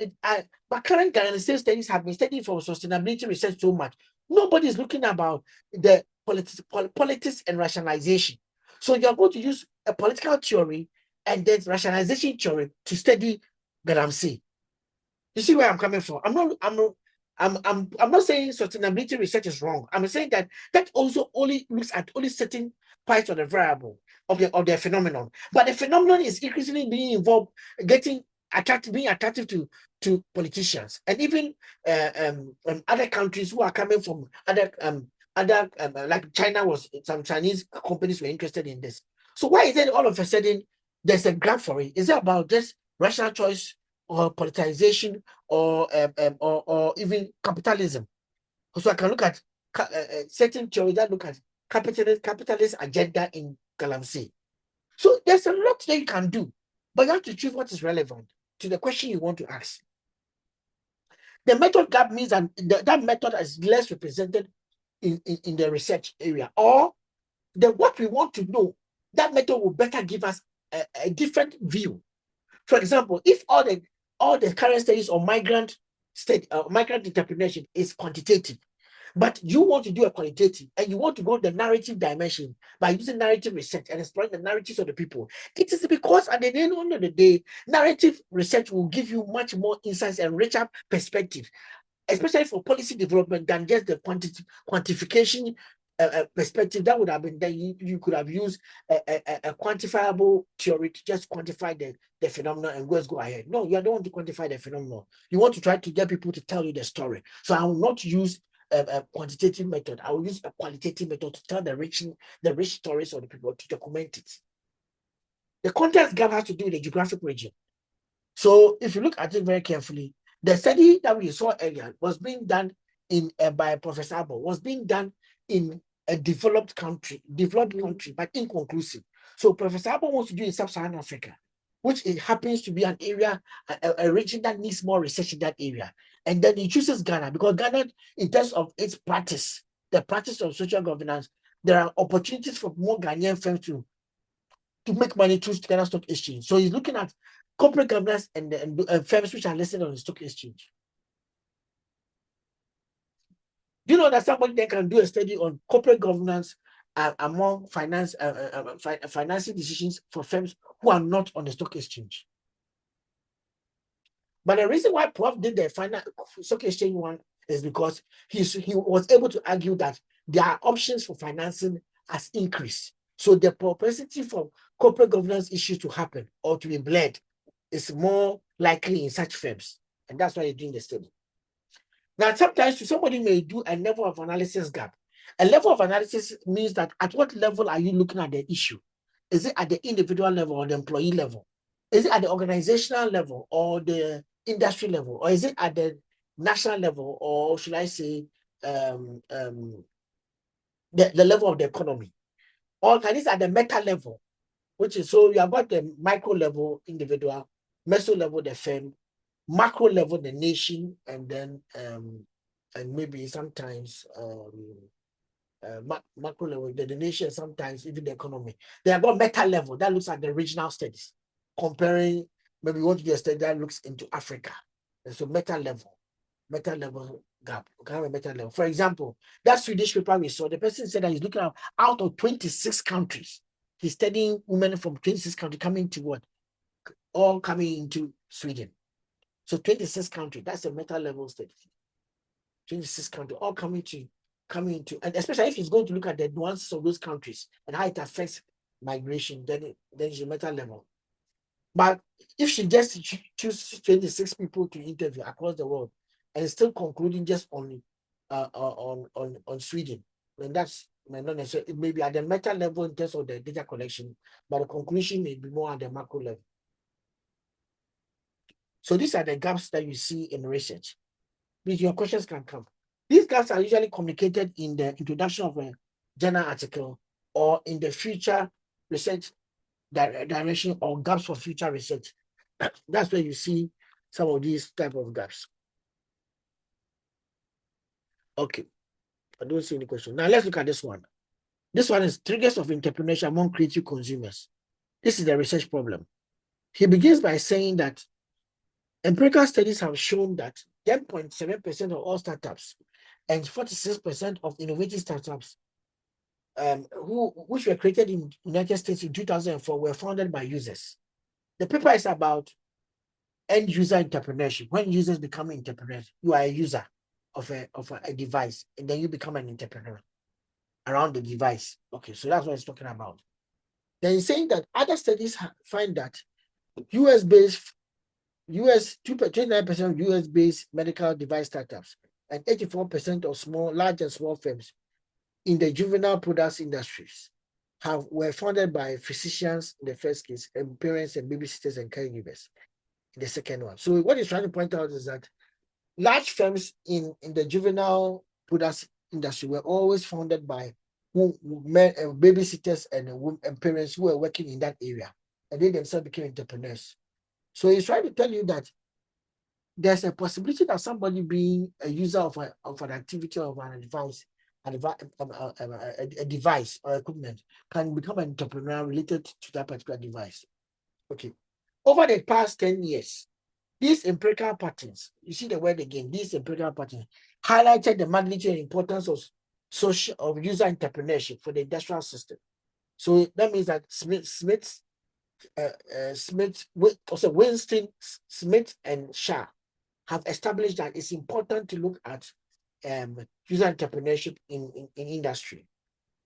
But current galamsey studies have been studying for sustainability research so much. Nobody is looking about the politics and rationalization. So you're going to use a political theory and then rationalization theory to study galamsey. You see where I'm coming from? I'm not saying sustainability research is wrong. I'm saying that also only looks at only certain parts of the variable of the phenomenon. But the phenomenon is increasingly being involved, being attractive to politicians and even other countries who are coming from other like China some Chinese companies were interested in this. So why is it all of a sudden there's a graph for it? Is it about just rational choice or politicization or even capitalism? So I can look at certain theories that look at capitalist agenda in galamsey. So there's a lot that you can do, but you have to choose what is relevant to the question you want to ask. The method gap means that that method is less represented in the research area, or what we want to know, that method will better give us a different view. For example, if all the current studies on migrant entrepreneurship is quantitative, but you want to do a qualitative and you want to go the narrative dimension by using narrative research and exploring the narratives of the people, it is because at the end of the day, narrative research will give you much more insights and richer perspective, especially for policy development, than just the quantification perspective. That would have been that you could have used a quantifiable theory to just quantify the phenomenon and go ahead. No, you don't want to quantify the phenomenon. You want to try to get people to tell you the story. So I will not use a quantitative method. I will use a qualitative method to tell the rich stories of the people, to document it. The context gap has to do with the geographic region. So if you look at it very carefully, the study that we saw earlier was being done by Professor Abel, was being done in a developed country, but inconclusive. So Professor Abba wants to do in Sub-Saharan Africa, which it happens to be an area, a region that needs more research in that area. And then he chooses Ghana because Ghana, in terms of its practice, the practice of social governance, there are opportunities for more Ghanaian firms to make money through Ghana Stock Exchange. So he's looking at corporate governance and firms which are listed on the stock exchange. Do you know that somebody then can do a study on corporate governance among financing decisions for firms who are not on the stock exchange? But the reason why Prof did the stock exchange one is because he was able to argue that there are options for financing has increased. So the propensity for corporate governance issues to happen or to be bled is more likely in such firms. And that's why you're doing the study. Now, sometimes somebody may do a level of analysis gap. A level of analysis means that at what level are you looking at the issue? Is it at the individual level or the employee level? Is it at the organizational level or the industry level? Or is it at the national level, or should I say the level of the economy? Or can it at the meta level, which is, so you have got the micro level individual, meso level the firm, macro level the nation, and then and maybe sometimes macro level the nation, sometimes even the economy. They have got meta level that looks at the regional studies, comparing, maybe you want to do a study that looks into Africa. And so meta level gap. You can have a meta level. For example, that Swedish paper we saw, the person said that he's looking at out of 26 countries. He's studying women from 26 countries coming to what? All coming into Sweden. So 26 countries, that's a meta level study. 26 countries, all coming into, and especially if he's going to look at the nuances of those countries and how it affects migration, then it's a meta level. But if she just chooses 26 people to interview across the world and still concluding just only on Sweden, then that's not necessarily, it may be at the meta level in terms of the data collection, but the conclusion may be more at the macro level. So these are the gaps that you see in research. Please, your questions can come. These gaps are usually communicated in the introduction of a journal article or in the future research direction or gaps for future research. That's where you see some of these type of gaps. Okay, I don't see any question. Now let's look at this one. This one is triggers of entrepreneurship among creative consumers. This is the research problem. He begins by saying that empirical studies have shown that 10.7% of all startups and 46% of innovative startups which were created in the United States in 2004 were founded by users. The paper is about end user entrepreneurship. When users become entrepreneurs, you are a user of a device, and then you become an entrepreneur around the device. Okay, so that's what it's talking about. Then he's saying that other studies find that US-29% of US-based medical device startups and 84% of large and small firms in the juvenile products industries were founded by physicians in the first case, and parents and babysitters and caregivers in the second one. So what he's trying to point out is that large firms in the juvenile products industry were always founded by babysitters and parents who were working in that area, and they themselves became entrepreneurs. So he's trying to tell you that there's a possibility that somebody being a user of an activity or of an device, a device or equipment can become an entrepreneur related to that particular device. Okay. Over the past 10 years, these empirical patterns, you see the word again, these empirical patterns highlighted the magnitude and importance of user entrepreneurship for the industrial system. So that means that Winston, Smith, and Shah have established that it's important to look at user entrepreneurship in industry.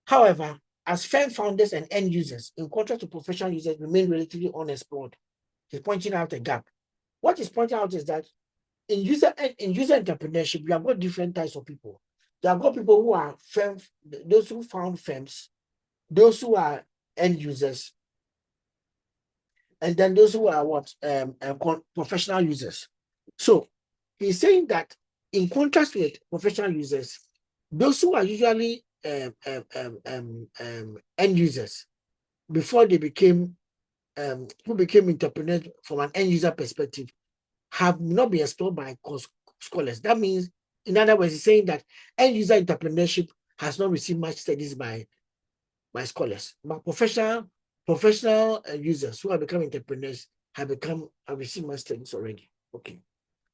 However, as firm founders and end users, in contrast to professional users, remain relatively unexplored. He's pointing out a gap. What he's pointing out is that in user entrepreneurship, you have got different types of people. You have got people who are those who found firms, those who are end users, and then those who are professional users. So he's saying that in contrast with professional users, those who are usually end users before they became who became entrepreneurs from an end user perspective have not been explored by scholars. That means, in other words, it's saying that end user entrepreneurship has not received much studies by scholars, but professional users who have become entrepreneurs have received much studies already. Okay,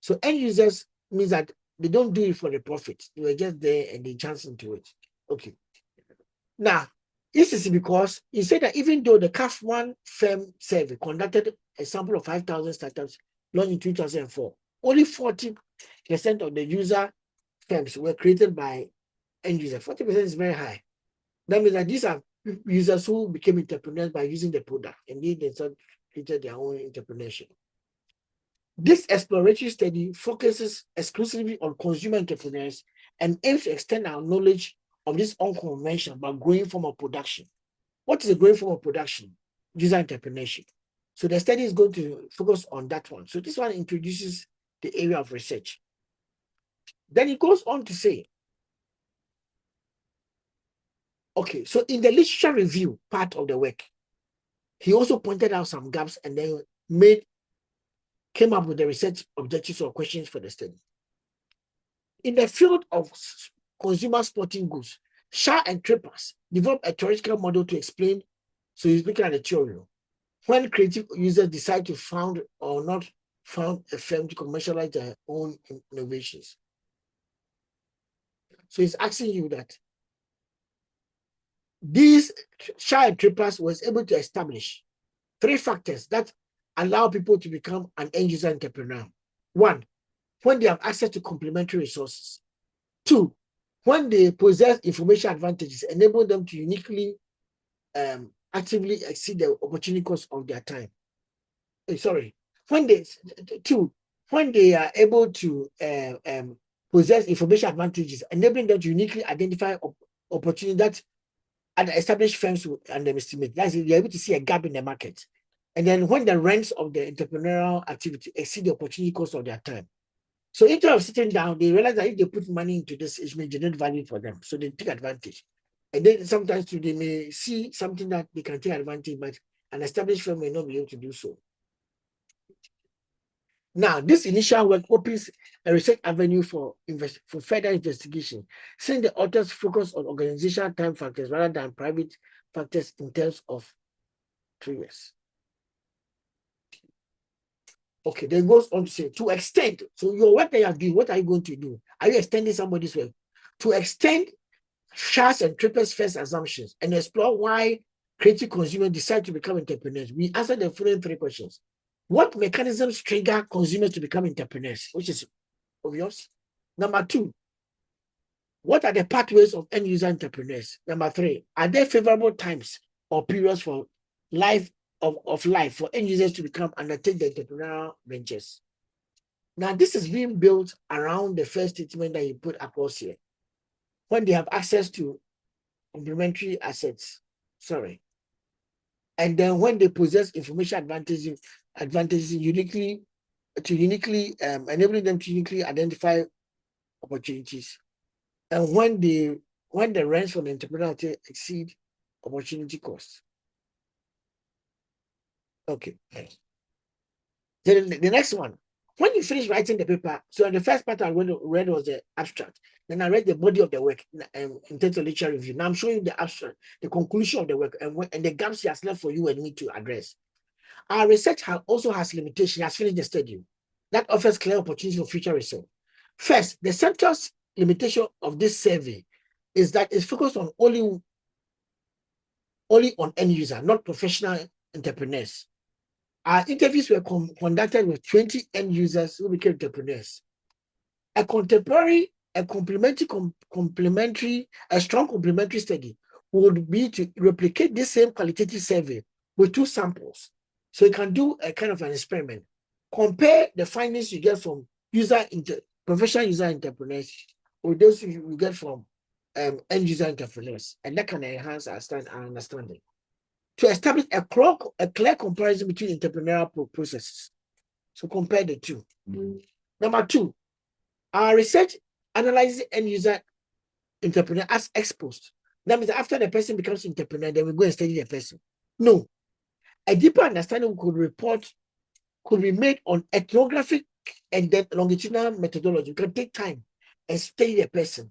so end users means that they don't do it for the profit; they were just there and they chance into it. Okay, now this is because he said that even though the CAF1 firm survey conducted a sample of 5,000 startups launched in 2004, only 40% of the user firms were created by end users. 40% is very high. That means that these are users who became entrepreneurs by using the product and they themselves created their own entrepreneurship. This exploratory study focuses exclusively on consumer entrepreneurs and aims to extend our knowledge of this unconventional but growing form of production. What is a growing form of production? User entrepreneurship. So the study is going to focus on that one. So this one introduces the area of research. Then it goes on to say, okay, so in the literature review part of the work, he also pointed out some gaps and then came up with the research objectives or questions for the study. In the field of consumer sporting goods, Shah and Trippers developed a theoretical model to explain. So he's looking at the theory. When creative users decide to found or not found a firm to commercialize their own innovations. So he's asking you that these Shah and Trippers was able to establish 3 factors that allow people to become an end user entrepreneur. 1, when they have access to complementary resources. 2, when they possess information advantages, enable them to uniquely actively exceed the opportunity cost of their time. When they are able to possess information advantages, enabling them to uniquely identify opportunity that other established firms will underestimate. That's it, they're able to see a gap in the market. And then when the rents of the entrepreneurial activity exceed the opportunity cost of their time. So instead of sitting down, they realize that if they put money into this, it may generate value for them. So they take advantage. And then sometimes they may see something that they can take advantage, but an established firm may not be able to do so. Now, this initial work opens a research avenue for further investigation, since the authors focus on organizational time factors rather than private factors in terms of 3 years. Okay, then goes on to say, to extend, so your work that you are doing, what are you going to do? Are you extending somebody's work? To extend Shah's and Trippers' first assumptions and explore why creative consumers decide to become entrepreneurs, we answer the following 3 questions. What mechanisms trigger consumers to become entrepreneurs, which is obvious? Number 2, what are the pathways of end user entrepreneurs? Number 3, are there favorable times or periods for life for end users to undertake the entrepreneurial ventures? Now, this is being built around the first statement that you put across here. When they have access to complementary assets, and then when they possess information advantages uniquely enabling them to uniquely identify opportunities, and when the rents from the entrepreneur exceed opportunity costs. Okay. Then the next one, when you finish writing the paper, so the first part I read was the abstract. Then I read the body of the work in terms of literature review. Now I'm showing you the abstract, the conclusion of the work, and the gaps he has left for you and me to address. Our research also has limitations. Has finished the study that offers clear opportunities for future research. First, the central limitation of this survey is that it's focused on only on end user, not professional entrepreneurs. Our interviews were conducted with 20 end users who became entrepreneurs. A strong complementary study would be to replicate this same qualitative survey with 2 samples. So you can do a kind of an experiment. Compare the findings you get from professional user entrepreneurs with those you get from end user entrepreneurs, and that can enhance our understanding. To establish a clear comparison between entrepreneurial processes. So compare the 2. Number 2, our research analyzes end user entrepreneur as exposed That means after the person becomes entrepreneur, then we go and study the person. No. A deeper understanding could be made on ethnographic and then longitudinal methodology. You can take time and study the person.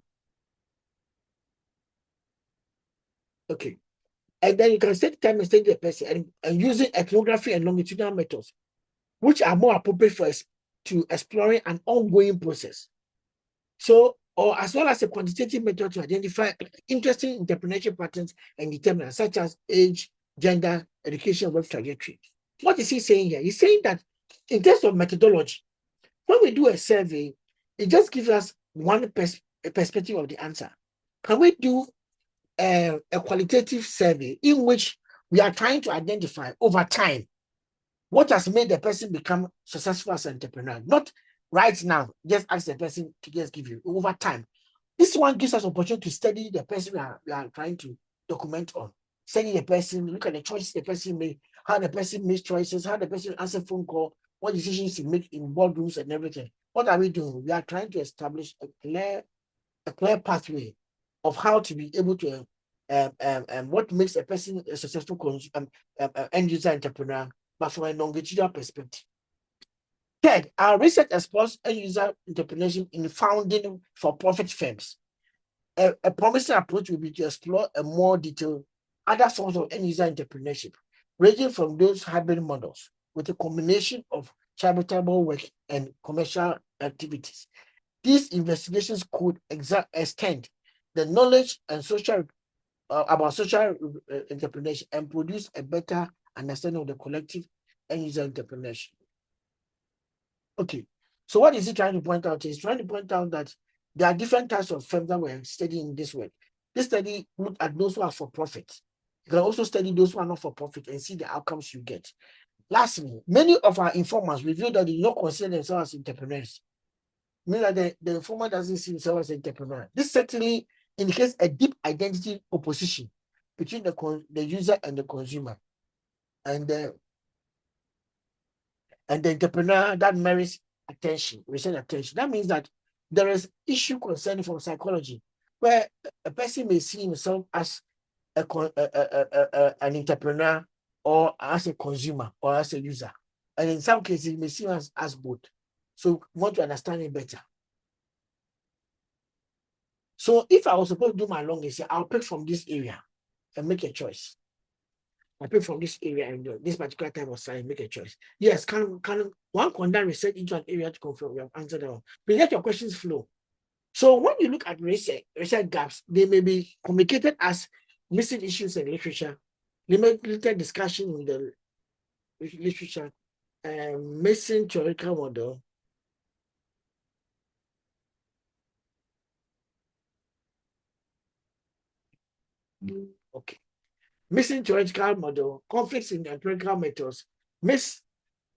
Okay. And then you can take time and study the person and using ethnography and longitudinal methods, which are more appropriate for us to exploring an ongoing process. So, or as well as a quantitative method to identify interesting entrepreneurship patterns and determinants such as age, gender, education, work trajectory. What is he saying here? He's saying that in terms of methodology, when we do a survey, it just gives us one perspective of the answer. Can we do a qualitative survey in which we are trying to identify over time what has made the person become successful as an entrepreneur? Not right now, just ask the person to just give you over time. This one gives us opportunity to study the person we are trying to document on. Study the person, look at the choices the person made, how the person makes choices, how the person answers phone call, what decisions he make in boardrooms and everything. What are we doing? We are trying to establish a clear pathway of how to be able to what makes a person a successful end user entrepreneur, but from a longitudinal perspective. Third, our research explores end user entrepreneurship in founding for-profit firms. A promising approach will be to explore a more detailed other forms of end user entrepreneurship, ranging from those hybrid models with a combination of charitable work and commercial activities. These investigations could extend the knowledge and about social entrepreneurship and produce a better understanding of the collective end user entrepreneurship. Okay, so what is he trying to point out? He's trying to point out that there are different types of firms that we're studying this work. This study look at those who are for profit. You can also study those who are not for profit and see the outcomes you get. Lastly, many of our informers reveal that they do not consider themselves as entrepreneurs. Meaning that the informer doesn't see himself as an entrepreneur. This certainly indicates a deep identity opposition between the user and the consumer. And the entrepreneur that merits attention, receive attention. That means that there is issue concerning from psychology, where a person may see himself as an entrepreneur or as a consumer or as a user. And in some cases, he may see him as both. So we want to understand it better. So if I was supposed to do my long essay, I'll pick from this area and make a choice. I pick from this area and this particular type of science, make a choice. Yes, can one conduct research into an area to confirm? We have answered all. But let your questions flow. So when you look at research gaps, they may be communicated as missing issues in literature, limited discussion in the literature, missing theoretical model, okay. Missing theoretical model, conflicts in empirical methods,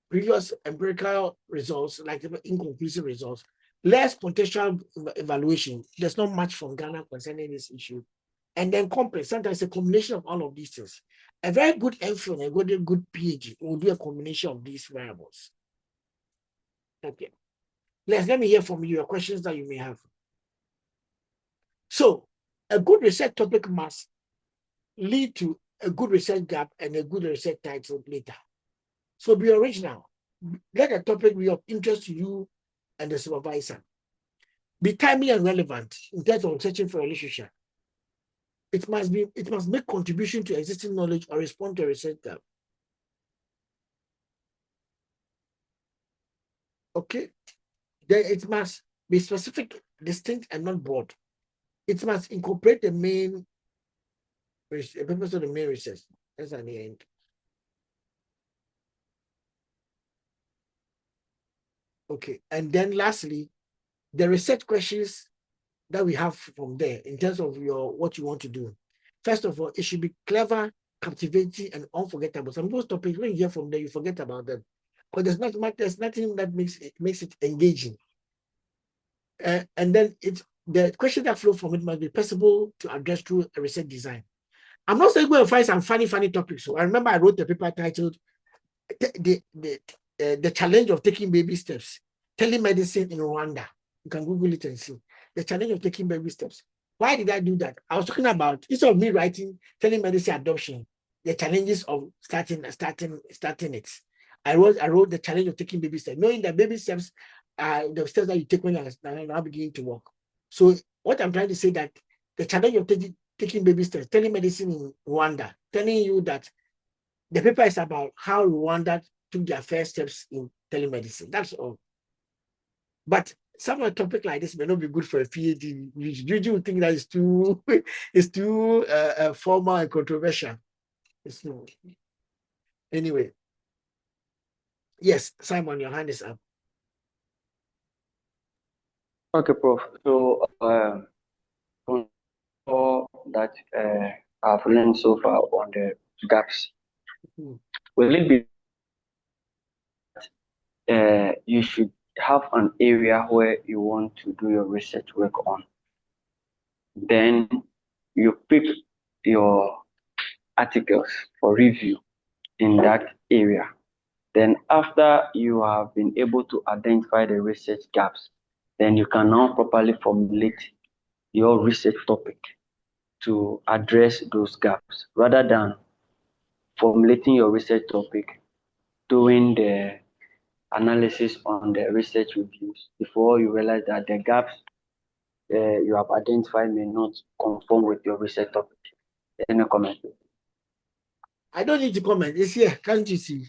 previous empirical results, like inconclusive results, less potential evaluation. There's not much from Ghana concerning this issue. And then complex, sometimes a combination of all of these things. A very good MPhil and a good PhD will do a combination of these variables. Okay. Let me hear from you your questions that you may have. So, a good research topic must lead to a good research gap and a good research title later. So be original. Let the topic be of interest to you and the supervisor. Be timely and relevant in terms of searching for a literature. It must make contribution to existing knowledge or respond to a research gap. Okay. Then it must be specific, distinct, and not broad. It must incorporate the purpose of the main research. That's at the end. Okay. And then lastly, the research questions that we have from there in terms of what you want to do. First of all, it should be clever, captivating, and unforgettable. Some of those topics, when you hear from there, you forget about them. But there's nothing that makes it engaging. And then the questions that flow from it must be possible to address through a research design. I'm not saying go and find some funny topics. So I remember I wrote a paper titled the challenge of taking baby steps, telemedicine in Rwanda. You can Google it and see the challenge of taking baby steps. Why did I do that? I was talking about, instead of me writing telemedicine adoption, the challenges of starting it. I wrote the challenge of taking baby steps, knowing that baby steps are the steps that you take when you're now beginning to walk. So what I'm trying to say that the challenge of taking baby steps, telemedicine in Rwanda, telling you that the paper is about how Rwanda took their first steps in telemedicine. That's all. But some of the topic like this may not be good for a PhD. You think that is too it's too formal and controversial. It's not. Anyway, yes, Simon, your hand is up. Okay, Prof. So, from all that I've learned so far on the gaps, will it be you should have an area where you want to do your research work on? Then you pick your articles for review in that area. Then after you have been able to identify the research gaps, then you can now properly formulate your research topic to address those gaps rather than formulating your research topic, doing the analysis on the research reviews before you realize that the gaps you have identified may not conform with your research topic. Any comment? I don't need to comment. It's here. Can't you see?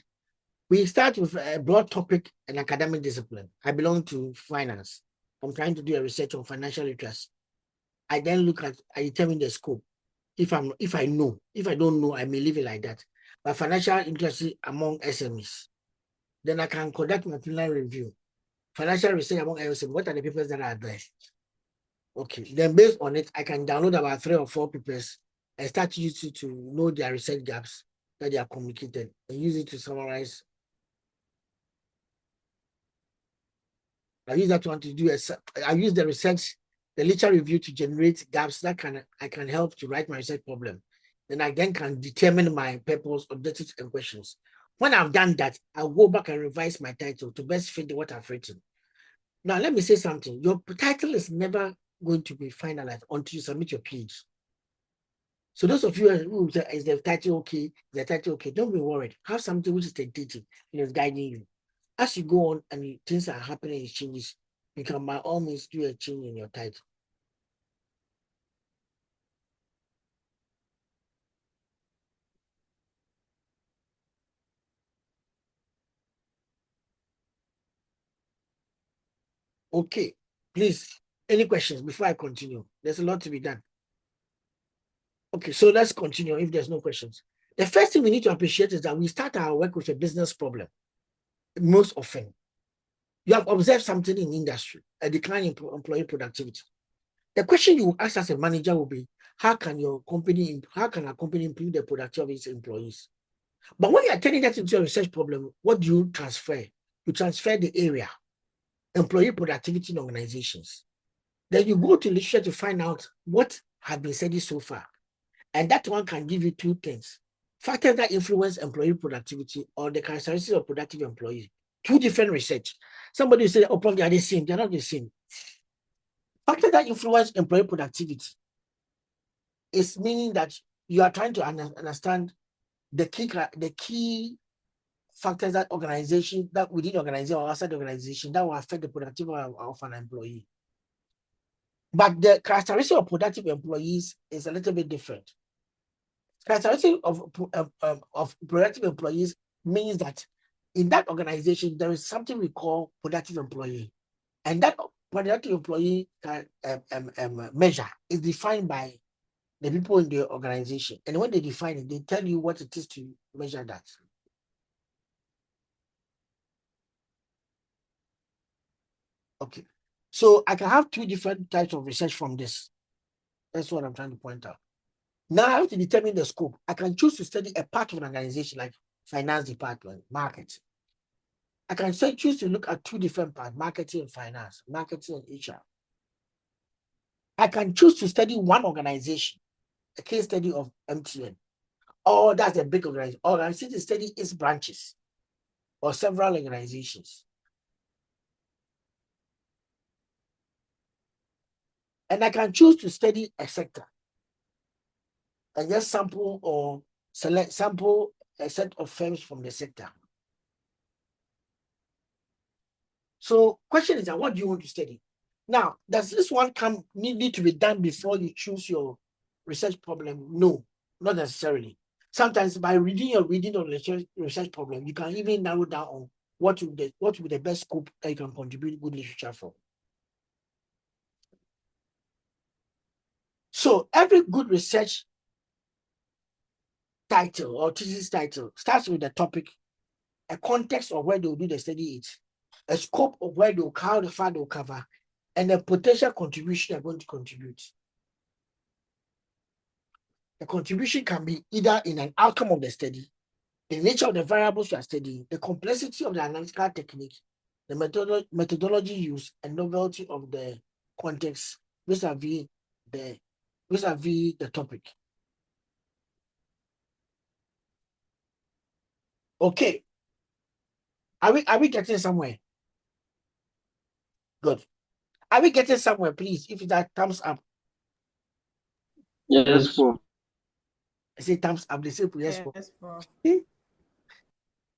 We start with a broad topic and academic discipline. I belong to finance. I'm trying to do a research on financial literacy. I then I determine the scope. If I know, if I don't know, I may leave it like that. But financial literacy among SMEs, then I can conduct my final review. Financial research among SMEs, what are the papers that are there? Okay, then based on it, I can download about 3 or 4 papers and start to use it to know their research gaps that they are communicated and use it to summarize. I use that one to do I use the research, the literature review to generate gaps that I can help to write my research problem. Then I can determine my purpose, objectives, and questions. When I've done that, I'll go back and revise my title to best fit what I've written. Now, let me say something. Your title is never going to be finalized until you submit your PhD. So those of you who say, is the title okay? Is the title okay? Don't be worried. Have something which is tentative and is guiding you. As you go on and things are happening in changes, you can by all means do a change in your title. Okay, please, any questions before I continue? There's a lot to be done. Okay, so let's continue if there's no questions. The first thing we need to appreciate is that we start our work with a business problem. Most often, you have observed something in industry, a decline in employee productivity. The question you ask as a manager will be, how can a company improve the productivity of its employees? But when you are turning that into a research problem, what do you transfer? You transfer the area, employee productivity in organizations. Then you go to literature to find out what has been said so far. And that one can give you 2 things. Factors that influence employee productivity or the characteristics of productive employees. 2 different research. Somebody will say, oh, Prof, they are the same. They're not the same. Factors that influence employee productivity is meaning that you are trying to understand the key factors that within organization or outside the organization that will affect the productivity of an employee. But the characteristic of productive employees is a little bit different. Characteristic of productive employees means that in that organization, there is something we call productive employee. And that productive employee measure is defined by the people in the organization. And when they define it, they tell you what it is to measure that. Okay. So I can have 2 different types of research from this. That's what I'm trying to point out. Now I have to determine the scope. I can choose to study a part of an organization like finance department, marketing. I can choose to look at 2 different parts, marketing and finance, marketing and HR. I can choose to study one organization, a case study of MTN. Or that's a big organization. Or I see to study its branches or several organizations. And I can choose to study a sector and just sample or sample a set of firms from the sector. So question is, what do you want to study? Now, does this one need to be done before you choose your research problem? No, not necessarily. Sometimes by reading on research problem, you can even narrow down on what would be the best scope that you can contribute good literature for. So every good research title or thesis title starts with a topic, a context of where they'll do the study, a scope of where how far they'll cover, and a potential contribution they're going to contribute. The contribution can be either in an outcome of the study, the nature of the variables you are studying, the complexity of the analytical technique, the methodology used, and novelty of the context vis-a-vis the topic. Okay. Are we getting somewhere? Good. Are we getting somewhere, please? If that thumbs up. Yes, Prof. I say thumbs up. They say yes, Prof.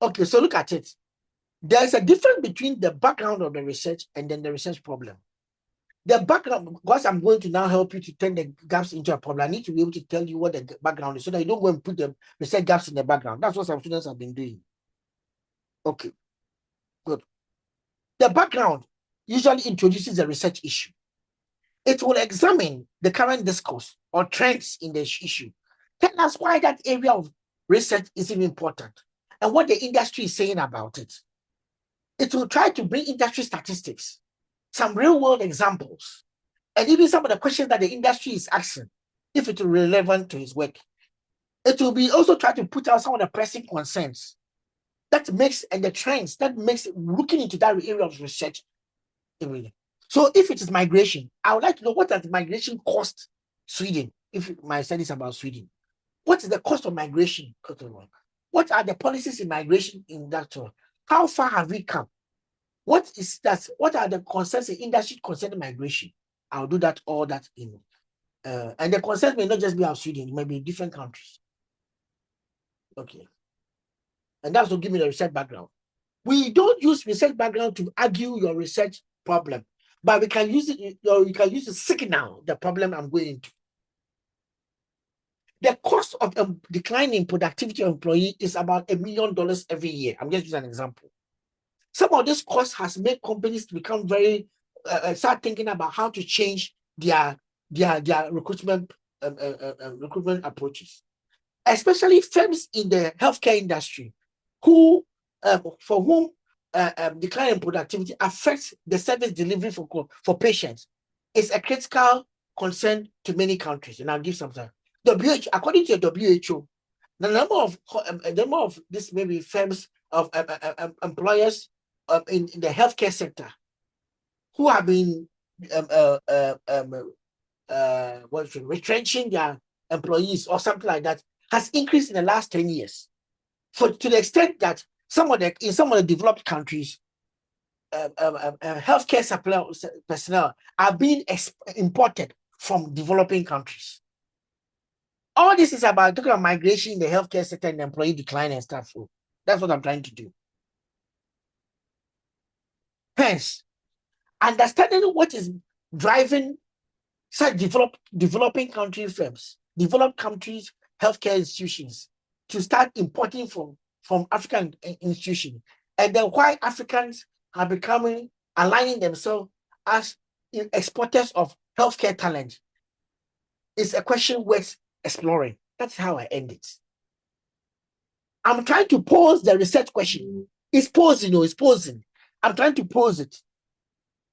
Okay, so look at it. There's a difference between the background of the research and then the research problem. The background, because I'm going to now help you to turn the gaps into a problem, I need to be able to tell you what the background is so that you don't go and put the research gaps in the background. That's what some students have been doing. Okay, good. The background usually introduces a research issue. It will examine the current discourse or trends in the issue. Tell us why that area of research is even important and what the industry is saying about it. It will try to bring industry statistics, some real-world examples, and even some of the questions that the industry is asking, if it is relevant to his work. It will be also try to put out some of the pressing concerns that makes, and the trends that makes looking into that area of research. So if it is migration, I would like to know what does migration cost Sweden, if my study is about Sweden. What is the cost of migration? What are the policies in migration in that one? How far have we come? What is that? What are the concerns in industry concerning migration? I'll do that, all that in. And the concerns may not just be of Sweden, it may be different countries. Okay. And that's to give me the research background. We don't use research background to argue your research problem, but we can use it, or you can use to signal the problem I'm going into. The cost of a decline in productivity of employee is about $1 million every year. I'm just using an example. Some of this cost has made companies become very start thinking about how to change their recruitment approaches, especially firms in the healthcare industry, who for whom decline in productivity affects the service delivery for patients. It's a critical concern to many countries, and I'll give some time. According to the WHO, the number of this maybe firms of employers in the healthcare sector who have been retrenching their employees or something like that has increased in the last 10 years. To the extent that in some of the developed countries, healthcare personnel are being imported from developing countries. All this is about talking about migration in the healthcare sector and employee decline and stuff. So that's what I'm trying to do. Hence, understanding what is driving such developing country firms, developed countries, healthcare institutions to start importing from African institutions, and then why Africans are aligning themselves as exporters of healthcare talent is a question worth exploring. That's how I end it. I'm trying to pose the research question. It's posing, it's posing. I'm trying to pose it.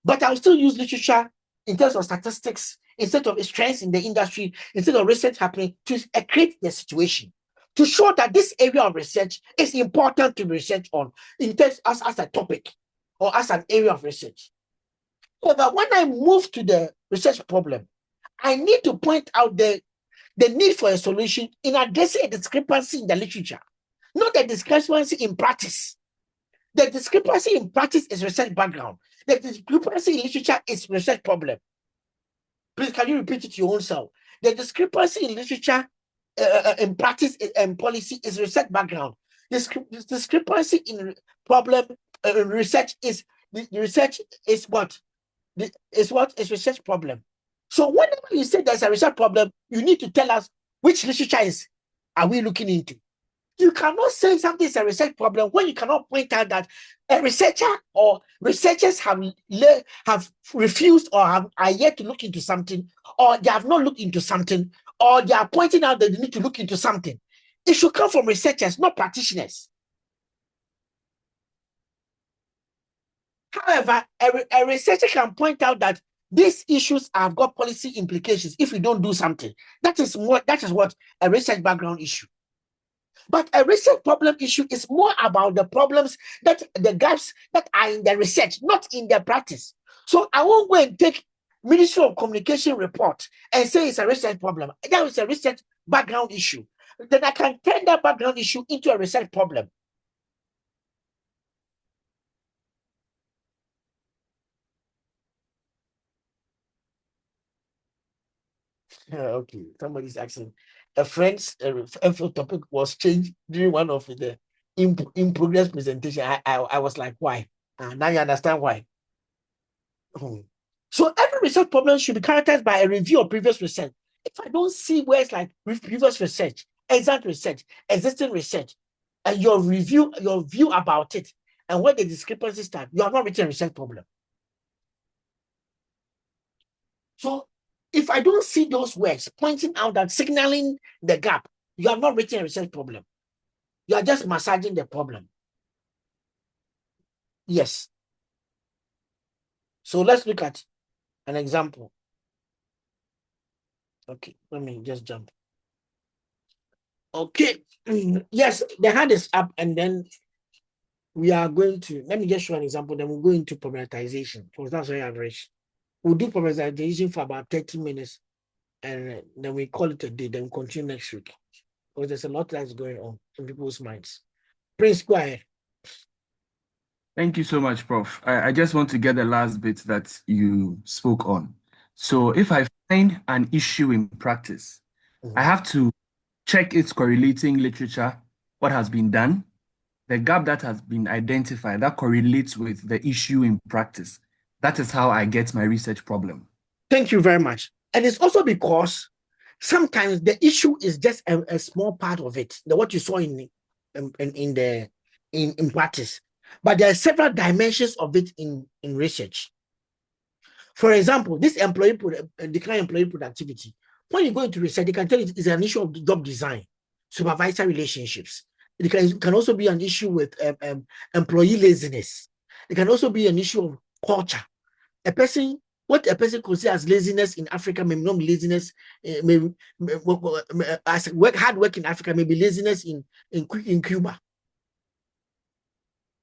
But I'll still use literature in terms of statistics, instead of strengths in the industry, instead of research happening, to create the situation, to show that this area of research is important to research on, in terms as a topic or as an area of research. But when I move to the research problem, I need to point out the need for a solution in addressing a discrepancy in the literature, not the discrepancy in practice. The discrepancy in practice is research background. The discrepancy in literature is research problem. Please, can you repeat it to your own self? The discrepancy in literature, in practice, and policy is research background. This discrepancy in problem research is the research is what? Is research problem. So whenever you say there's a research problem, you need to tell us which literature are we looking into. You cannot say something is a research problem when you cannot point out that a researcher or researchers have refused or are yet to look into something, or they have not looked into something, or they are pointing out that they need to look into something. It should come from researchers, not practitioners. However, a researcher can point out that these issues have got policy implications if you don't do something. That is what a research background issue. But a research problem issue is more about the problems that the gaps that are in the research, not in the practice. So I won't go and take Ministry of Communication report and say it's a research problem. That is a research background issue. Then I can turn that background issue into a research problem. Okay, somebody's asking. A friend's topic was changed during one of the in progress presentation. I was like, why? Now you understand why. So every research problem should be characterized by a review of previous research. If I don't see where it's like previous research, exact research, existing research, and your view about it, and where the discrepancies start, you have not written a research problem. So if I don't see those words pointing out that signaling the gap, you have not written a research problem. You are just massaging the problem. Yes. So let's look at an example. Okay, let me just jump. Okay, yes, the hand is up, and then we are going to, let me just show an example, then we'll go into problematization, because that's very average. We'll do problematization for about 30 minutes, and then we call it a day, then we'll continue next week, because there's a lot that's going on in people's minds. Prince, go ahead. Thank you so much, Prof. I just want to get the last bit that you spoke on. So if I find an issue in practice, I have to check its correlating literature, what has been done, the gap that has been identified that correlates with the issue in practice. That is how I get my research problem. Thank you very much. And it's also because sometimes the issue is just a small part of it, what you saw in practice. But there are several dimensions of it in research. For example, this decline employee productivity. When you go into research, they can tell you it's an issue of job design, supervisor relationships. It can also be an issue with employee laziness. It can also be an issue of culture. What a person considers as laziness in Africa may not be laziness. As hard work in Africa may be laziness in Cuba.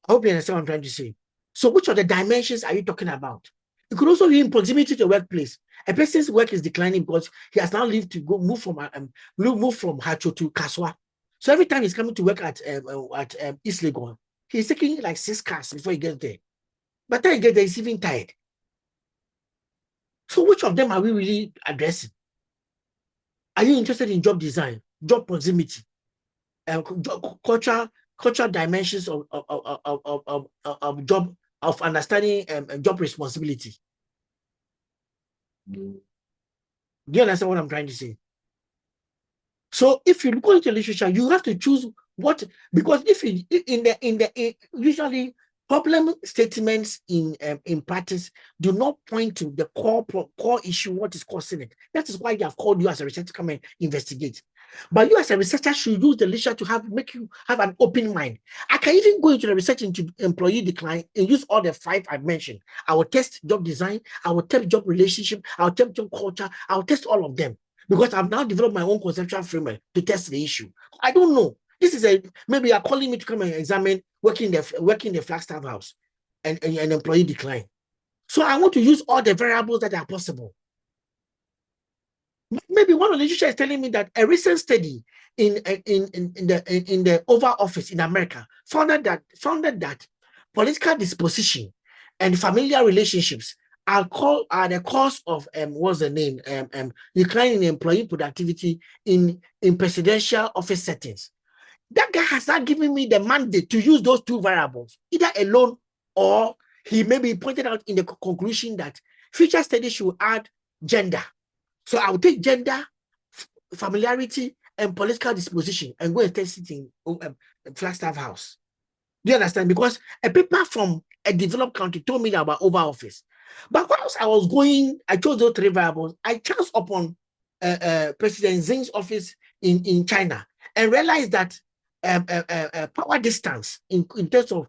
I hope you understand what I'm trying to say. So which of the dimensions are you talking about? It could also be in proximity to the workplace. A person's work is declining because he has now lived to move from Hacho to Kaswa. So every time he's coming to work at East Legon, he's taking like 6 cars before he gets there. By the time he gets there, he's even tired. So which of them are we really addressing? Are you interested in job design, job proximity, cultural dimensions of job, of understanding job responsibility? Do you understand what I'm trying to say? So if you go into literature, you have to choose what, because if usually problem statements in practice do not point to the core issue, what is causing it. That is why they have called you as a researcher to come and investigate. But you as a researcher should use the literature to make you have an open mind. I can even go into the research into employee decline and use all the 5 I've mentioned. I will test job design, I will test job relationship, I will test job culture, I will test all of them, because I've now developed my own conceptual framework to test the issue. I don't know. This is maybe you're calling me to come and examine working the Flagstaff house and an employee decline. So I want to use all the variables that are possible. Maybe one of the literature is telling me that a recent study in the Oval Office in America found that political disposition and familiar relationships are the cause of what's the name decline in employee productivity in presidential office settings. That guy has not given me the mandate to use those two variables, either alone or he maybe pointed out in the conclusion that future studies should add gender. So I will take gender, familiarity, and political disposition and go and test it in Flagstaff House. Do you understand? Because a paper from a developed country told me about over office. But whilst I was going, I chose those three variables. I chanced upon President Xing's office in China and realized that power distance in terms of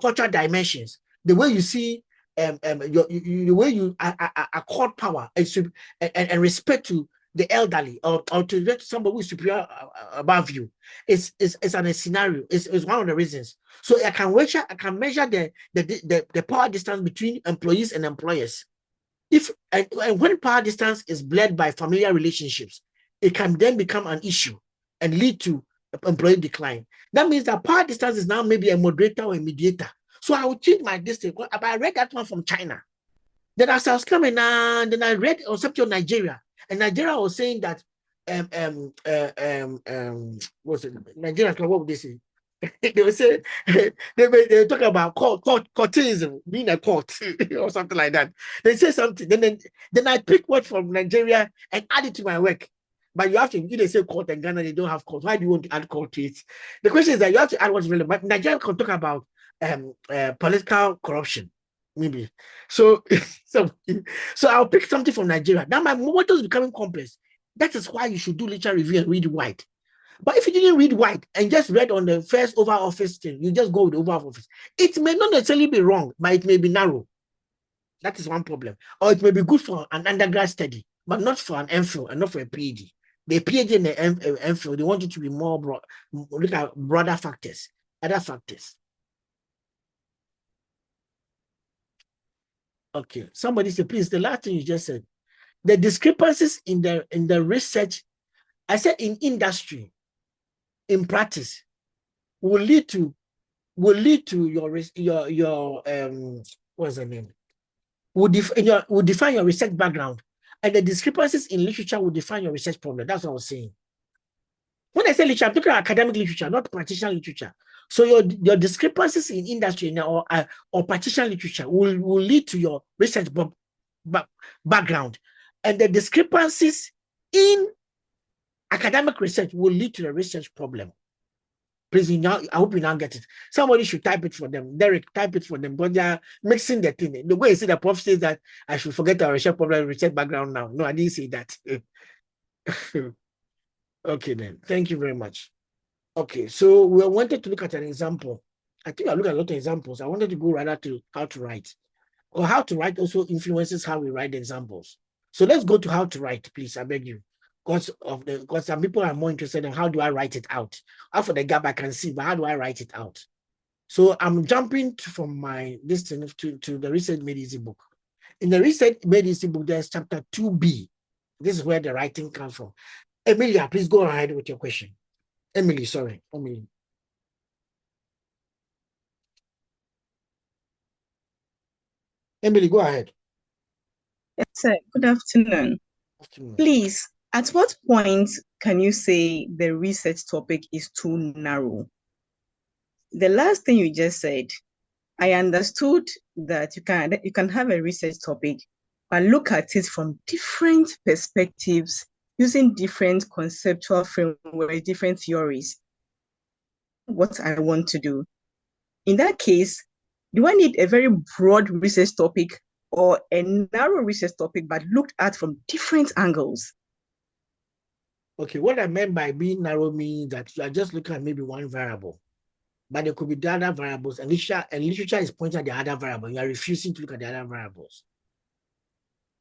cultural dimensions, the way you see the way you accord power and respect to the elderly or to somebody who is superior above you, it's a scenario. It's one of the reasons. So I can measure the power distance between employees and employers. If and when power distance is blurred by familiar relationships, it can then become an issue and lead to employee decline. That means that power distance is now maybe a moderator or a mediator. So I will change my distance. But I read that one from China. Then as I was coming, then I read Conception Nigeria, and Nigeria was saying that what's it? Nigeria, what would they say? They would say they talk about courtism, being a court or something like that. They say something, then I pick word from Nigeria and add it to my work. But you have to, if they say court and Ghana, they don't have court. Why do you want to add court to it? The question is that you have to add what's relevant. But Nigeria can talk about political corruption, maybe. So I'll pick something from Nigeria. Now my motto is becoming complex. That is why you should do literature review and read wide. But if you didn't read wide and just read on the first over office thing, you just go with the over office. It may not necessarily be wrong, but it may be narrow. That is one problem. Or it may be good for an undergrad study, but not for an MPhil and not for a PhD. The PhD and the MPhil, they want it to be more broad, look at broader factors, other factors. Okay, somebody said, please, the last thing you just said, the discrepancies in the research, I said in industry, in practice, will lead to your what's the name? Will define your research background, and the discrepancies in literature will define your research problem. That's what I was saying. When I say literature, I'm talking about academic literature, not practitioner literature. So your discrepancies in industry or practitioner literature will lead to your research background, and the discrepancies in academic research will lead to the research problem. Please, I hope you now get it. Somebody should type it for them. Derek, type it for them. But they are mixing the thing. The way you see the prof says that I should forget our research problem, research background now. No, I didn't say that. Okay, then. Thank you very much. Okay, so we wanted to look at an example. I think I look at a lot of examples. I wanted to go rather to how to write. Or how to write also influences how we write the examples. So let's go to how to write, please. I beg you. Because some people are more interested in how do I write it out. After the gap I can see, but how do I write it out? So I'm jumping from my distance to the Research Made Easy book. In the Research Made Easy book, there's chapter 2B. This is where the writing comes from. Emilia, please go ahead with your question. Emily, sorry. Emily, go ahead. Yes, sir. Good afternoon. Please, at what point can you say the research topic is too narrow? The last thing you just said, I understood that you can have a research topic, but look at it from different perspectives, using different conceptual frameworks, different theories. What I want to do. In that case, do I need a very broad research topic or a narrow research topic, but looked at from different angles? Okay, what I meant by being narrow means that you are just looking at maybe one variable, but there could be the other variables, and literature is pointing at the other variable. You are refusing to look at the other variables.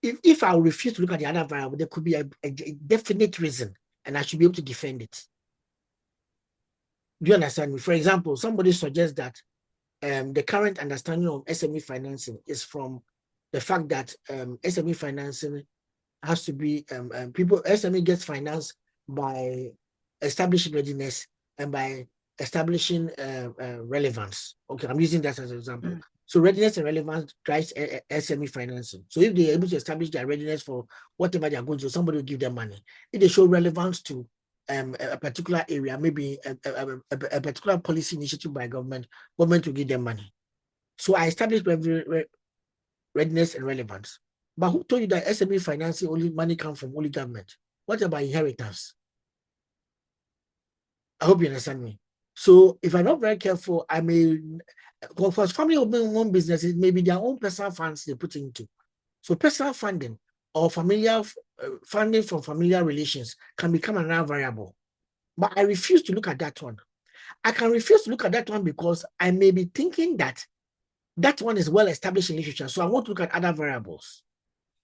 If I refuse to look at the other variable, there could be a definite reason, and I should be able to defend it. Do you understand me? For example, somebody suggests that the current understanding of SME financing is from the fact that SME financing has to be SME gets financed by establishing readiness and by establishing relevance. Okay, I'm using that as an example. So readiness and relevance drives SME financing. So if they're able to establish their readiness for whatever they're going to, somebody will give them money. If they show relevance to a particular area, maybe a particular policy initiative by government will give them money. So I established readiness and relevance. But who told you that SME financing only money comes from only government? What about inheritance? I hope you understand me. So if I'm not very careful, I may, for family-owned businesses, maybe their own personal funds they put into. So personal funding or familiar funding from familiar relations can become another variable. But I refuse to look at that one. I can refuse to look at that one because I may be thinking that that one is well established in literature. So I want to look at other variables.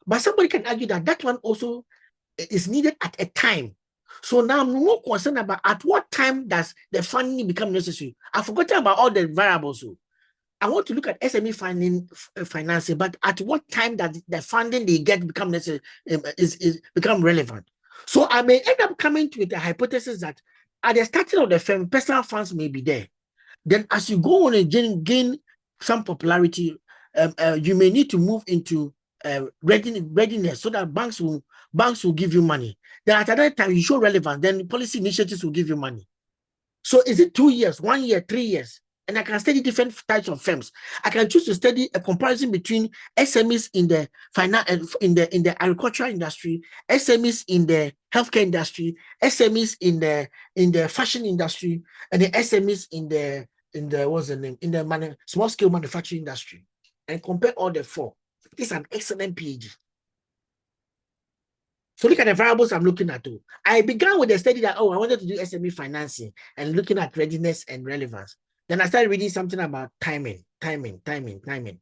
But somebody can argue that that one also is needed at a time. So now I'm more concerned about at what time does the funding become necessary. I've forgotten about all the variables. So I want to look at SME financing, but at what time does the funding they get become necessary, is become relevant? So I may end up coming to the hypothesis that at the starting of the firm, personal funds may be there. Then as you go on and gain some popularity, you may need to move into readiness so that banks will give you money. Then at that time you show relevance, then policy initiatives will give you money. So is it 2 years, 1 year, 3 years? And I can study different types of firms. I can choose to study a comparison between SMEs in the in the agricultural industry, SMEs in the healthcare industry, SMEs in the fashion industry, and the SMEs in the what's the name, in the small scale manufacturing industry, and compare all the four. This is an excellent PhD. So look at the variables I'm looking at. Too. I began with a study that, I wanted to do SME financing and looking at readiness and relevance. Then I started reading something about timing. And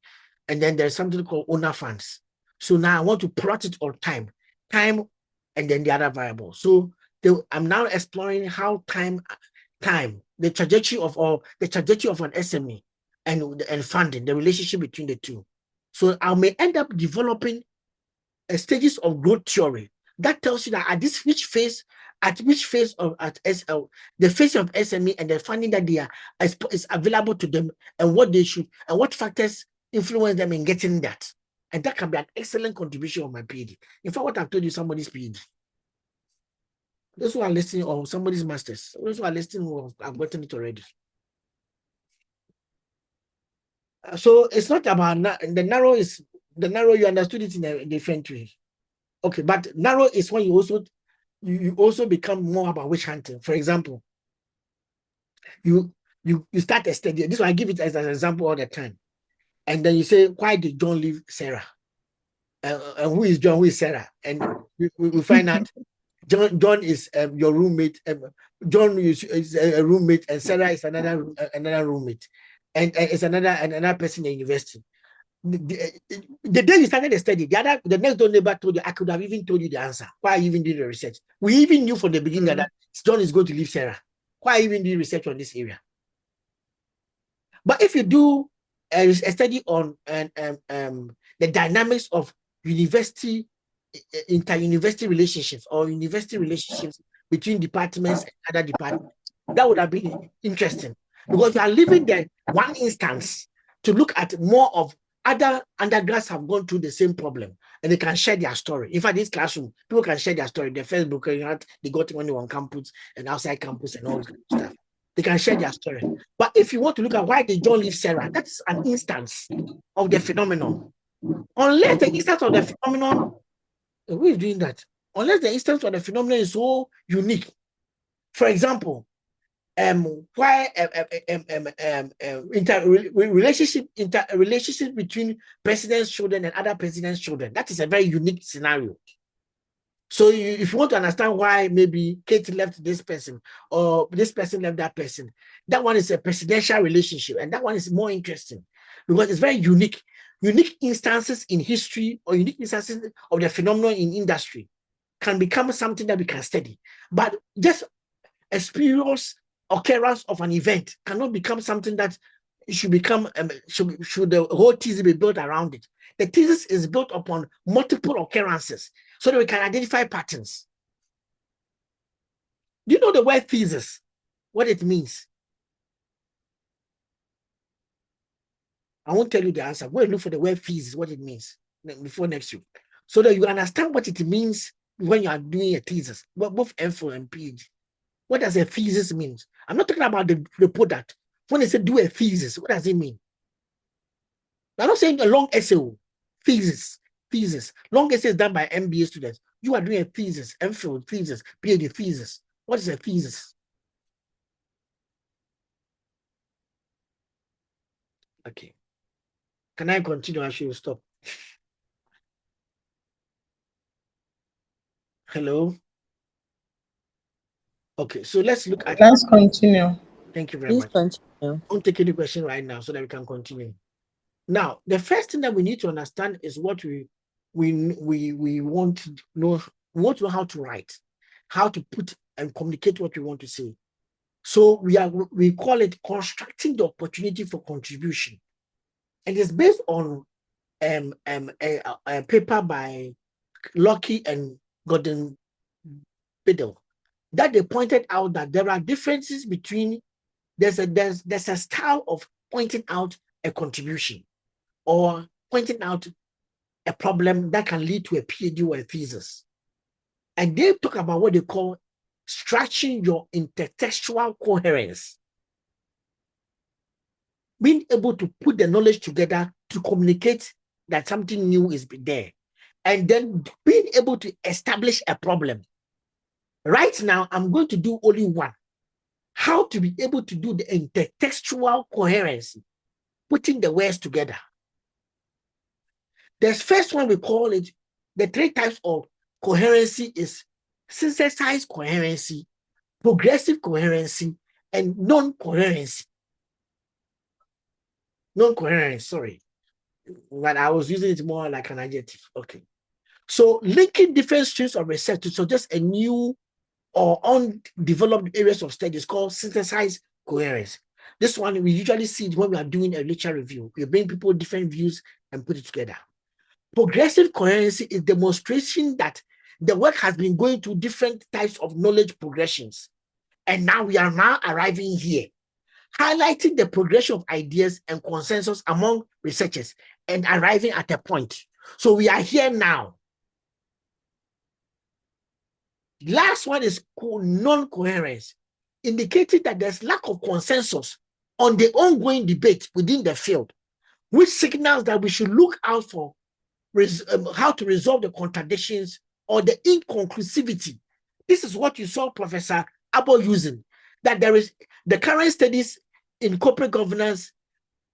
then there's something called owner funds. So now I want to plot it on time, and then the other variable. So I'm now exploring how time, the trajectory of an SME and funding, the relationship between the two. So I may end up developing stages of growth theory that tells you that at which phase of the phase of SME and the funding that they are is available to them, and what factors influence them in getting that. And that can be an excellent contribution of my PhD. In fact, what I've told you, somebody's PhD. Those who are listening, or somebody's master's, those who are listening who have gotten it already. So it's not about the narrow you understood it in a different way. Okay, but narrow is when you also become more about witch hunting. For example, you start a study. This one I give it as an example all the time. And then you say, why did John leave Sarah? And who is John? Who is Sarah? And we find out John is your roommate. John is a roommate, and Sarah is another roommate, and it's another person in university. The day you started the study, the next door neighbor told you, I could have even told you the answer. Why you even did the research? We even knew from the beginning that John is going to leave Sarah. Why even did research on this area? But if you do a study on the dynamics of inter-university relationships or university relationships between departments and other departments, that would have been interesting, because you are leaving there one instance to look at more of other undergrads have gone through the same problem and they can share their story. In fact, this classroom, people can share their story. The first book they got when they were on campus and outside campus and all that stuff. They can share their story. But if you want to look at why did John leave Sarah, that's an instance of the phenomenon. Unless the instance of the phenomenon, who is doing that? Unless the instance of the phenomenon is so unique. For example, why relationship between president's children and other president's children. That is a very unique scenario. So if you want to understand why maybe Kate left this person or this person left that person, that one is a presidential relationship, and that one is more interesting because it's very unique. Unique instances in history or unique instances of the phenomenon in industry can become something that we can study. But just a spurious occurrence of an event cannot become something that should become should the whole thesis be built around it. The thesis is built upon multiple occurrences so that we can identify patterns. Do you know the word thesis? What it means? I won't tell you the answer. Go and look for the word thesis, what it means before next week, so that you understand what it means when you are doing a thesis, both MPhil and PhD. What does a thesis mean? I'm not talking about the product. When they say do a thesis, what does it mean? I'm not saying a long essay. Thesis. Long essay is done by MBA students. You are doing a thesis, MPhil thesis, PhD thesis. What is a thesis? Okay. Can I continue? I should stop. Hello. Okay, so let's look at. Let's continue. Thank you very Please much. continue. Don't take any question right now so that we can continue. Now, the first thing that we need to understand is what we want to know. We want to know how to write, how to put and communicate what we want to say. So we call it constructing the opportunity for contribution, and it's based on a paper by Locke and Gordon Biddle that they pointed out that there are differences between there's a style of pointing out a contribution or pointing out a problem that can lead to a PhD or a thesis. And they talk about what they call stretching your intertextual coherence, being able to put the knowledge together to communicate that something new is there, and then being able to establish a problem. Right now, I'm going to do only one. How to be able to do the intertextual coherence, putting the words together. The first one we call it, the three types of coherency is synthesized coherency, progressive coherency, and non-coherency. Non-coherence, sorry. But I was using it more like an adjective. Okay. So linking different streams of research to suggest a new or undeveloped areas of study is called synthesized coherence. This one we usually see it when we are doing a literature review. We bring people different views and put it together. Progressive coherency is demonstration that the work has been going through different types of knowledge progressions. And now we are now arriving here, highlighting the progression of ideas and consensus among researchers and arriving at a point. So we are here now. Last one is non-coherence, indicating that there's lack of consensus on the ongoing debate within the field, which signals that we should look out for how to resolve the contradictions or the inconclusivity. This is what you saw Professor Abel using, that there is the current studies in corporate governance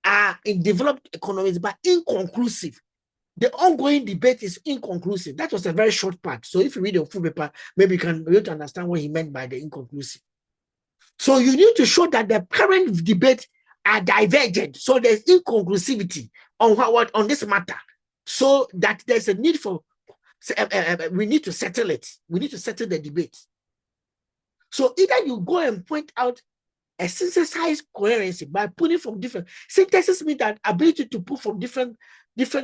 are in developed economies, but inconclusive. The ongoing debate is inconclusive. That was a very short part. So if you read the full paper, maybe you can be able to understand what he meant by the inconclusive. So you need to show that the current debate are divergent. So there's inconclusivity on this matter. So that there's a need for, we need to settle it. We need to settle the debate. So either you go and point out a synthesized coherency by putting from different, synthesis means that ability to put from different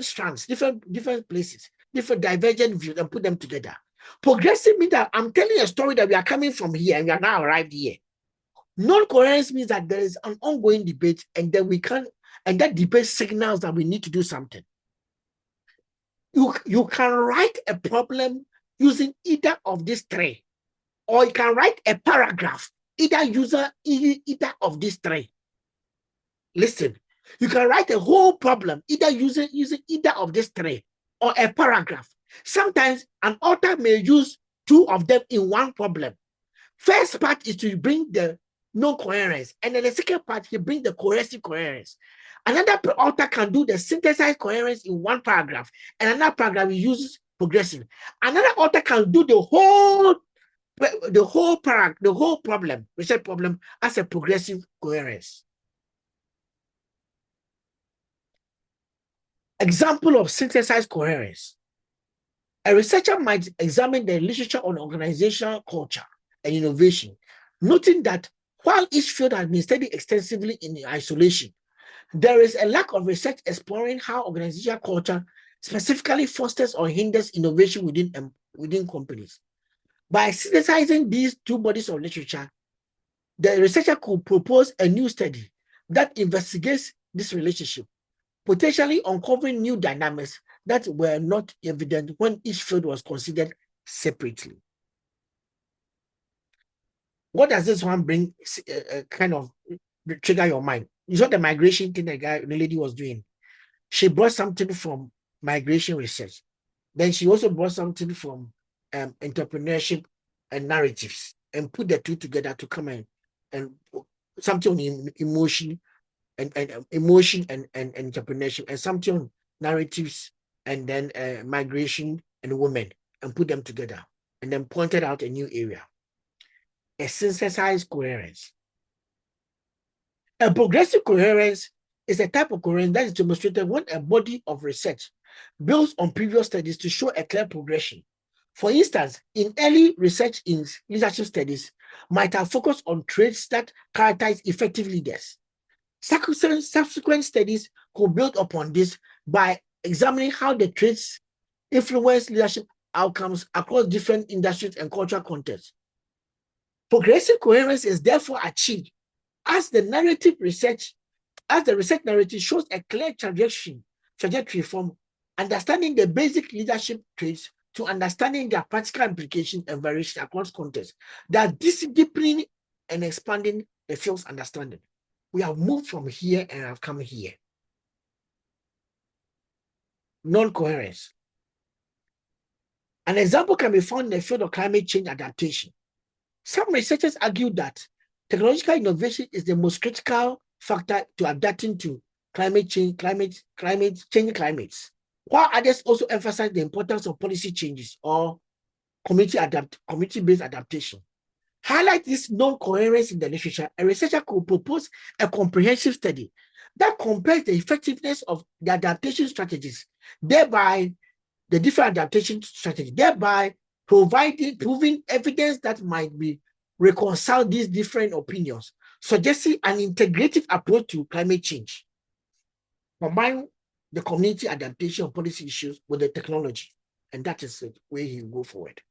strands, different places, different divergent views and put them together. Progressive means that I'm telling a story that we are coming from here and we are now arrived here. Non-coherence means that there is an ongoing debate and then and that debate signals that we need to do something. You can write a problem using either of these three, or you can write a paragraph either of these three. Listen, you can write a whole problem either using either of these three or a paragraph. Sometimes an author may use two of them in one problem. First part is to bring the non-coherence, and then the second part he brings the cohesive coherence. Another author can do the synthesized coherence in one paragraph, and another paragraph he uses progressive. Another author can do the whole problem, research problem, as a progressive coherence. Example of synthesized coherence. A researcher might examine the literature on organizational culture and innovation, noting that while each field has been studied extensively in isolation, there is a lack of research exploring how organizational culture specifically fosters or hinders innovation within companies. By synthesizing these two bodies of literature, the researcher could propose a new study that investigates this relationship. potentially uncovering new dynamics that were not evident when each field was considered separately. What does this one bring? Kind of trigger your mind. You saw the migration thing the lady was doing. She brought something from migration research. Then she also brought something from entrepreneurship and narratives, and put the two together to come in and something on emotion and emotion and entrepreneurship, and something on narratives and then migration and women, and put them together, and then pointed out a new area. A synthesized coherence. A progressive coherence is a type of coherence that is demonstrated when a body of research builds on previous studies to show a clear progression. For instance, in early research in leadership studies might have focused on traits that characterize effective leaders. Subsequent studies could build upon this by examining how the traits influence leadership outcomes across different industries and cultural contexts. Progressive coherence is therefore achieved as the research narrative shows a clear trajectory from understanding the basic leadership traits to understanding their practical implications and variation across contexts, that deepening and expanding the field's understanding. We have moved from here and have come here. Non-coherence. An example can be found in the field of climate change adaptation. Some researchers argue that technological innovation is the most critical factor to adapting to changing climates, while others also emphasize the importance of policy changes or community-based adaptation. Highlight this non-coherence in the literature, a researcher could propose a comprehensive study that compares the effectiveness of the adaptation strategies, thereby the different adaptation strategies, thereby proving evidence that might be reconcile these different opinions, suggesting an integrative approach to climate change. Combine the community adaptation of policy issues with the technology, and that is the way he will go forward.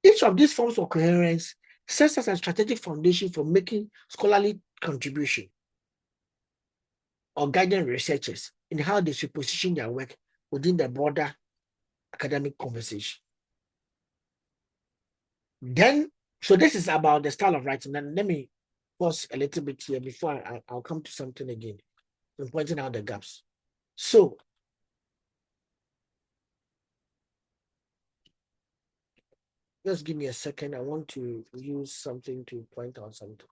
Each of these forms of coherence serves as a strategic foundation for making scholarly contribution or guiding researchers in how they should position their work within the broader academic conversation. Then, so this is about the style of writing. Then let me pause a little bit here before I'll come to something again. I'm pointing out the gaps. So, just give me a second. I want to use something to point out something.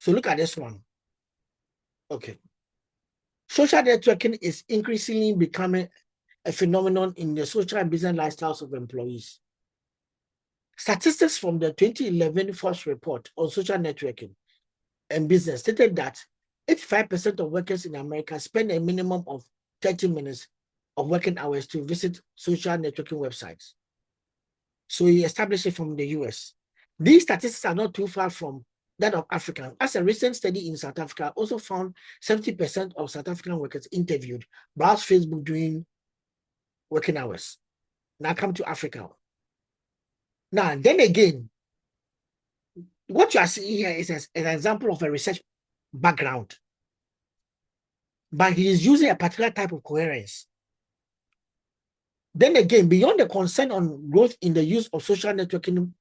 So look at this one. Okay. Social networking is increasingly becoming a phenomenon in the social and business lifestyles of employees. Statistics from the 2011 Forbes report on social networking and business stated that 85% of workers in America spend a minimum of 30 minutes of working hours to visit social networking websites. So he established it from the US. These statistics are not too far from that of Africa, as a recent study in South Africa also found 70% of South African workers interviewed browse Facebook during working hours. Now come to Africa. Now, then again, what you are seeing here is an example of a research background, but he is using a particular type of coherence. Then again, beyond the concern on growth in the use of social networking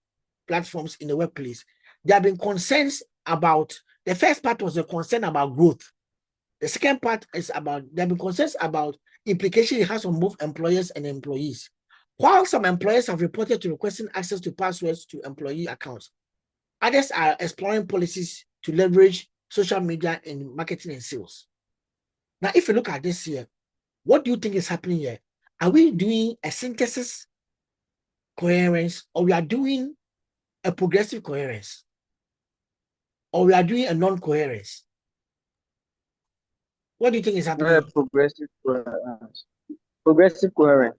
platforms in the workplace, there have been concerns about, the first part was a concern about growth. The second part is about, there have been concerns about implication it has on both employers and employees. While some employers have reported to requesting access to passwords to employee accounts, others are exploring policies to leverage social media in marketing and sales. Now, if you look at this here, what do you think is happening here? Are we doing a synthesis coherence, or we are doing a progressive coherence, or we are doing a non-coherence? What do you think is happening? Progressive coherence. Progressive coherence.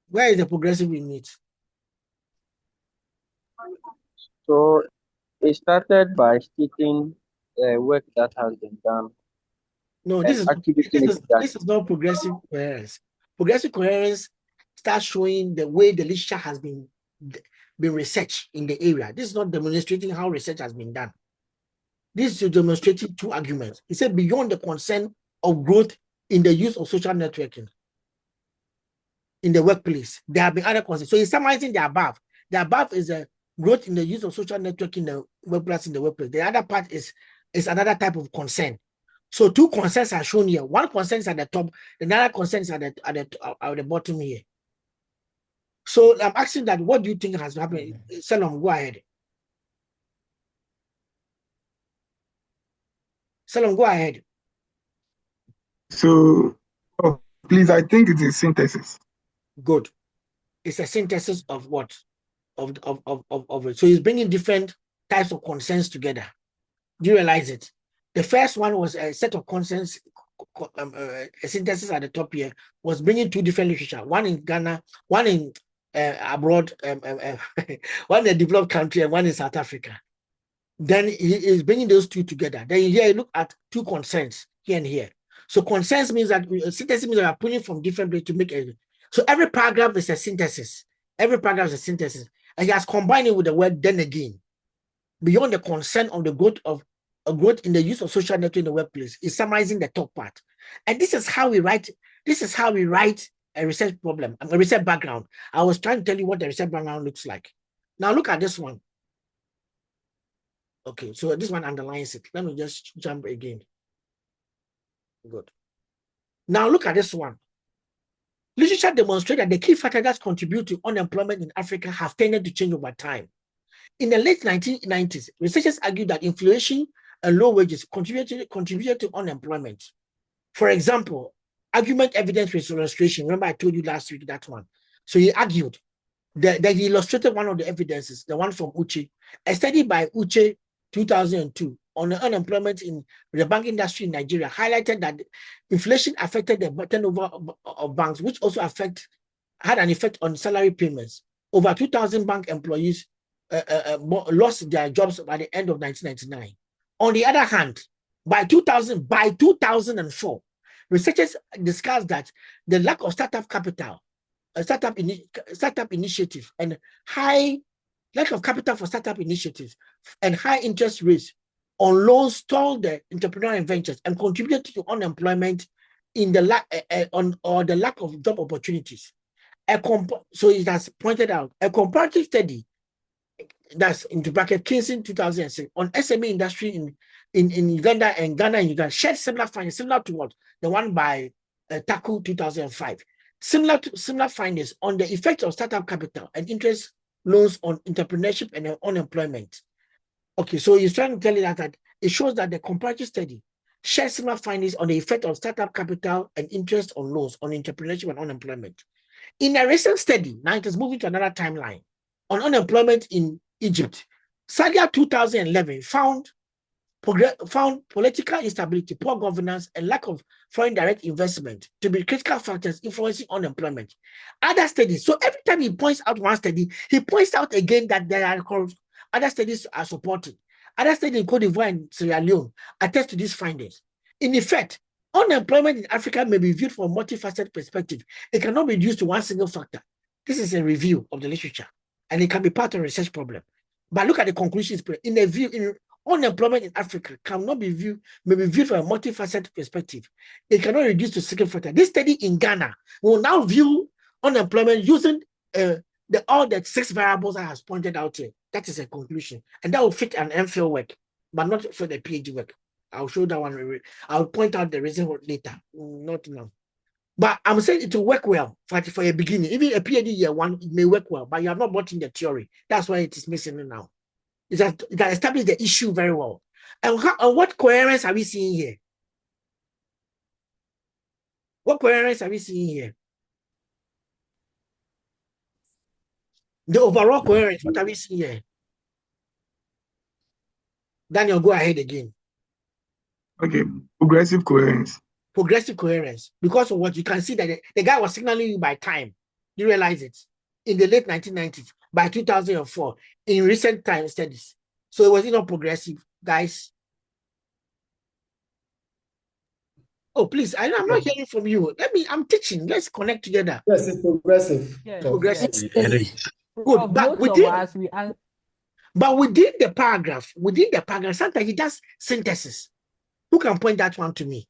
Where is the progressive in it? So it started by stating work that has been done. No, this is not progressive coherence. Progressive coherence starts showing the way the literature has been researched in the area. This is not demonstrating how research has been done. This is demonstrating two arguments. It said beyond the concern of growth in the use of social networking in the workplace, there have been other concerns. So he's summarizing the above. The above is a growth in the use of social networking in the workplace. The other part is another type of concern. So two concerns are shown here. One concern is at the top, another concern is at the bottom here. So I'm asking that, what do you think has happened? Salom, go ahead. Salom, go ahead. So, please, I think it is synthesis. Good. It's a synthesis of what? Of it. So he's bringing different types of concerns together. Do you realize it? The first one was a set of concerns, a synthesis at the top here, was bringing two different literature, one in Ghana, one in abroad, one in a developed country, and one in South Africa. Then he is bringing those two together. Then here you look at two concerns here and here. So concerns means that synthesis means that we are pulling from different places to make a. So every paragraph is a synthesis. Every paragraph is a synthesis. And he has combined it with the word then again. Beyond the concern of the growth of a growth in the use of social network in the workplace, is summarizing the top part. And this is how we write. This is how we write a research problem, a research background. I was trying to tell you what the research background looks like. Now look at this one. Okay, so this one underlines it. Let me just jump again. Good. Now look at this one. Literature demonstrates that the key factors that contribute to unemployment in Africa have tended to change over time. In the late 1990s, researchers argued that inflation and low wages contributed to unemployment. For example, argument evidence with illustration. Remember I told you last week that one. So he argued that he illustrated one of the evidences, the one from Uche. A study by Uche 2002 on the unemployment in the bank industry in Nigeria highlighted that inflation affected the turnover of banks, which also had an effect on salary payments. Over 2,000 bank employees lost their jobs by the end of 1999. On the other hand, by 2004, researchers discussed that the lack of startup capital, startup initiative, and lack of capital for startup initiatives and high interest rates on loans stalled the entrepreneurial ventures and contributed to unemployment in the lack of job opportunities. So it has pointed out a comparative study, that's into bracket Kinsey 2006, on SME industry in Uganda and Ghana and Uganda shared similar findings, similar to what the one by Taku 2005. Similar findings on the effect of startup capital and interest loans on entrepreneurship and unemployment. Okay, so he's trying to tell you that it shows that the comparative study shares similar findings on the effect of startup capital and interest on loans on entrepreneurship and unemployment. In a recent study, now it is moving to another timeline, on unemployment in Egypt, Sadia 2011 found political instability, poor governance, and lack of foreign direct investment to be critical factors influencing unemployment. Other studies, so every time he points out one study, he points out again that there are other studies are supported. Other studies in Cote d'Ivoire and Sierra Leone attest to these findings. In effect, unemployment in Africa may be viewed from a multifaceted perspective. It cannot be reduced to one single factor. This is a review of the literature, and it can be part of a research problem. But look at the conclusions. Unemployment in Africa may be viewed from a multifaceted perspective. It cannot reduce to single factor. This study in Ghana will now view unemployment using all the 6 variables I have pointed out here. That is a conclusion, and that will fit an MPhil work, but not for the PhD work. I'll show that one. I'll point out the reason later, not now. But I'm saying it will work well for a beginning. Even a PhD year one, it may work well, but you have not bought in the theory. That's why it is missing now. It has established the issue very well. And what coherence are we seeing here? What coherence are we seeing here? The overall coherence, what are we seeing here? Daniel, go ahead again. Okay, progressive coherence. Progressive coherence. Because of what you can see that the guy was signaling you by time. You realize it in the late 1990s, by 2004, in recent time studies. So it was not progressive, guys. Oh, please, I'm not hearing from you. I'm teaching. Let's connect together. Yes, it's progressive. Yes, Progressive. yes. Good. But Most of us, within the paragraph, sometimes he does synthesis. Who can point that one to me?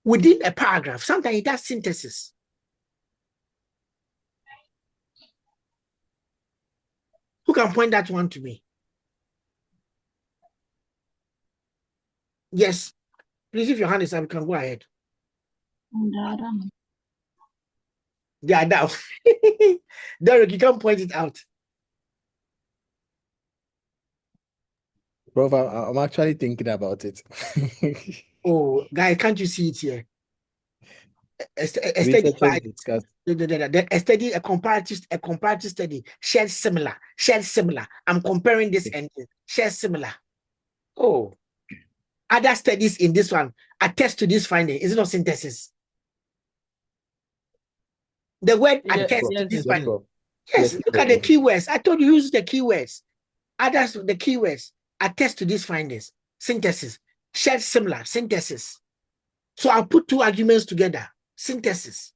Within a paragraph, sometimes he does synthesis. Who can point that one to me? Yes. Please, if your hand is up, you can go ahead. Yeah, that. Derek, you can point it out. Prof, I'm actually thinking about it. Oh, guy, can't you see it here? A study a comparative study, shared similar. I'm comparing this and shared similar. Oh, other studies in this one attest to this finding. Is it not synthesis? The word attest to this finding. Yes, look at the keywords. I told you use the keywords. Others, the keywords attest to these findings. Synthesis, shared similar, synthesis. So I'll put two arguments together. Synthesis.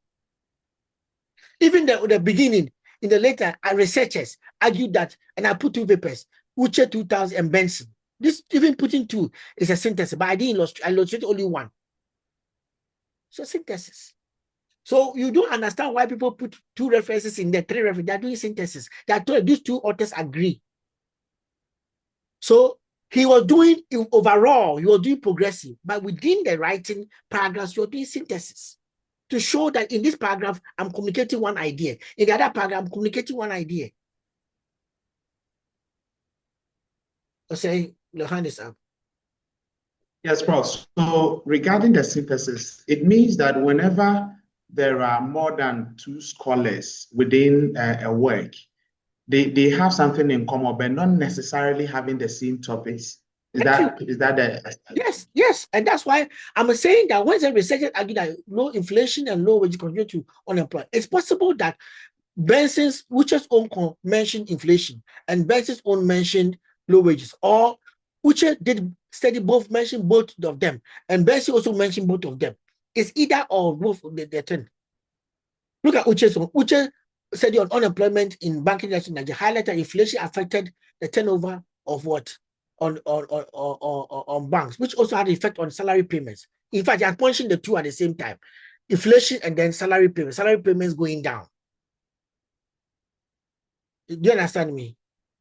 Even the beginning, in the later, researchers argued that, and I put two papers, Uche 2000 and Benson. This even putting two is a synthesis, but I didn't illustrate. I illustrated only one. So synthesis. So you don't understand why people put two references in there, three references. They're doing synthesis. These two authors agree. So he was doing overall, he was doing progressive, but within the writing paragraphs, you're doing synthesis to show that in this paragraph, I'm communicating one idea. In the other paragraph, I'm communicating one idea. I say, the hand is up. Yes, Prof. So regarding the synthesis, it means that whenever there are more than two scholars within a work, they have something in common, but not necessarily having the same topics. Is that the... Yes, and that's why I'm saying that when the researchers argue that low inflation and low wage contribute to unemployment, it's possible that Uche's own mentioned inflation and Benson's own mentioned low wages, or Uche did study both, mentioned both of them, and Benson also mentioned both of them. It's either or both of the thing. Look at Uche's own. Uche study on unemployment in banking industry in Nigeria highlighted inflation affected the turnover of what on banks, which also had an effect on salary payments. In fact, I mentioned the two at the same time: inflation and then salary payments going down. Do you understand me?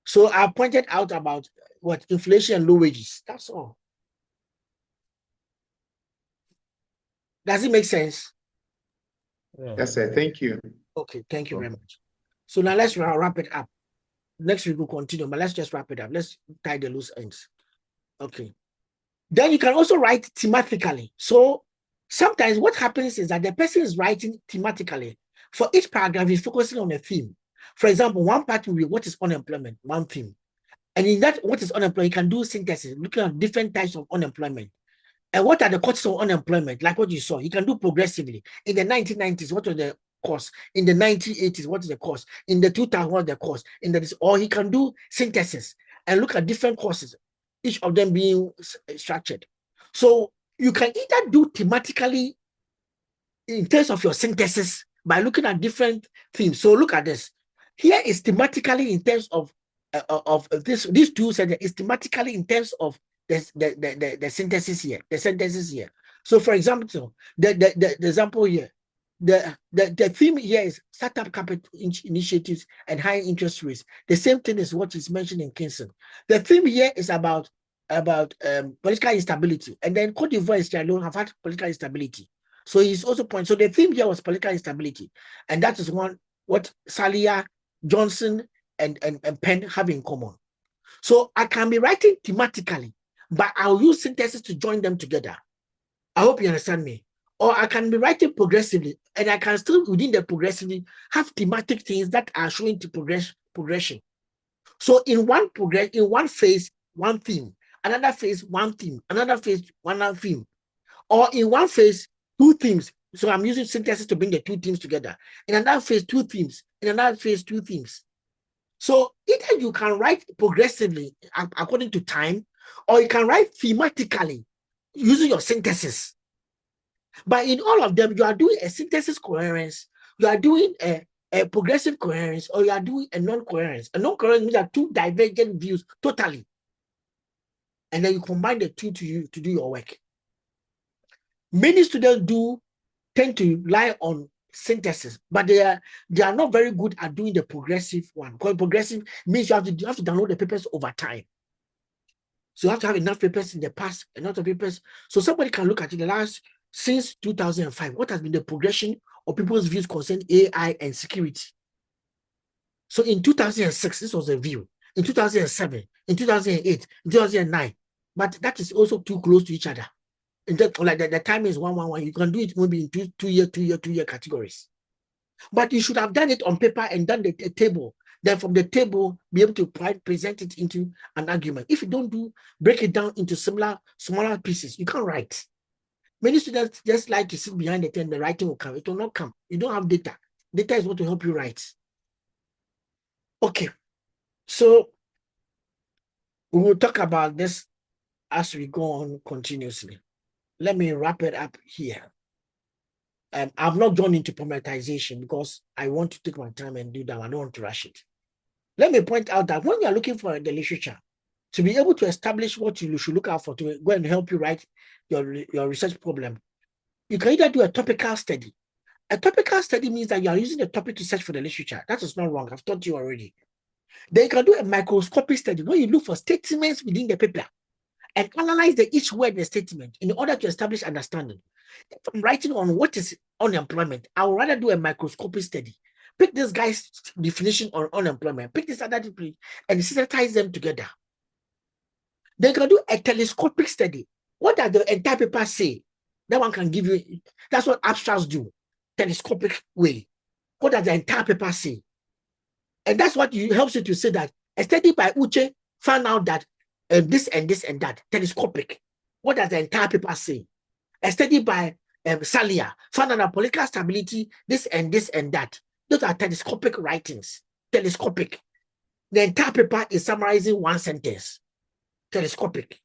So I pointed out about what inflation and low wages. That's all. Does it make sense? Yes, sir. Thank you. Okay, thank you very much. So now let's wrap it up. Next week we'll continue, but let's just wrap it up. Let's tie the loose ends. Okay. Then you can also write thematically. So sometimes what happens is that the person is writing thematically. For each paragraph, he's focusing on a theme. For example, one part will be what is unemployment, one theme. And in that, what is unemployment, you can do synthesis, looking at different types of unemployment. And what are the causes of unemployment? Like what you saw, you can do progressively. In the 1990s, what was the cause? In the 1980s, what is the cause? In the 2000s, what is the cause? Or he can do synthesis and look at different causes, each of them being structured. So you can either do thematically in terms of your synthesis by looking at different themes. So look at this. Here is thematically in terms of these two said is thematically in terms of the synthesis here, the sentences here. So for example, the example here, the theme here is startup capital initiatives and high interest rates. The same thing is what is mentioned in Kingston. The theme here is about political instability, and then Cote d'Ivoire and Sierra Leone have had political instability. So he's also pointing. So the theme here was political instability, and that is what Salia, Johnson, and Penn have in common. So I can be writing thematically, but I'll use synthesis to join them together. I hope you understand me. Or I can be writing progressively, and I can still, within the progressively, have thematic things that are showing to progression. So in one phase, one theme, another phase, one theme, another phase, one other theme. Or in one phase, two themes. So I'm using synthesis to bring the two themes together. In another phase, two themes. In another phase, two themes. So either you can write progressively according to time, or you can write thematically using your synthesis. But in all of them, you are doing a synthesis coherence, you are doing a progressive coherence, or you are doing a non-coherence. A non-coherence means that two divergent views totally. And then you combine the two to do your work. Many students tend to rely on synthesis, but they are not very good at doing the progressive one. Because progressive means you have to download the papers over time. So you have to have enough papers in the past, enough of papers. So somebody can look at it since 2005. What has been the progression of people's views concerning AI and security? So in 2006, this was a view. In 2007, in 2008, in 2009. But that is also too close to each other. And like the time is 111. You can do it maybe in two year categories. But you should have done it on paper and done the table. Then from the table, be able to present it into an argument. If you don't break it down into smaller pieces, you can't write. Many students just like to sit behind the tent, the writing will come. It will not come. You don't have data. Data is what will help you write. Okay. So we will talk about this as we go on continuously. Let me wrap it up here. I've not gone into problematization because I want to take my time and do that. I don't want to rush it. Let me point out that when you are looking for the literature, to be able to establish what you should look out for to go and help you write your research problem, you can either do a topical study. A topical study means that you are using the topic to search for the literature. That is not wrong. I've taught you already. Then you can do a microscopic study where you look for statements within the paper and analyze each word in the statement in order to establish understanding. If I'm writing on what is unemployment, I would rather do a microscopic study. Pick this guy's definition on unemployment, pick this other definition, and synthesize them together. Then you can do a telescopic study. What does the entire paper say? That one can give you, that's what abstracts do, telescopic way. What does the entire paper say? And that's what helps you to say that a study by Uche found out that this and this and that, telescopic. What does the entire paper say? A study by Salia found out that political stability, this and this and that. Those are telescopic writings. Telescopic. The entire paper is summarizing one sentence. Telescopic.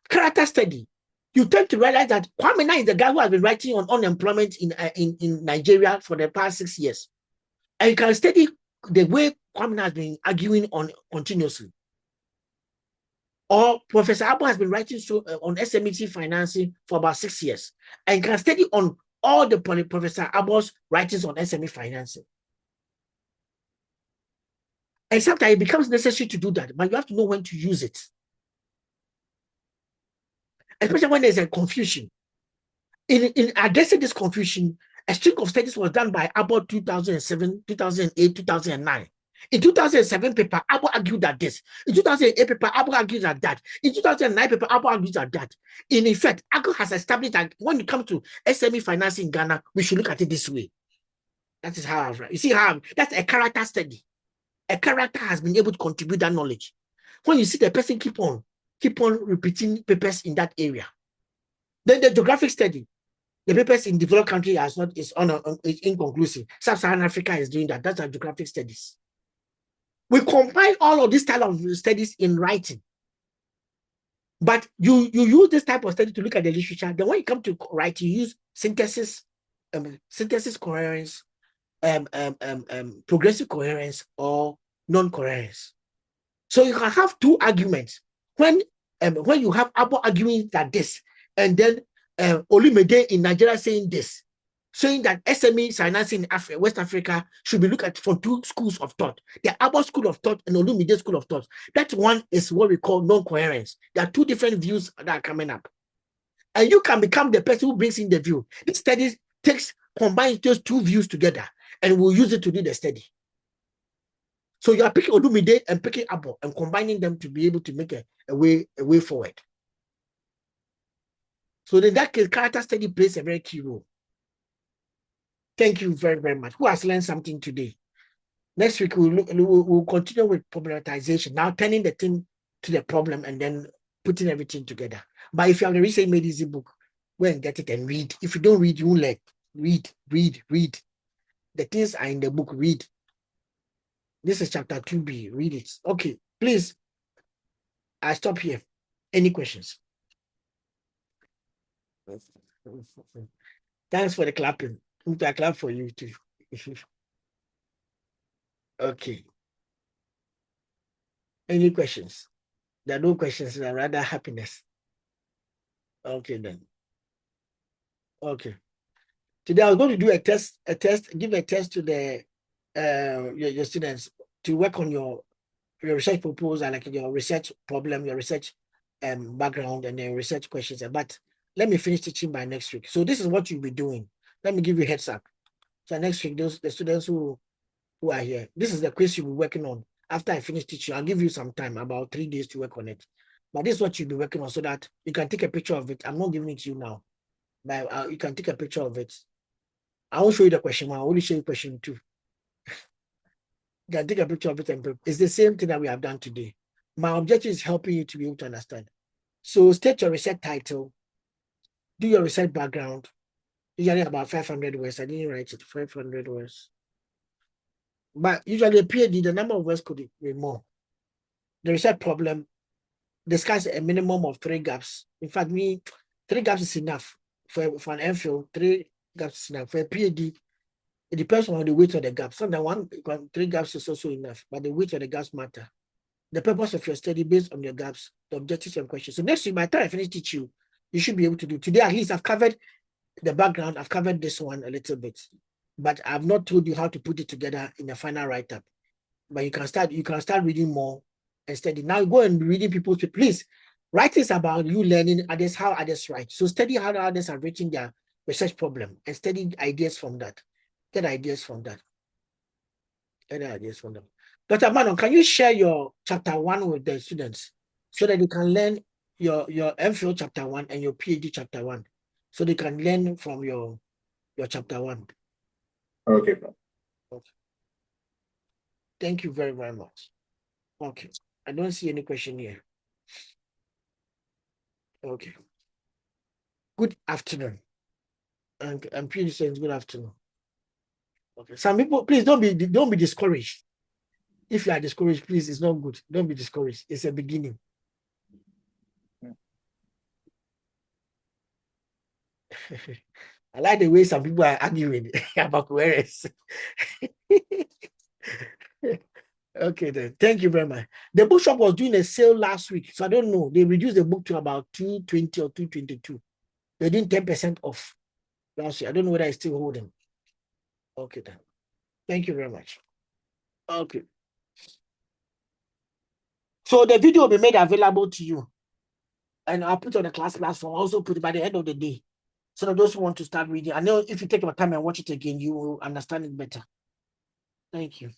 Character study. You tend to realize that Kwame Nkrumah is the guy who has been writing on unemployment in Nigeria for the past 6 years. And you can study the way Kwame Nkrumah has been arguing on continuously. Or Professor Abo has been writing on SMET financing for about 6 years. And you can study on all the Professor Abo's writings on SME financing. And sometimes it becomes necessary to do that, but you have to know when to use it. Especially when there's a confusion. In addressing this confusion, a string of studies was done by Abo 2007, 2008, 2009. In 2007 paper, Abo argued that this. In 2008 paper, Abo argued that that. In 2009 paper, Abo argued that that. In effect, Abo has established that when it comes to SME financing in Ghana, we should look at it this way. That is how I've read. You see how that's a character study. A character has been able to contribute that knowledge. When you see the person keep on repeating papers in that area. Then the geographic study. The papers in developed country is inconclusive. Sub-Saharan Africa is doing that. That's our geographic studies. We combine all of this style of studies in writing. But you use this type of study to look at the literature. Then when you come to write, you use synthesis, coherence, progressive coherence, or non-coherence. So you can have two arguments. When you have Abo arguing that this, and then Olumide in Nigeria saying this, saying that SME financing in West Africa should be looked at from two schools of thought. The Abo school of thought and Olumide school of thought. That one is what we call non-coherence. There are two different views that are coming up. And you can become the person who brings in the view. This study combines those two views together and we'll use it to do the study. So you are picking Olumide and picking Abo and combining them to be able to make a way forward. So in that case, character study plays a very key role. Thank you very, very much. Who has learned something today? Next week, we'll continue with problematization, now turning the thing to the problem and then putting everything together. But if you have the Research Made Easy book, go and get it and read. If you don't read, you won't learn. Read. The things are in the book, read. This is chapter 2B, read it. Okay, please, I stop here. Any questions? Thanks for the clapping. I clap for you too. Okay. Any questions? There are no questions, there are rather happiness. Okay then. Okay. Today I was going to do give a test to the your students to work on your research proposal, like your research problem, your research background, and then research questions. But let me finish teaching by next week. So this is what you'll be doing. Let me give you a heads up. So next week, the students who are here, this is the quiz you'll be working on. After I finish teaching, I'll give you some time, about 3 days to work on it. But this is what you'll be working on so that you can take a picture of it. I'm not giving it to you now, but you can take a picture of it. I won't show you the question one. I will only show you question 2. You can take a picture of it and it's the same thing that we have done today. My objective is helping you to be able to understand. So state your research title, do your research background, usually about 500 words. I didn't write it, 500 words. But usually a PhD, the number of words could be more. The research problem, discuss a minimum of 3 gaps. In fact, 3 gaps is enough. For an MPhil, 3 gaps is enough. For a PhD, it depends on the weight of the gaps. Sometimes 3 gaps is also enough, but the weight of the gaps matter. The purpose of your study based on your gaps, the objectives and questions. So next week, by the time I finish teach you, you should be able to do. Today, at least I've covered the background. I've covered this one a little bit, but I've not told you how to put it together in the final write-up. But you can start reading more and study. Now go and reading people's, please. Writing is about you learning others, how others write. So study how others are writing their research problem and study ideas from that. Get ideas from that. Get ideas from them. Dr. Manon, can you share your chapter 1 with the students so that they can learn your MPhil chapter 1 and your PhD chapter 1, so they can learn from your chapter 1? Okay. Okay. Thank you very, very much. Okay. I don't see any question here. Okay. Good afternoon. And PhD students, good afternoon. Okay. Some people, please don't be discouraged. If you are discouraged, please, it's not good. Don't be discouraged. It's a beginning. I like the way some people are arguing about whereas. Okay, then. Thank you very much. The bookshop was doing a sale last week, so I don't know. They reduced the book to about 220 or 222. They're doing 10% off last week. I don't know whether it's still holding. Okay, then. Thank you very much. Okay. So the video will be made available to you. And I'll put it on the class platform. Also put it by the end of the day. So that those who want to start reading, I know if you take your time and watch it again, you will understand it better. Thank you.